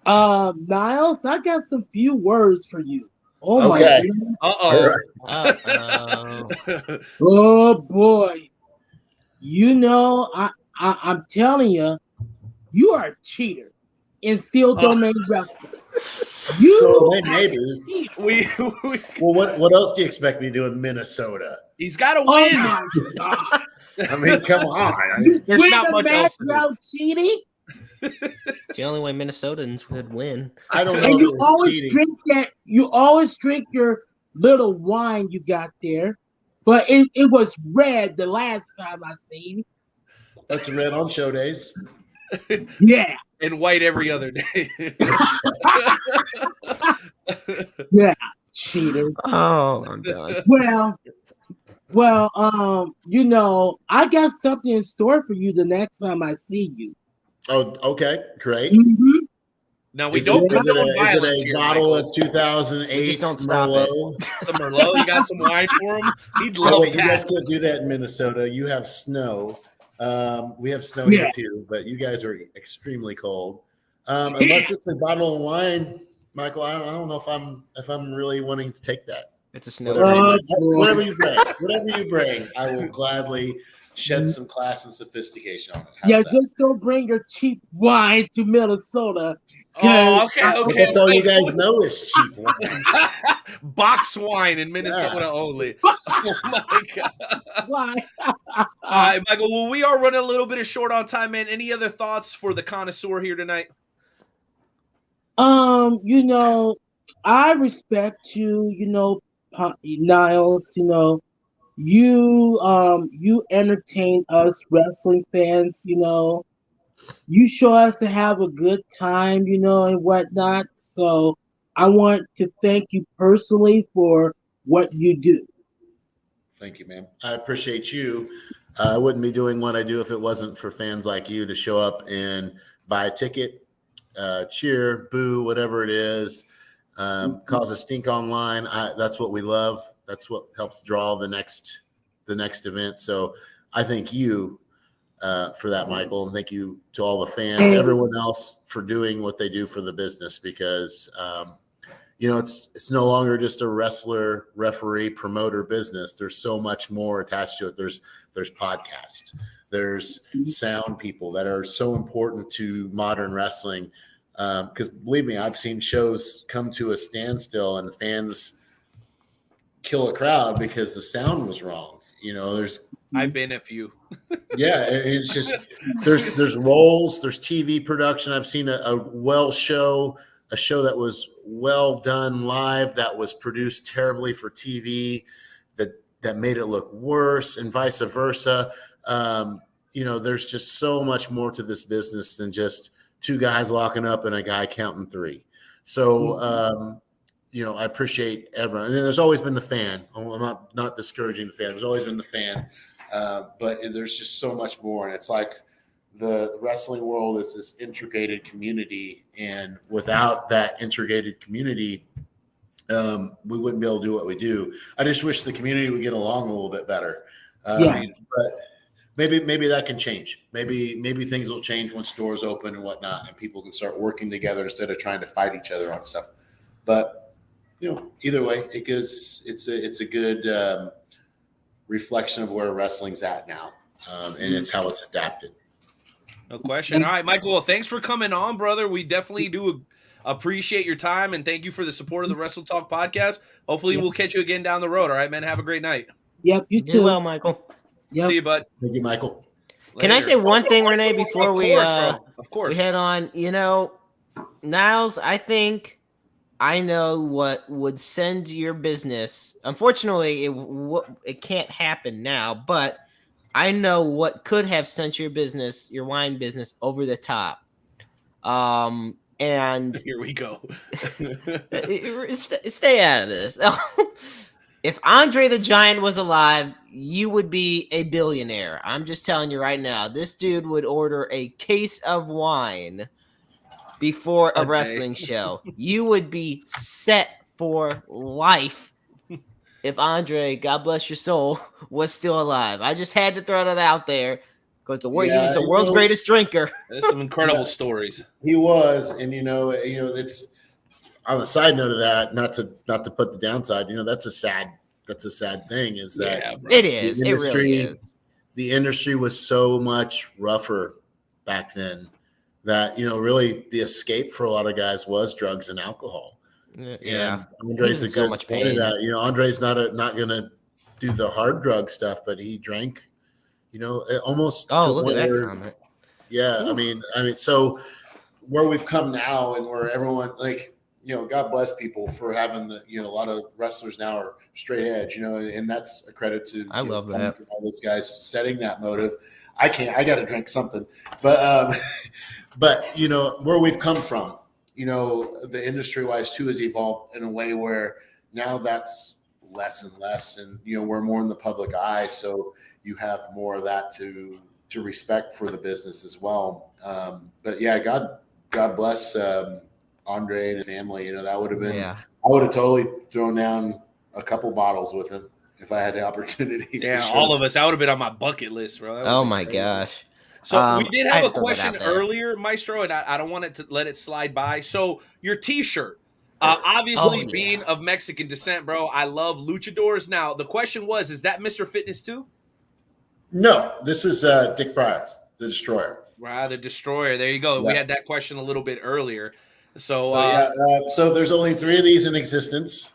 M: Niles, I got some few words for you. Oh my goodness. Oh boy. You know, I'm telling you, you are a cheater in steel domain wrestling.
J: Maybe. Well, what else do you expect me to do in Minnesota?
K: He's got to win.
M: Oh my God.
J: I mean, come on.
K: There's not much else to do.
M: Cheating?
D: It's the only way Minnesotans would win.
J: I don't know.
M: And you always drink your little wine you got there, but it was red the last time I seen.
J: That's red on show days.
M: Yeah.
K: And white every other day.
M: Yeah, cheater.
D: Oh, I'm done.
M: Well, you know, I got something in store for you the next time I see you.
J: Oh, okay, great.
M: Mm-hmm.
K: Now we don't condone violence
J: is it a
K: here.
J: bottle
K: Michael.
J: of 2008
D: Just don't stop
J: Merlot?
K: Some Merlot. You got some wine for him? He'd love
J: Oh, wait,
K: that.
J: you guys can't do that in Minnesota. You have snow. We have snow here too, but you guys are extremely cold. Unless it's a bottle of wine, Michael, I don't know if I'm really wanting to take that.
D: It's a snow.
J: Whatever you bring, I will gladly shed some class and sophistication on it. How's that?
M: Just don't bring your cheap wine to Minnesota.
K: Oh, okay.
J: That's all you guys know is cheap wine.
K: Box wine in Minnesota only. Oh my God.
M: Why?
K: All right, Michael. Well, we are running a little bit of short on time, man. Any other thoughts for the Connoisseur here tonight?
M: You know, I respect you, you know, Niles, you know, you entertain us wrestling fans, you know, you show us to have a good time, you know, and whatnot. So I want to thank you personally for what you do.
J: Thank you, man. I appreciate you. I wouldn't be doing what I do if it wasn't for fans like you to show up and buy a ticket, cheer, boo, whatever it is, cause a stink online. That's what we love. That's what helps draw the next event. So I thank you for that, Michael, and thank you to all the fans, everyone else for doing what they do for the business, because you know, it's no longer just a wrestler, referee, promoter business. There's so much more attached to it. There's podcasts, there's sound people that are so important to modern wrestling. Because believe me, I've seen shows come to a standstill and fans kill a crowd because the sound was wrong. You know,
K: I've been a few.
J: Yeah, it's just there's roles, there's TV production. I've seen a show that was well done live that was produced terribly for TV that made it look worse, and vice versa. You know, there's just so much more to this business than just two guys locking up and a guy counting three. So, you know, I appreciate everyone. And then there's always been the fan. I'm not discouraging the fan. There's always been the fan. But there's just so much more. And it's like the wrestling world is this integrated community. And without that integrated community, we wouldn't be able to do what we do. I just wish the community would get along a little bit better. But maybe that can change. Maybe things will change once doors open and whatnot, and people can start working together instead of trying to fight each other on stuff. But you know, either way, it's a good reflection of where wrestling's at now, and it's how it's adapted.
K: No question. All right, Michael. Well, thanks for coming on, brother. We definitely do appreciate your time, and thank you for the support of the Wrestle Talk podcast. Hopefully, we'll catch you again down the road. All right, man. Have a great night.
M: Yep, you too.
D: Do well, Michael.
M: Yep.
K: See you, bud.
J: Thank you, Michael.
D: Can I say one thing, Renee, before we
K: we
D: head on? You know, Niles, I think I know what would send your business. Unfortunately, it can't happen now, but I know what could have sent your business, your wine business, over the top. And
K: here we go.
D: Stay out of this. If Andre the Giant was alive, you would be a billionaire. I'm just telling you right now. This dude would order a case of wine before a wrestling show. You would be set for life. if Andre, God bless your soul, was still alive. I just had to throw that out there because he was the world's greatest drinker.
K: There's some incredible stories.
J: He was, and it's on a side note of that. Not to put the downside. That's a sad thing. Is that
D: it is? It really is.
J: The industry was so much rougher back then that really the escape for a lot of guys was drugs and alcohol.
D: Yeah,
J: and Andre's a good point of that. Andre's not going to do the hard drug stuff, but he drank. Almost.
D: Oh, look at that comment.
J: Yeah, I mean, so where we've come now, and where everyone God bless people for having a lot of wrestlers now are straight edge, and that's a credit to
D: I love that
J: all those guys setting that motive. I got to drink something, but where we've come from, the industry wise too has evolved in a way where now that's less and less, and we're more in the public eye, so you have more of that to respect for the business as well. But yeah, God bless Andre and his family. That would have been.
D: Yeah.
J: I would have totally thrown down a couple bottles with him if I had the opportunity.
K: Yeah, all of us. That would have been on my bucket list, bro.
D: Oh my gosh.
K: So we did have a question earlier, Maestro, and I don't want to let it slide by. So your T-shirt, obviously being of Mexican descent, bro, I love luchadors. Now the question was, is that Mr. Fitness too?
J: No, this is Dick Pryor, the Destroyer.
K: Wow, the Destroyer. There you go. Yeah. We had that question a little bit earlier. So
J: so there's only 3 of these in existence.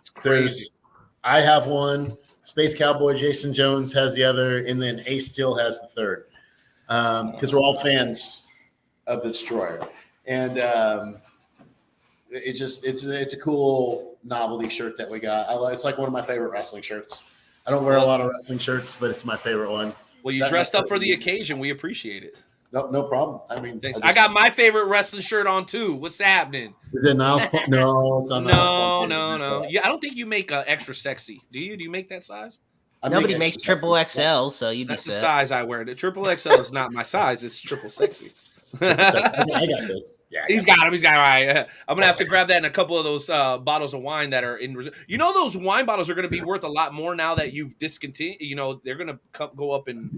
J: I have one. Space Cowboy Jason Jones has the other, and then Ace Steel has the third. Because we're all fans of the Destroyer, and it's a cool novelty shirt that we got. It's like one of my favorite wrestling shirts. I don't wear a lot of wrestling shirts, but it's my favorate one.
K: Well, you dressed up for the occasion. We appreciate it.
J: No problem. I mean,
K: I got my favorite wrestling shirt on too. What's happening?
J: Is it Niles Plonk? No, it's on Niles Plonk.
K: No. Yeah, I don't think you make extra sexy. Do you? Do you make that size?
D: Nobody makes triple XL, so you'd be set.
K: That's the size I wear. The triple XL is not my size. It's triple sexy.
J: I got this.
K: Yeah, he's got him. He's got him. All right. I'm gonna have to grab that and a couple of those bottles of wine that are in. Those wine bottles are gonna be worth a lot more now that you've discontinued. They're gonna go up in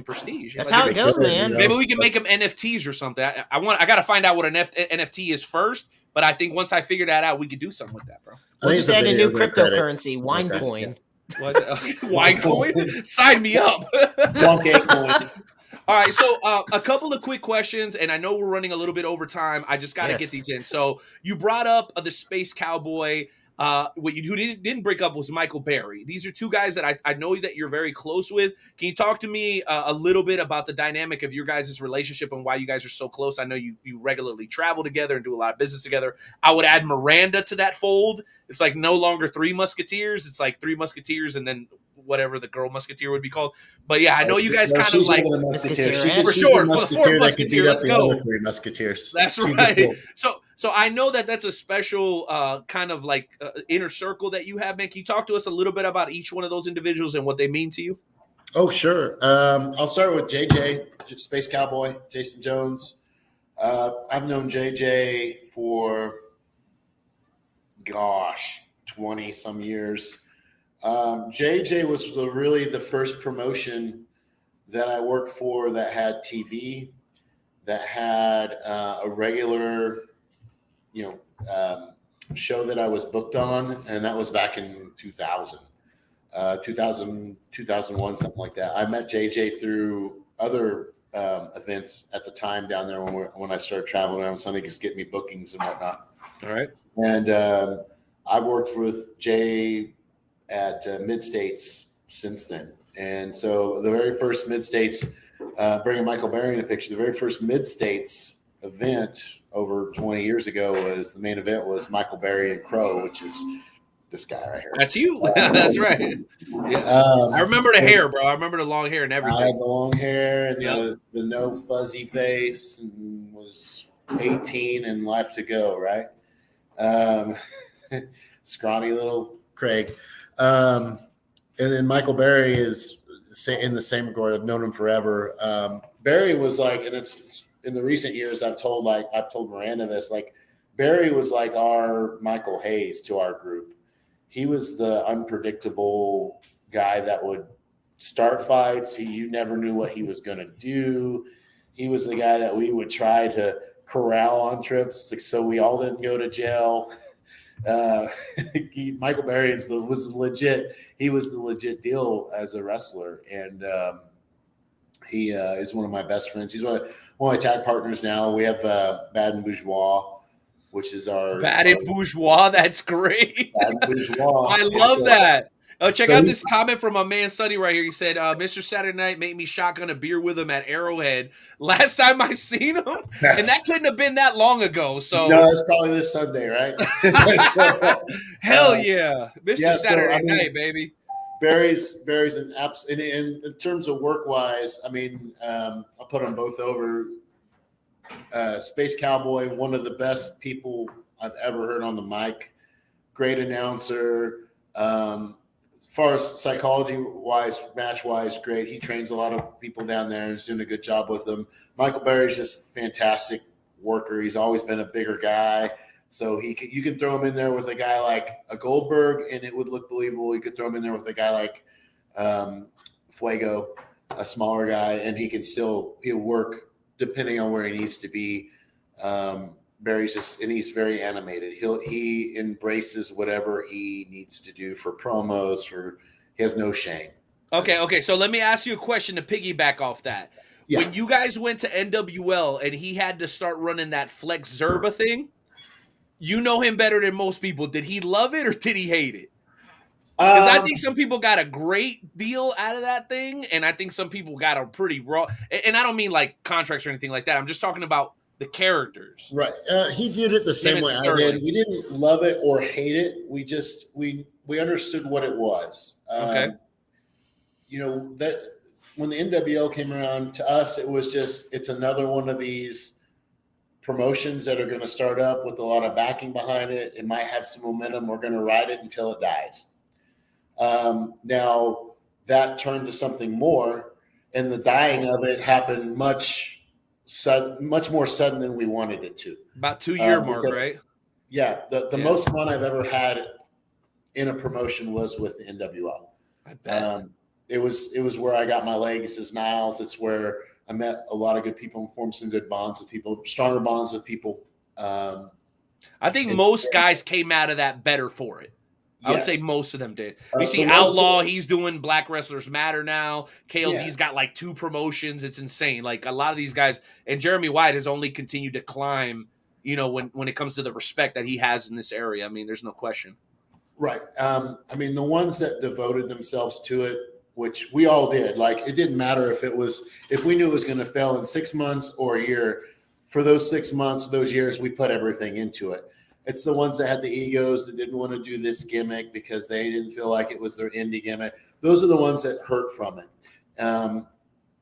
K: prestige.
D: That's how it goes, man.
K: Maybe we can make them NFTs or something. I got to find out what an NFT is first. But I think once I figure that out, we could do something with that, bro.
D: We'll just add a new cryptocurrency, wine coin.
K: Wine coin? Sign me up.
J: Coin.
K: All right, so a couple of quick questions, and I know we're running a little bit over time. I just got to get these in. So you brought up the Space Cowboy. What you didn't break up was Michael Berry. These are 2 guys that I know that you're very close with. Can you talk to me a little bit about the dynamic of your guys' relationship and why you guys are so close? I know you regularly travel together and do a lot of business together. I would add Miranda to that fold. It's like no longer 3 Musketeers. It's like 3 Musketeers and then whatever the girl Musketeer would be called. But yeah, I know you guys kind of like for sure. The 4th Musketeer. Let's go.
J: 3 Musketeers.
K: That's right. So I know that's a special kind of like inner circle that you have, man. Can you talk to us a little bit about each one of those individuals and what they mean to you?
J: Oh, sure. I'll start with JJ, Space Cowboy, Jason Jones. I've known JJ for, 20 some years. JJ was really the first promotion that I worked for that had TV, that had a regular, show that I was booked on, and that was back in 2000, 2001, something like that. I met JJ through other events at the time down there when I started traveling around Sunday, just getting me bookings and whatnot.
K: All right.
J: And I've worked with Jay at Mid-States since then. And so the very first Mid-States, bringing Michael Berry in the picture, the very first Mid-States event over 20 years ago was the main event was Michael Berry and Crow, which is this guy right here.
K: That's you. That's right. Yeah. I remember the hair, bro. I remember the long hair and everything.
J: I had the long hair and the no fuzzy face, and was 18 and life to go, right? Scrawny little Craig. And then Michael Berry is in the same regard. I've known him forever. Barry was like, and it's in the recent years, I've told Miranda this, like Barry was like our Michael Hayes to our group. the unpredictable guy that would start fights. You never knew what he was going to do. He was the guy that we would try to corral on trips, so we all didn't go to jail. Michael Berry was legit. He was the legit deal as a wrestler, and he is one of my best friends. He's one of my tag partners now. We have Bad and Bourgeois, which is our
K: Bad and Bourgeois. That's great.
J: Bad and Bourgeois.
K: I love that. Oh, check out this comment from my man Sonny right here. He said, Mr. Saturday Night made me shotgun a beer with him at Arrowhead last time I seen him. And that couldn't have been that long ago. So
J: no, it's probably this Sunday, right?
K: Hell yeah. Mr. Saturday
J: so,
K: Night, baby.
J: Barry's an apps in terms of work wise. I mean, I'll put them both over. Space Cowboy, one of the best people I've ever heard on the mic. Great announcer. As far as psychology wise, match wise, great. He trains a lot of people down there and is doing a good job with them. Michael Berry's just a fantastic worker. He's always been a bigger guy. So you can throw him in there with a guy like a Goldberg and it would look believable. You could throw him in there with a guy like Fuego, a smaller guy, and he'll work depending on where he needs to be. Barry's he's very animated. He embraces whatever he needs to do for promos. He has no shame.
K: Okay. So let me ask you a question to piggyback off that.
J: Yeah.
K: When you guys went to NWL and he had to start running that Flex Zerba thing, you know him better than most people. Did he love it or did he hate it? Because I think some people got a great deal out of that thing, and I think some people got a pretty raw. And I don't mean like contracts or anything like that. I'm just talking about the characters.
J: Right. He viewed it the same way I did. We didn't love it or hate it. We understood what it was.
K: Okay.
J: That when the NWL came around, to us, it was just, it's another one of these promotions that are going to start up with a lot of backing behind it. It might have some momentum. We're going to ride it until it dies. Now that turned to something more, and the dying of it happened much more sudden than we wanted it to.
K: About 2-year mark, right?
J: Yeah. The most fun I've ever had in a promotion was with the NWL.
K: I bet.
J: It was where I got my legs as Niles. It's where I met a lot of good people and formed some good bonds with people, stronger bonds with people.
K: I think most guys came out of that better for it. I would say most of them did. You see Outlaw, he's doing Black Wrestlers Matter now. KLD's got like 2 promotions. It's insane. Like a lot of these guys, and Jeremy White has only continued to climb, when it comes to the respect that he has in this area. I mean, there's no question.
J: Right. I mean, the ones that devoted themselves to it, which we all did, like it didn't matter if we knew it was going to fail in 6 months or a year. For those 6 months, those years, we put everything into it. It's the ones that had the egos that didn't want to do this gimmick because they didn't feel like it was their indie gimmick. Those are the ones that hurt from it.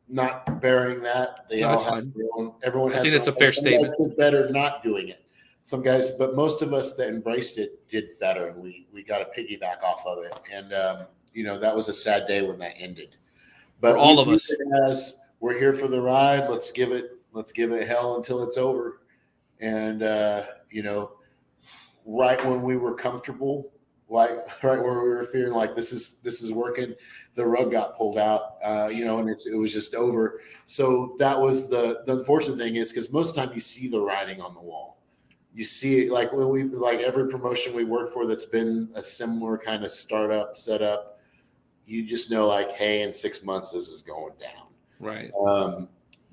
J: Not bearing that. Everyone has.
K: I think that's a fair statement.
J: Did better not doing it. Some guys, but most of us that embraced it did better, and we got to piggyback off of it. And that was a sad day when that ended. But
K: for all of us,
J: as we're here for the ride. Let's give it hell until it's over. And right when we were comfortable, like right where we were feeling like this is working, the rug got pulled out, and it was just over. So that was the unfortunate thing is because most of the time you see the writing on the wall. You see it like when every promotion we work for that's been a similar kind of startup setup, you just know like, hey, in 6 months this is going down.
K: Right.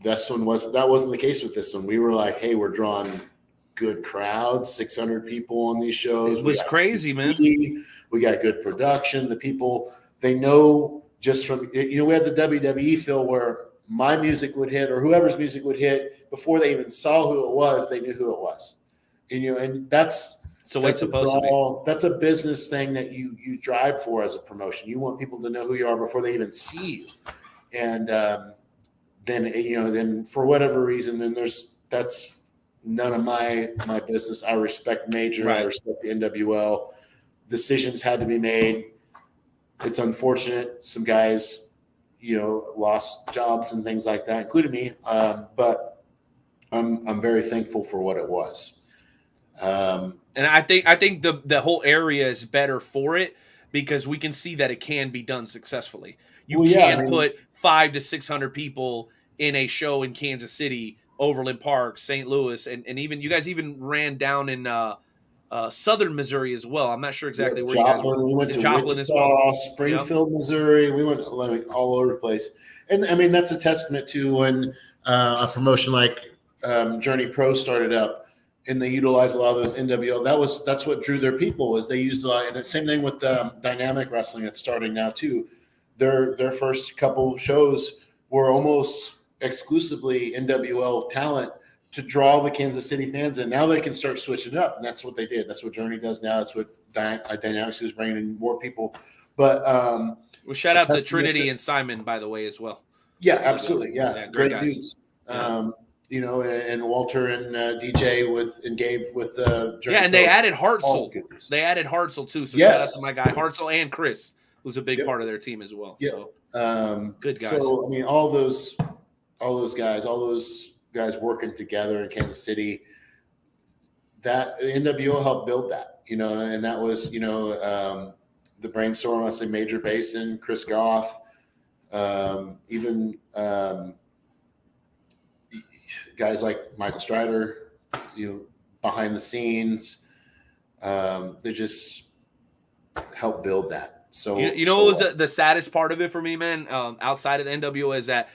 J: That wasn't the case with this one. We were like, hey, we're drawing good crowds, 600 people on these shows.
K: It was crazy, man.
J: We got good production. The people, they know just from, we had the WWE feel where my music would hit or whoever's music would hit before they even saw who it was, they knew who it was. And that's
K: supposed to be.
J: That's a business thing that you drive for as a promotion. You want people to know who you are before they even see you. And then for whatever reason, that's none of my business. I respect Major. Right. I respect the NWL. Decisions had to be made. It's unfortunate. Some guys, lost jobs and things like that, including me. But I'm very thankful for what it was.
K: And I think the whole area is better for it because we can see that it can be done successfully. You can put 500 to 600 people in a show in Kansas City, Overland Park, St. Louis, and even you guys even ran down in southern Missouri as well. I'm not sure exactly where
J: Joplin,
K: you guys were.
J: we went to
K: Joplin
J: Wichita,
K: as well.
J: Springfield, Missouri. We went like all over the place. And I mean, that's a testament to when a promotion like Journey Pro started up and they utilized a lot of those NWL. That's what drew their people was they used a lot. And the same thing with dynamic wrestling that's starting now too. Their first couple shows were almost exclusively NWL talent to draw the Kansas City fans in. Now they can start switching it up, and that's what they did. That's what Journey does now. That's what Dynamics is bringing in more people. But
K: well, shout out to Trinity and Simon, by the way, as well.
J: Yeah, absolutely. Yeah, great
K: guys.
J: dudes. You know, and Walter and DJ and Gabe with Journey.
K: Yeah, and they added Hartzell. They added Hartzell too. So shout out to my guy Hartzell and Chris, who's a big part of their team as well.
J: Yeah.
K: So good guys.
J: So I mean, all those guys working together in Kansas City, that the NWO helped build that, you know, and that was, you know, the brainstorm, I say Major Basin, Chris Goff, even guys like Michael Strider, you know, behind the scenes, they just helped build that. So
K: you know what was the saddest part of it for me, man, outside of the NWO is that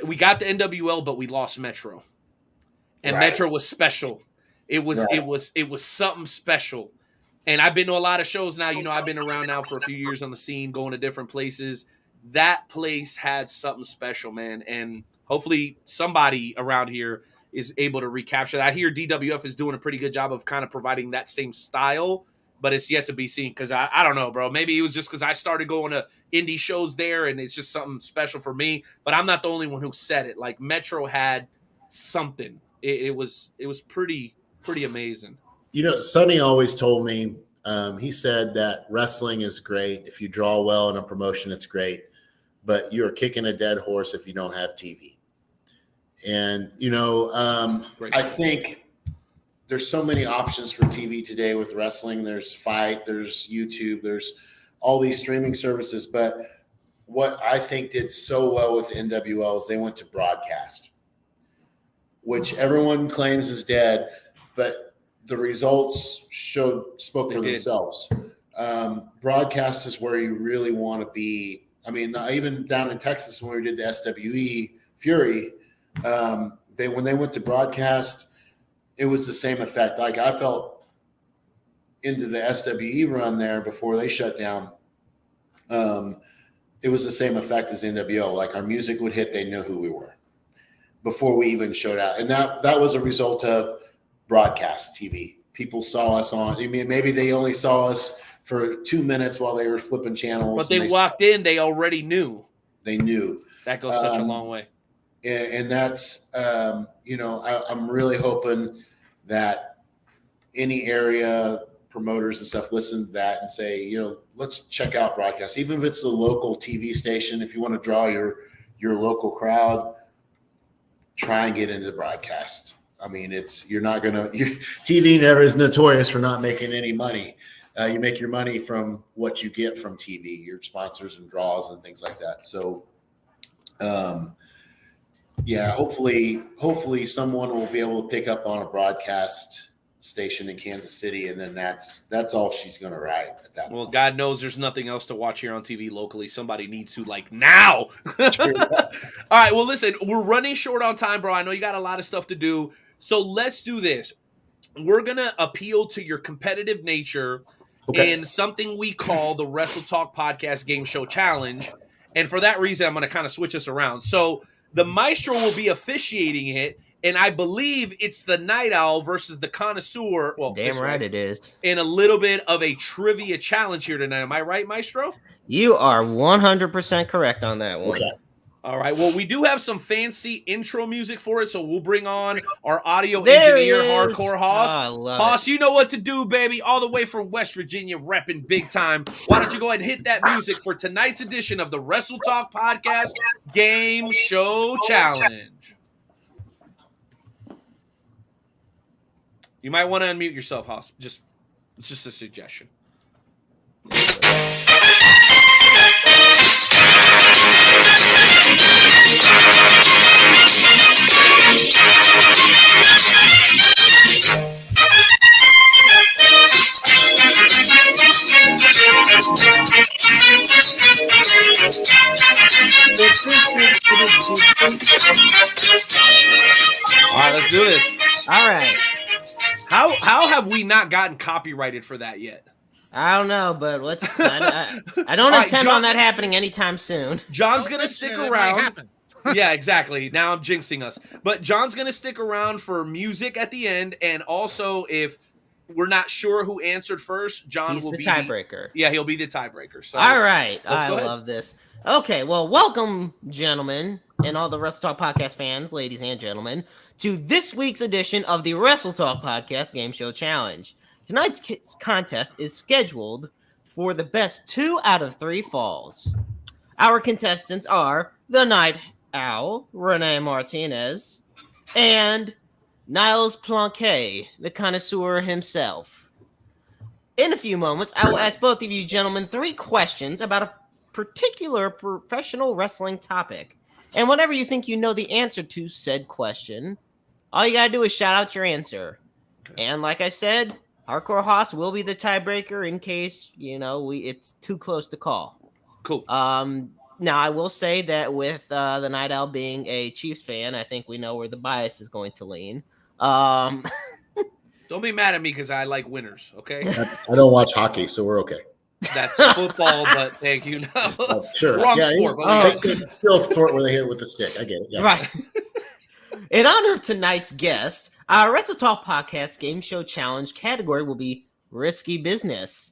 K: we got the NWL, but we lost Metro, and Metro was special. It was something special. And I've been to a lot of shows now. You know, I've been around now for a few years on the scene, going to different places. That place had something special, man. And hopefully somebody around here is able to recapture that. I hear DWF is doing a pretty good job of kind of providing that same style, but it's yet to be seen because I don't know, bro. Maybe it was just because I started going to indie shows there and it's just something special for me. But I'm not the only one who said it. Like Metro had something. It was pretty amazing.
J: You know, Sonny always told me, he said that wrestling is great. If you draw well in a promotion, it's great. But you're kicking a dead horse if you don't have TV. And, you know, I think there's so many options for TV today with wrestling. There's Fight, there's YouTube, there's all these streaming services. But what I think did so well with NWL is they went to broadcast, which everyone claims is dead, but the results spoke for themselves. Broadcast is where you really want to be. I mean, even down in Texas when we did the SWE Fury, when they went to broadcast, it was the same effect. Like I felt into the SWE run there before they shut down. It was the same effect as NWO. Like our music would hit, they knew who we were before we even showed out. And that was a result of broadcast TV. People saw us on, I mean, maybe they only saw us for 2 minutes while they were flipping channels.
K: But they walked in, they already knew.
J: They knew.
K: That goes such a long way.
J: And that's, you know, I'm really hoping that any area promoters and stuff listen to that and say, you know, let's check out broadcast. Even if it's the local TV station, if you want to draw your local crowd, try and get into broadcast. I mean, TV never is notorious for not making any money. You make your money from what you get from TV, your sponsors and draws and things like that. So, yeah, hopefully someone will be able to pick up on a broadcast station in Kansas City, and then that's all she's going to write at that point.
K: Well, God knows there's nothing else to watch here on TV locally. Somebody needs to, like, now. All right, well, listen, we're running short on time, bro. I know you got a lot of stuff to do. So let's do this. We're going to appeal to your competitive nature in something we call the Wrestle Talk Podcast Game Show Challenge. And for that reason, I'm going to kind of switch us around. So the Maestro will be officiating it, and I believe it's the Night Owl versus the Connoisseur. Well,
D: damn right it is.
K: In a little bit of a trivia challenge here tonight. Am I right, Maestro?
D: You are 100% correct on that one.
J: Okay.
K: All right. Well, we do have some fancy intro music for it, so we'll bring on our audio engineer, Hardcore Hoss. Hoss, you know what to do, baby. All the way from West Virginia, repping big time. Why don't you go ahead and hit that music for tonight's edition of the Wrestle Talk Podcast Game Show Challenge. You might want to unmute yourself, Haas. It's just a suggestion. All right, let's do this.
D: All right.
K: How have we not gotten copyrighted for that yet?
D: I don't know, but I don't
K: All right,
D: intend
K: John-
D: on that happening anytime soon.
K: John's
B: Don't
K: gonna
B: mention
K: stick
B: it, it might
K: around.
B: happen.
K: Yeah, exactly. Now I'm jinxing us. But John's going to stick around for music at the end. And also, if we're not sure who answered first, John
D: He's
K: will
D: the
K: be
D: tiebreaker.
K: Yeah, he'll be the tiebreaker. So,
D: All right.
K: let's
D: I
K: go ahead.
D: love this. Okay, well, welcome, gentlemen, and all the Wrestle Talk Podcast fans, ladies and gentlemen, to this week's edition of the Wrestle Talk Podcast Game Show Challenge. Tonight's contest is scheduled for the best 2 out of 3 falls. Our contestants are the Night Owl, Renee Martinez, and Niles Plonk, the Connoisseur himself. In a few moments, I will ask both of you gentlemen 3 questions about a particular professional wrestling topic. And whenever you think you know the answer to said question, all you gotta do is shout out your answer. And like I said, Hardcore Haas will be the tiebreaker in case, it's too close to call.
K: Cool.
D: Now, I will say that with the Night Owl being a Chiefs fan, I think we know where the bias is going to lean.
K: Don't be mad at me because I like winners, okay?
J: I don't watch hockey, so we're okay.
K: That's football, but thank you. No.
J: Sure.
K: Wrong sport. But
J: It's still a sport where they hit it with the stick. I get it. Yeah.
D: Right. In honor of tonight's guest, our Wrestle Talk Podcast Game Show Challenge category will be Risky Business.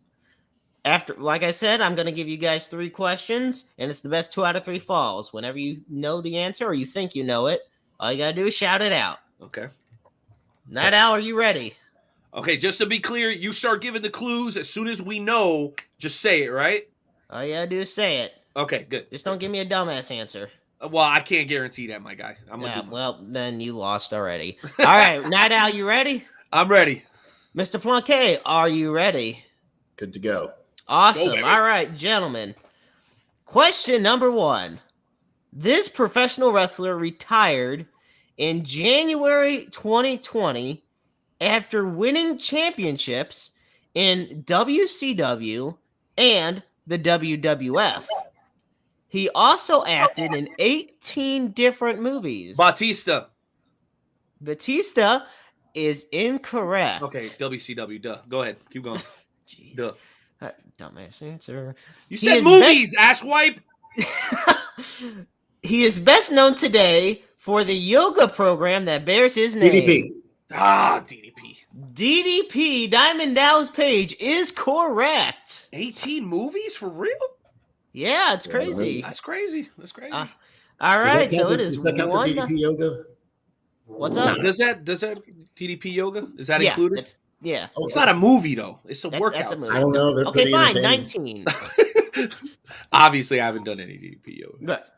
D: After, like I said, I'm going to give you guys 3 questions, and it's the best 2 out of 3 falls. Whenever you know the answer or you think you know it, all you got to do is shout it out.
K: Okay.
D: Night Owl, are you ready?
K: Okay, just to be clear, you start giving the clues as soon as we know. Just say it, right?
D: All you got to do is say it.
K: Okay, good.
D: Just don't give me a dumbass answer.
K: Well, I can't guarantee that, my guy.
D: Well, then you lost already. All right, Night Owl, you ready?
K: I'm ready.
D: Mr. Plonk, are you ready?
J: Good to go.
D: Awesome.
K: Go,
D: All right, gentlemen. Question number 1. This professional wrestler retired in January 2020 after winning championships in WCW and the WWF. He also acted in 18 different movies.
K: Batista
D: is incorrect.
K: Okay, WCW, duh. Go ahead. Keep going.
D: Jeez.
K: Duh.
D: Dumbass answer.
K: You said movies, asswipe.
D: He is best known today for the yoga program that bears his name.
J: DDP.
K: DDP.
D: DDP, Diamond Dallas Page, is correct.
K: 18 movies for real?
D: Yeah, it's crazy.
K: That's crazy. That's crazy.
D: All right, so it
J: Does
D: is
J: that count the
D: 1.
J: DDP yoga?
D: What's up?
K: Does that DDP yoga? Is that
D: Yeah,
K: included?
D: Yeah.
K: It's not a movie though. It's a
D: That's
K: workout.
D: a movie.
J: I don't know. They're
D: Okay,
J: pretty
D: fine.
J: entertaining.
D: 19.
K: Obviously, I haven't done any DDP yoga.
D: But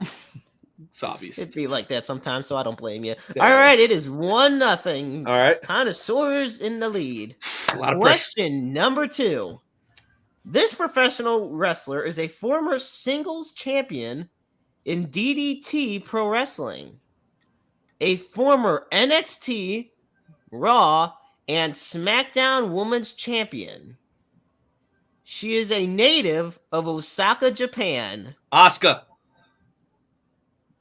K: It's obvious.
D: it'd be like that sometimes, so I don't blame you.
K: Yeah.
D: All right, it is 1-0.
K: All right.
D: Connoisseurs in the lead.
K: A lot of pressure.
D: Question number 2. This professional wrestler is a former singles champion in DDT Pro Wrestling, a former NXT, Raw, and SmackDown Women's Champion. She is a native of Osaka, Japan.
K: Asuka.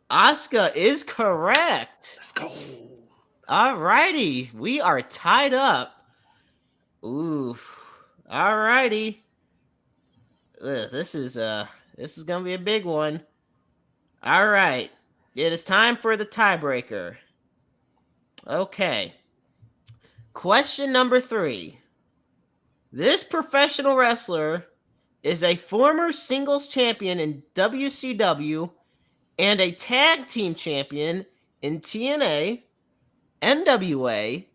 D: Asuka is correct.
K: Let's go.
D: All righty. We are tied up. Ooh. All righty. This is gonna be a big one. All right. It is time for the tiebreaker. Okay. Question number 3. This professional wrestler is a former singles champion in WCW and a tag team champion in TNA, NWA,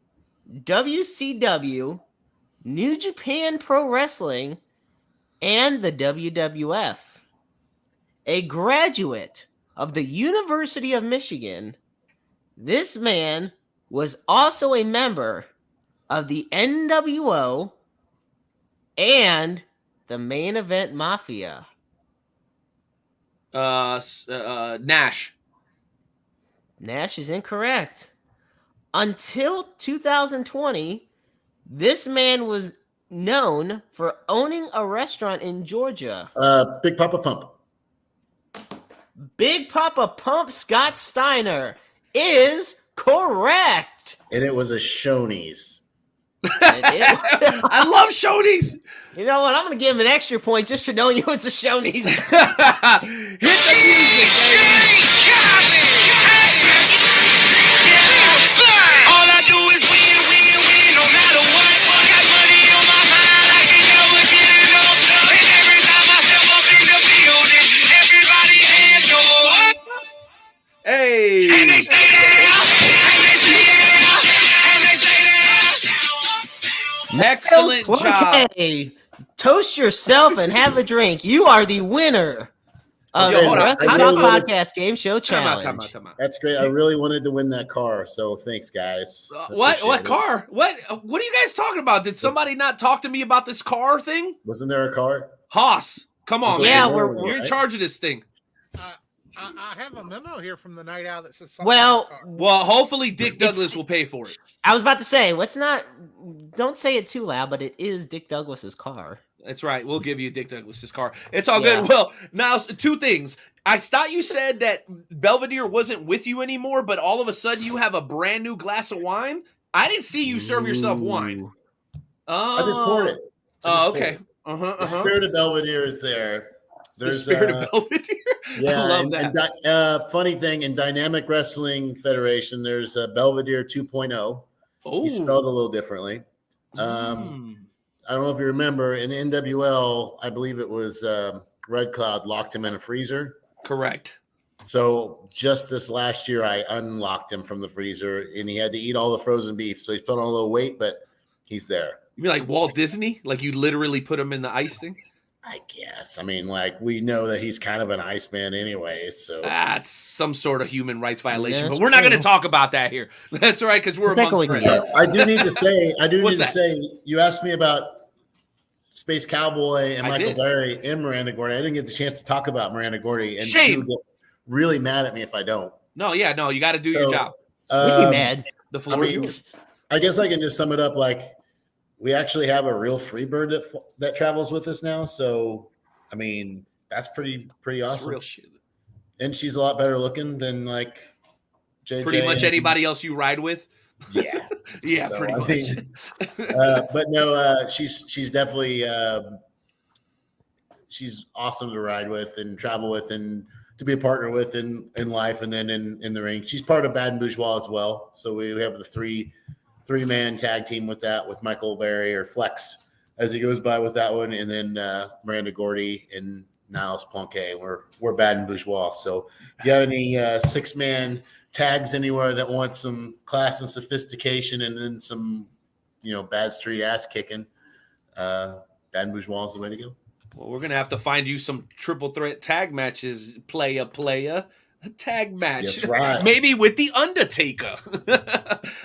D: WCW, New Japan Pro Wrestling, and the WWF. A graduate of the University of Michigan, this man was also a member of the NWO and the Main Event Mafia?
K: Nash.
D: Nash is incorrect. Until 2020, this man was known for owning a restaurant in Georgia.
J: Big Papa Pump.
D: Big Papa Pump Scott Steiner is correct.
J: And it was a Shoney's.
K: I love Shoney's.
D: You know what? I'm going to give him an extra point just for knowing you it's a Shoney's.
K: Hit the music, baby.
H: All I do is win, win, win, no matter what. Got money on my mind, I can never get enough. And every time I step up in the building, everybody hands go up.
K: Hey.
H: And they stay there, and they stay there, and they stay there.
K: Excellent job.
D: Okay. Toast yourself and have a drink. You are the winner of the Podcast Game Show Challenge.
K: Time out.
J: That's great. I really wanted to win that car, so thanks, guys.
K: What car? What are you guys talking about? Did somebody not talk to me about this car thing?
J: Wasn't there a car?
K: Haas, come on,
D: Yeah,
K: man.
D: we're
K: You're in charge of this thing.
B: I have a memo here from the night out that says something
D: Well,
K: Well, hopefully Dick Douglas will pay for it.
D: I was about to say, don't say it too loud, but it is Dick Douglas's car.
K: That's right. We'll give you Dick Douglas's car. It's all
D: Yeah.
K: good. Well, now two things. I thought you said that Belvedere wasn't with you anymore, but all of a sudden you have a brand new glass of wine. I didn't see you serve yourself wine.
J: I just poured it.
K: Oh, okay.
J: The spirit of Belvedere is there. There's
K: the spirit of Belvedere.
J: Yeah,
K: I love that.
J: And, funny thing, in Dynamic Wrestling Federation, there's a Belvedere 2.0. He's spelled a little differently. I don't know if you remember, in NWL, I believe it was Red Cloud locked him in a freezer.
K: Correct.
J: So just this last year, I unlocked him from the freezer, and he had to eat all the frozen beef. So he's put on a little weight, but he's there.
K: You mean like Walt Disney? Like you literally put him in the ice thing?
J: I guess. I mean, like, we know that he's kind of an Iceman anyway, so.
K: That's some sort of human rights violation,
J: That's
K: but we're not
J: true.
K: going to talk about that here. That's all right, because we're amongst friends.
J: I do need to say,
K: What's that?
J: you asked me about Space Cowboy and
K: I
J: Michael
K: did.
J: Berry and Miranda Gordy. I didn't get the chance to talk about Miranda Gordy, and she
K: Shame.
J: would get really mad at me if I don't.
K: No, you got to do your job. The floor is yours.
J: I guess I can just sum it up like we actually have a real Freebird that travels with us now. So, I mean, that's pretty awesome.
K: Real shit.
J: And she's a lot better looking than like JJ.
K: Pretty much anybody else you ride with.
J: Yeah.
K: Yeah,
J: So,
K: pretty
J: I
K: much.
J: mean, but no, she's definitely she's awesome to ride with and travel with and to be a partner with in life and then in the ring. She's part of Bad and Bourgeois as well. So we have the three-man tag team with that, with Michael Berry or Flex as he goes by with that one, and then Miranda Gordy and Niles Plonk. We're Bad and Bourgeois. So if you have any six-man tags anywhere that want some class and sophistication and then some, bad street ass kicking, Bad and Bourgeois is the way to go.
K: Well, we're going to have to find you some triple threat tag matches, playa, a tag match.
J: That's right.
K: Maybe with The Undertaker.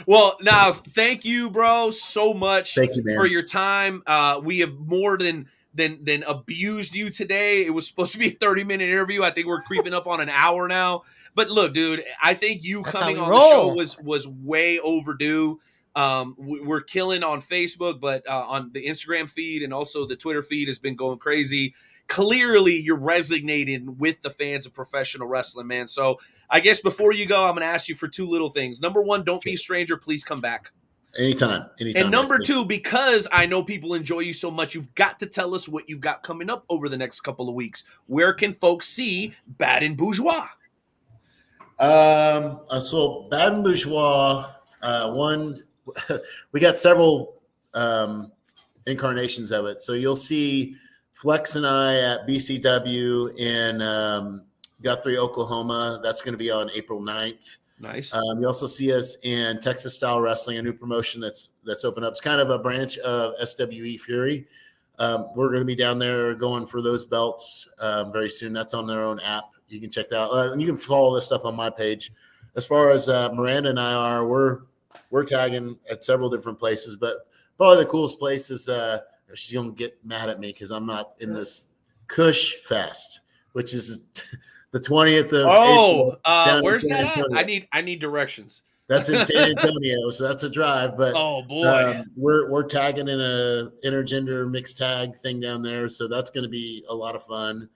K: Well, Niles, thank you, bro, so much
J: Thank you, man.
K: for your time. We have more than abused you today. It was supposed to be a 30-minute interview. I think we're creeping up on an hour now. But look, dude, I think you
D: That's
K: coming
D: how
K: on
D: we
K: the show
D: roll.
K: was way overdue. We're killing on Facebook, but on the Instagram feed and also the Twitter feed has been going crazy. Clearly, you're resonating with the fans of professional wrestling, man. So I guess before you go, I'm going to ask you for two little things. Number one, don't be a stranger. Please come back.
J: Anytime.
K: And number two, because I know people enjoy you so much, you've got to tell us what you've got coming up over the next couple of weeks. Where can folks see Bad and Bourgeois?
J: So Bad and Bourgeois, we got several incarnations of it. So you'll see Flex and I at BCW in Guthrie, Oklahoma. That's going to be on April 9th.
K: Nice.
J: You also see us in Texas Style Wrestling, a new promotion that's opened up. It's kind of a branch of SWE Fury. We're going to be down there going for those belts very soon. That's on their own app. You can check that out. And you can follow this stuff on my page. As far as Miranda and I are, we're we're tagging at several different places, but probably the coolest place is she's gonna get mad at me because I'm not in this Kush Fest, which is the 20th of April.
K: Where's that at? I need directions.
J: That's in San Antonio, so that's a drive. But
K: oh boy,
J: we're tagging in a intergender mixed tag thing down there, so that's going to be a lot of fun.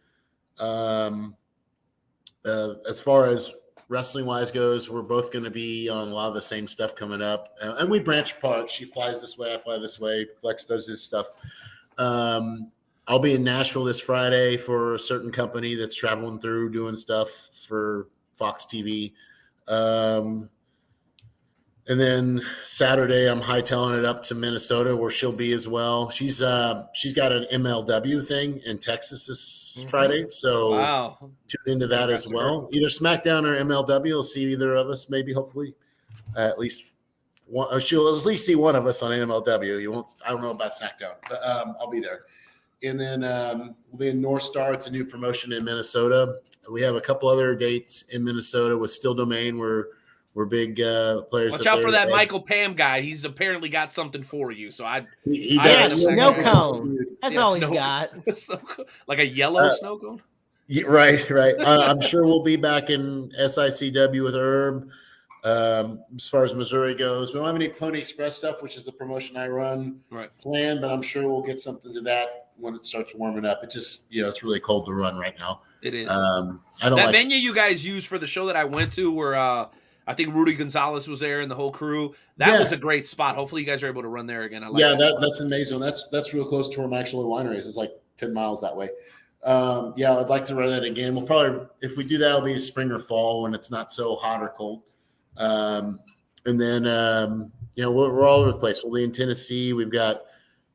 J: As far as wrestling wise goes, we're both going to be on a lot of the same stuff coming up, and we branch apart. She flies this way, I fly this way. Flex does his stuff. I'll be in Nashville this Friday for a certain company that's traveling through doing stuff for Fox TV. And then Saturday, I'm hightailing it up to Minnesota where she'll be as well. She's got an MLW thing in Texas this Friday, so tune into that as well. Either SmackDown or MLW. You'll see either of us, maybe, hopefully, at least one. She'll at least see one of us on MLW. You won't. I don't know about SmackDown, but I'll be there. And then we'll be in North Star. It's a new promotion in Minnesota. We have a couple other dates in Minnesota with Still Domain. We're big players.
K: Watch out for that Michael Pam guy. He's apparently got something for you. So
D: he does. Snow cone. That's all he's got.
K: Like a yellow snow cone.
J: Yeah, right. I'm sure we'll be back in SICW with Herb. As far as Missouri goes, we don't have any Pony Express stuff, which is the promotion I run planned, but I'm sure we'll get something to that when it starts warming up. It just, it's really cold to run right now.
K: It is.
J: That
K: venue you guys used for the show that I went to where I think Rudy Gonzalez was there and the whole crew. That was a great spot. Hopefully you guys are able to run there again. I like
J: that's amazing. That's real close to where my actual winery is. It's like 10 miles that way. I'd like to run that again. We'll probably, if we do that, it'll be spring or fall when it's not so hot or cold. And then, we're all over the place. We'll be in Tennessee. We've got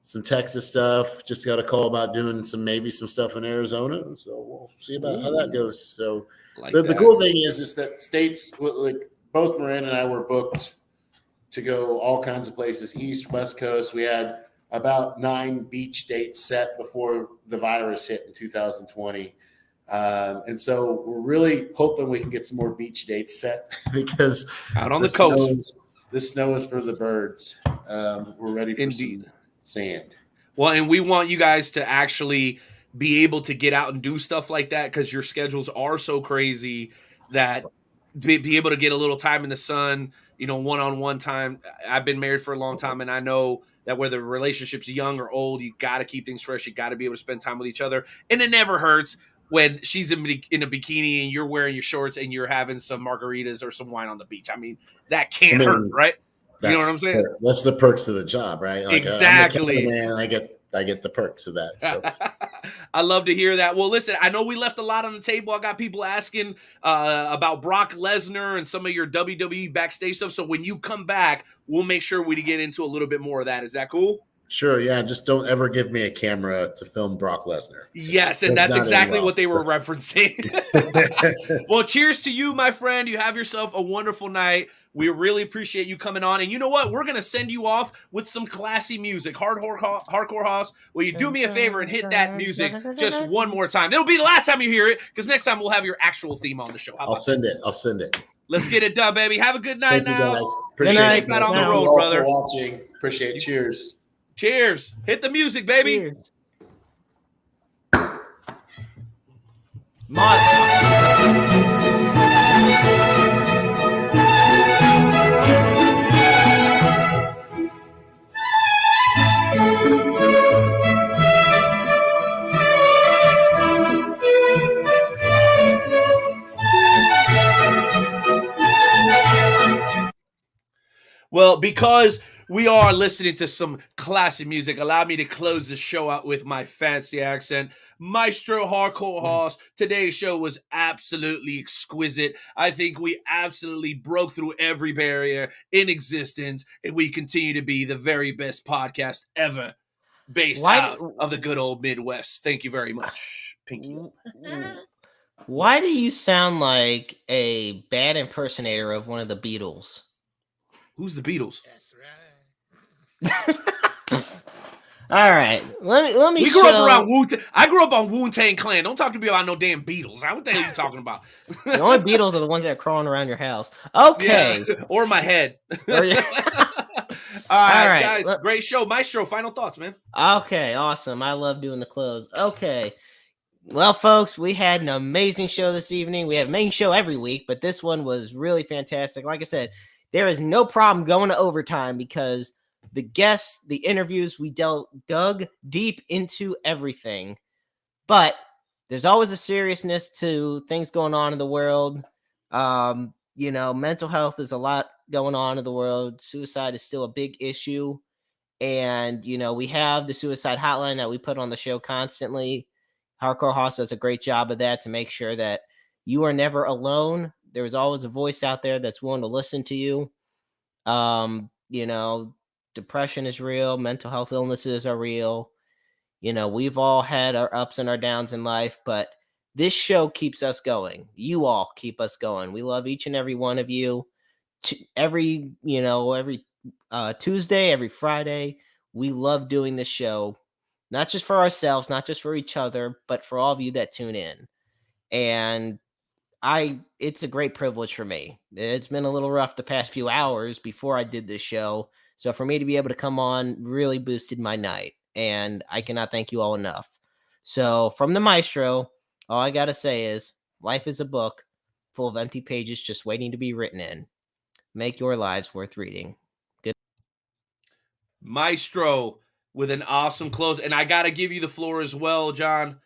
J: some Texas stuff. Just got a call about doing some stuff in Arizona. So we'll see about how that goes. So the cool thing is that states, like both Miranda and I were booked to go all kinds of places, East, West Coast. We had about 9 beach dates set before the virus hit in 2020. And so we're really hoping we can get some more beach dates set because
K: out on the coast,
J: this snow is for the birds. We're ready for some sand.
K: Well, and we want you guys to actually be able to get out and do stuff like that because your schedules are so crazy that be able to get a little time in the sun, one-on-one time. I've been married for a long time, and I know that whether the relationship's young or old, you got to keep things fresh. You got to be able to spend time with each other. And it never hurts when she's in a bikini and you're wearing your shorts and you're having some margaritas or some wine on the beach. I mean, that can't hurt, right? You know what I'm saying?
J: That's the perks of the job, right? Like,
K: exactly.
J: Man, I get the perks of that. So.
K: I love to hear that. Well, listen, I know we left a lot on the table. I got people asking about Brock Lesnar and some of your WWE backstage stuff. So when you come back, we'll make sure we get into a little bit more of that. Is that cool?
J: Sure, yeah. Just don't ever give me a camera to film Brock Lesnar.
K: Yes, and that's exactly what they were referencing. Well, cheers to you, my friend. You have yourself a wonderful night. We really appreciate you coming on. And you know what? We're going to send you off with some classy music. Hardcore Hoss, will you do me a favor and hit that music just one more time? It'll be the last time you hear it because next time we'll have your actual theme on the show.
J: I'll send it.
K: Let's get it done, baby. Have a good night now.
J: Appreciate
K: it. Out on the road, brother.
J: Watching. Appreciate it. Cheers.
K: Cheers. Hit the music, baby.
D: Cheers.
K: Well, because we are listening to some classic music, allow me to close the show out with my fancy accent. Maestro Hardcore Hoss, today's show was absolutely exquisite. I think we absolutely broke through every barrier in existence, and we continue to be the very best podcast ever based out of the good old Midwest. Thank you very much, Pinky.
D: Why do you sound like a bad impersonator of one of the Beatles?
K: Who's the Beatles?
B: That's right.
D: All right, let me.
K: We grew up around Wu-Tang. I grew up on Wu-Tang Clan. Don't talk to me about no damn Beatles. What the hell are you talking about?
D: The only Beatles are the ones that are crawling around your house. Okay,
K: yeah, or my head. All right, guys, great show, Maestro. Final thoughts, man.
D: Okay, awesome. I love doing the close. Okay. Well, folks, we had an amazing show this evening. We have a main show every week, but this one was really fantastic. Like I said, there is no problem going to overtime because the guests, the interviews, we dug deep into everything. But there's always a seriousness to things going on in the world. Mental health is a lot going on in the world. Suicide is still a big issue. And, we have the suicide hotline that we put on the show constantly. Hardcore Hoss does a great job of that to make sure that you are never alone. There's always a voice out there that's willing to listen to you. Depression is real. Mental health illnesses are real. We've all had our ups and our downs in life, but this show keeps us going. You all keep us going. We love each and every one of you. Every Tuesday, every Friday, we love doing this show. Not just for ourselves, not just for each other, but for all of you that tune in. And it's a great privilege for me. It's been a little rough the past few hours before I did this show. So for me to be able to come on really boosted my night. And I cannot thank you all enough. So from the Maestro, all I got to say is life is a book full of empty pages just waiting to be written in. Make your lives worth reading. Good.
K: Maestro with an awesome close. And I got to give you the floor as well, John.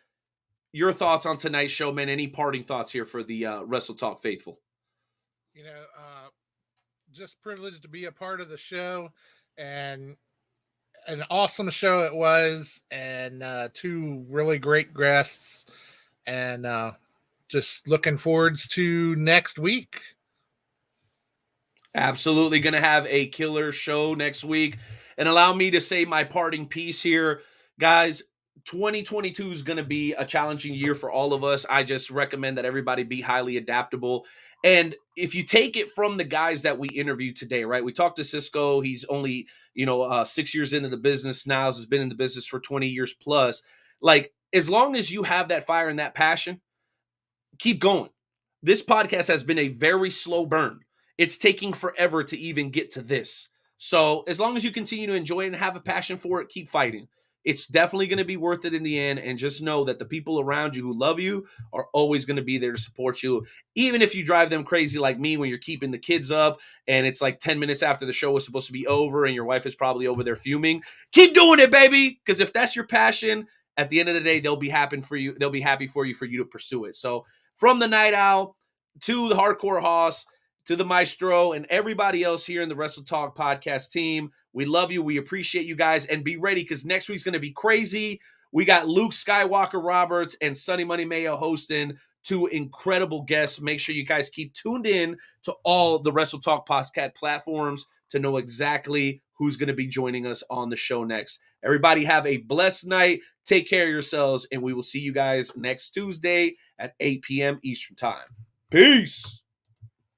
K: Your thoughts on tonight's show, man. Any parting thoughts here for the Wrestle Talk faithful?
B: Just privileged to be a part of the show, and an awesome show it was, and two really great guests, and just looking forwards to next week.
K: Absolutely going to have a killer show next week. And allow me to say my parting piece here. Guys, 2022 is going to be a challenging year for all of us. I just recommend that everybody be highly adaptable. And if you take it from the guys that we interviewed today, right? We talked to Cizzko. He's only, 6 years into the business now. He's been in the business for 20 years plus. Like, as long as you have that fire and that passion, keep going. This podcast has been a very slow burn. It's taking forever to even get to this. So as long as you continue to enjoy it and have a passion for it, keep fighting. It's definitely going to be worth it in the end. And just know that the people around you who love you are always going to be there to support you. Even if you drive them crazy like me when you're keeping the kids up and it's like 10 minutes after the show is supposed to be over and your wife is probably over there fuming. Keep doing it, baby. Because if that's your passion, at the end of the day, they'll be happy for you. They'll be happy for you to pursue it. So from the Night Owl to the Hardcore Hoss, to the Maestro and everybody else here in the Wrestle Talk podcast team, we love you. We appreciate you guys. And be ready because next week's going to be crazy. We got Luke Skywalker Roberts and Sonny Money Mayo hosting two incredible guests. Make sure you guys keep tuned in to all the Wrestle Talk podcast platforms to know exactly who's going to be joining us on the show next. Everybody have a blessed night. Take care of yourselves. And we will see you guys next Tuesday at 8 p.m. Eastern Time. Peace.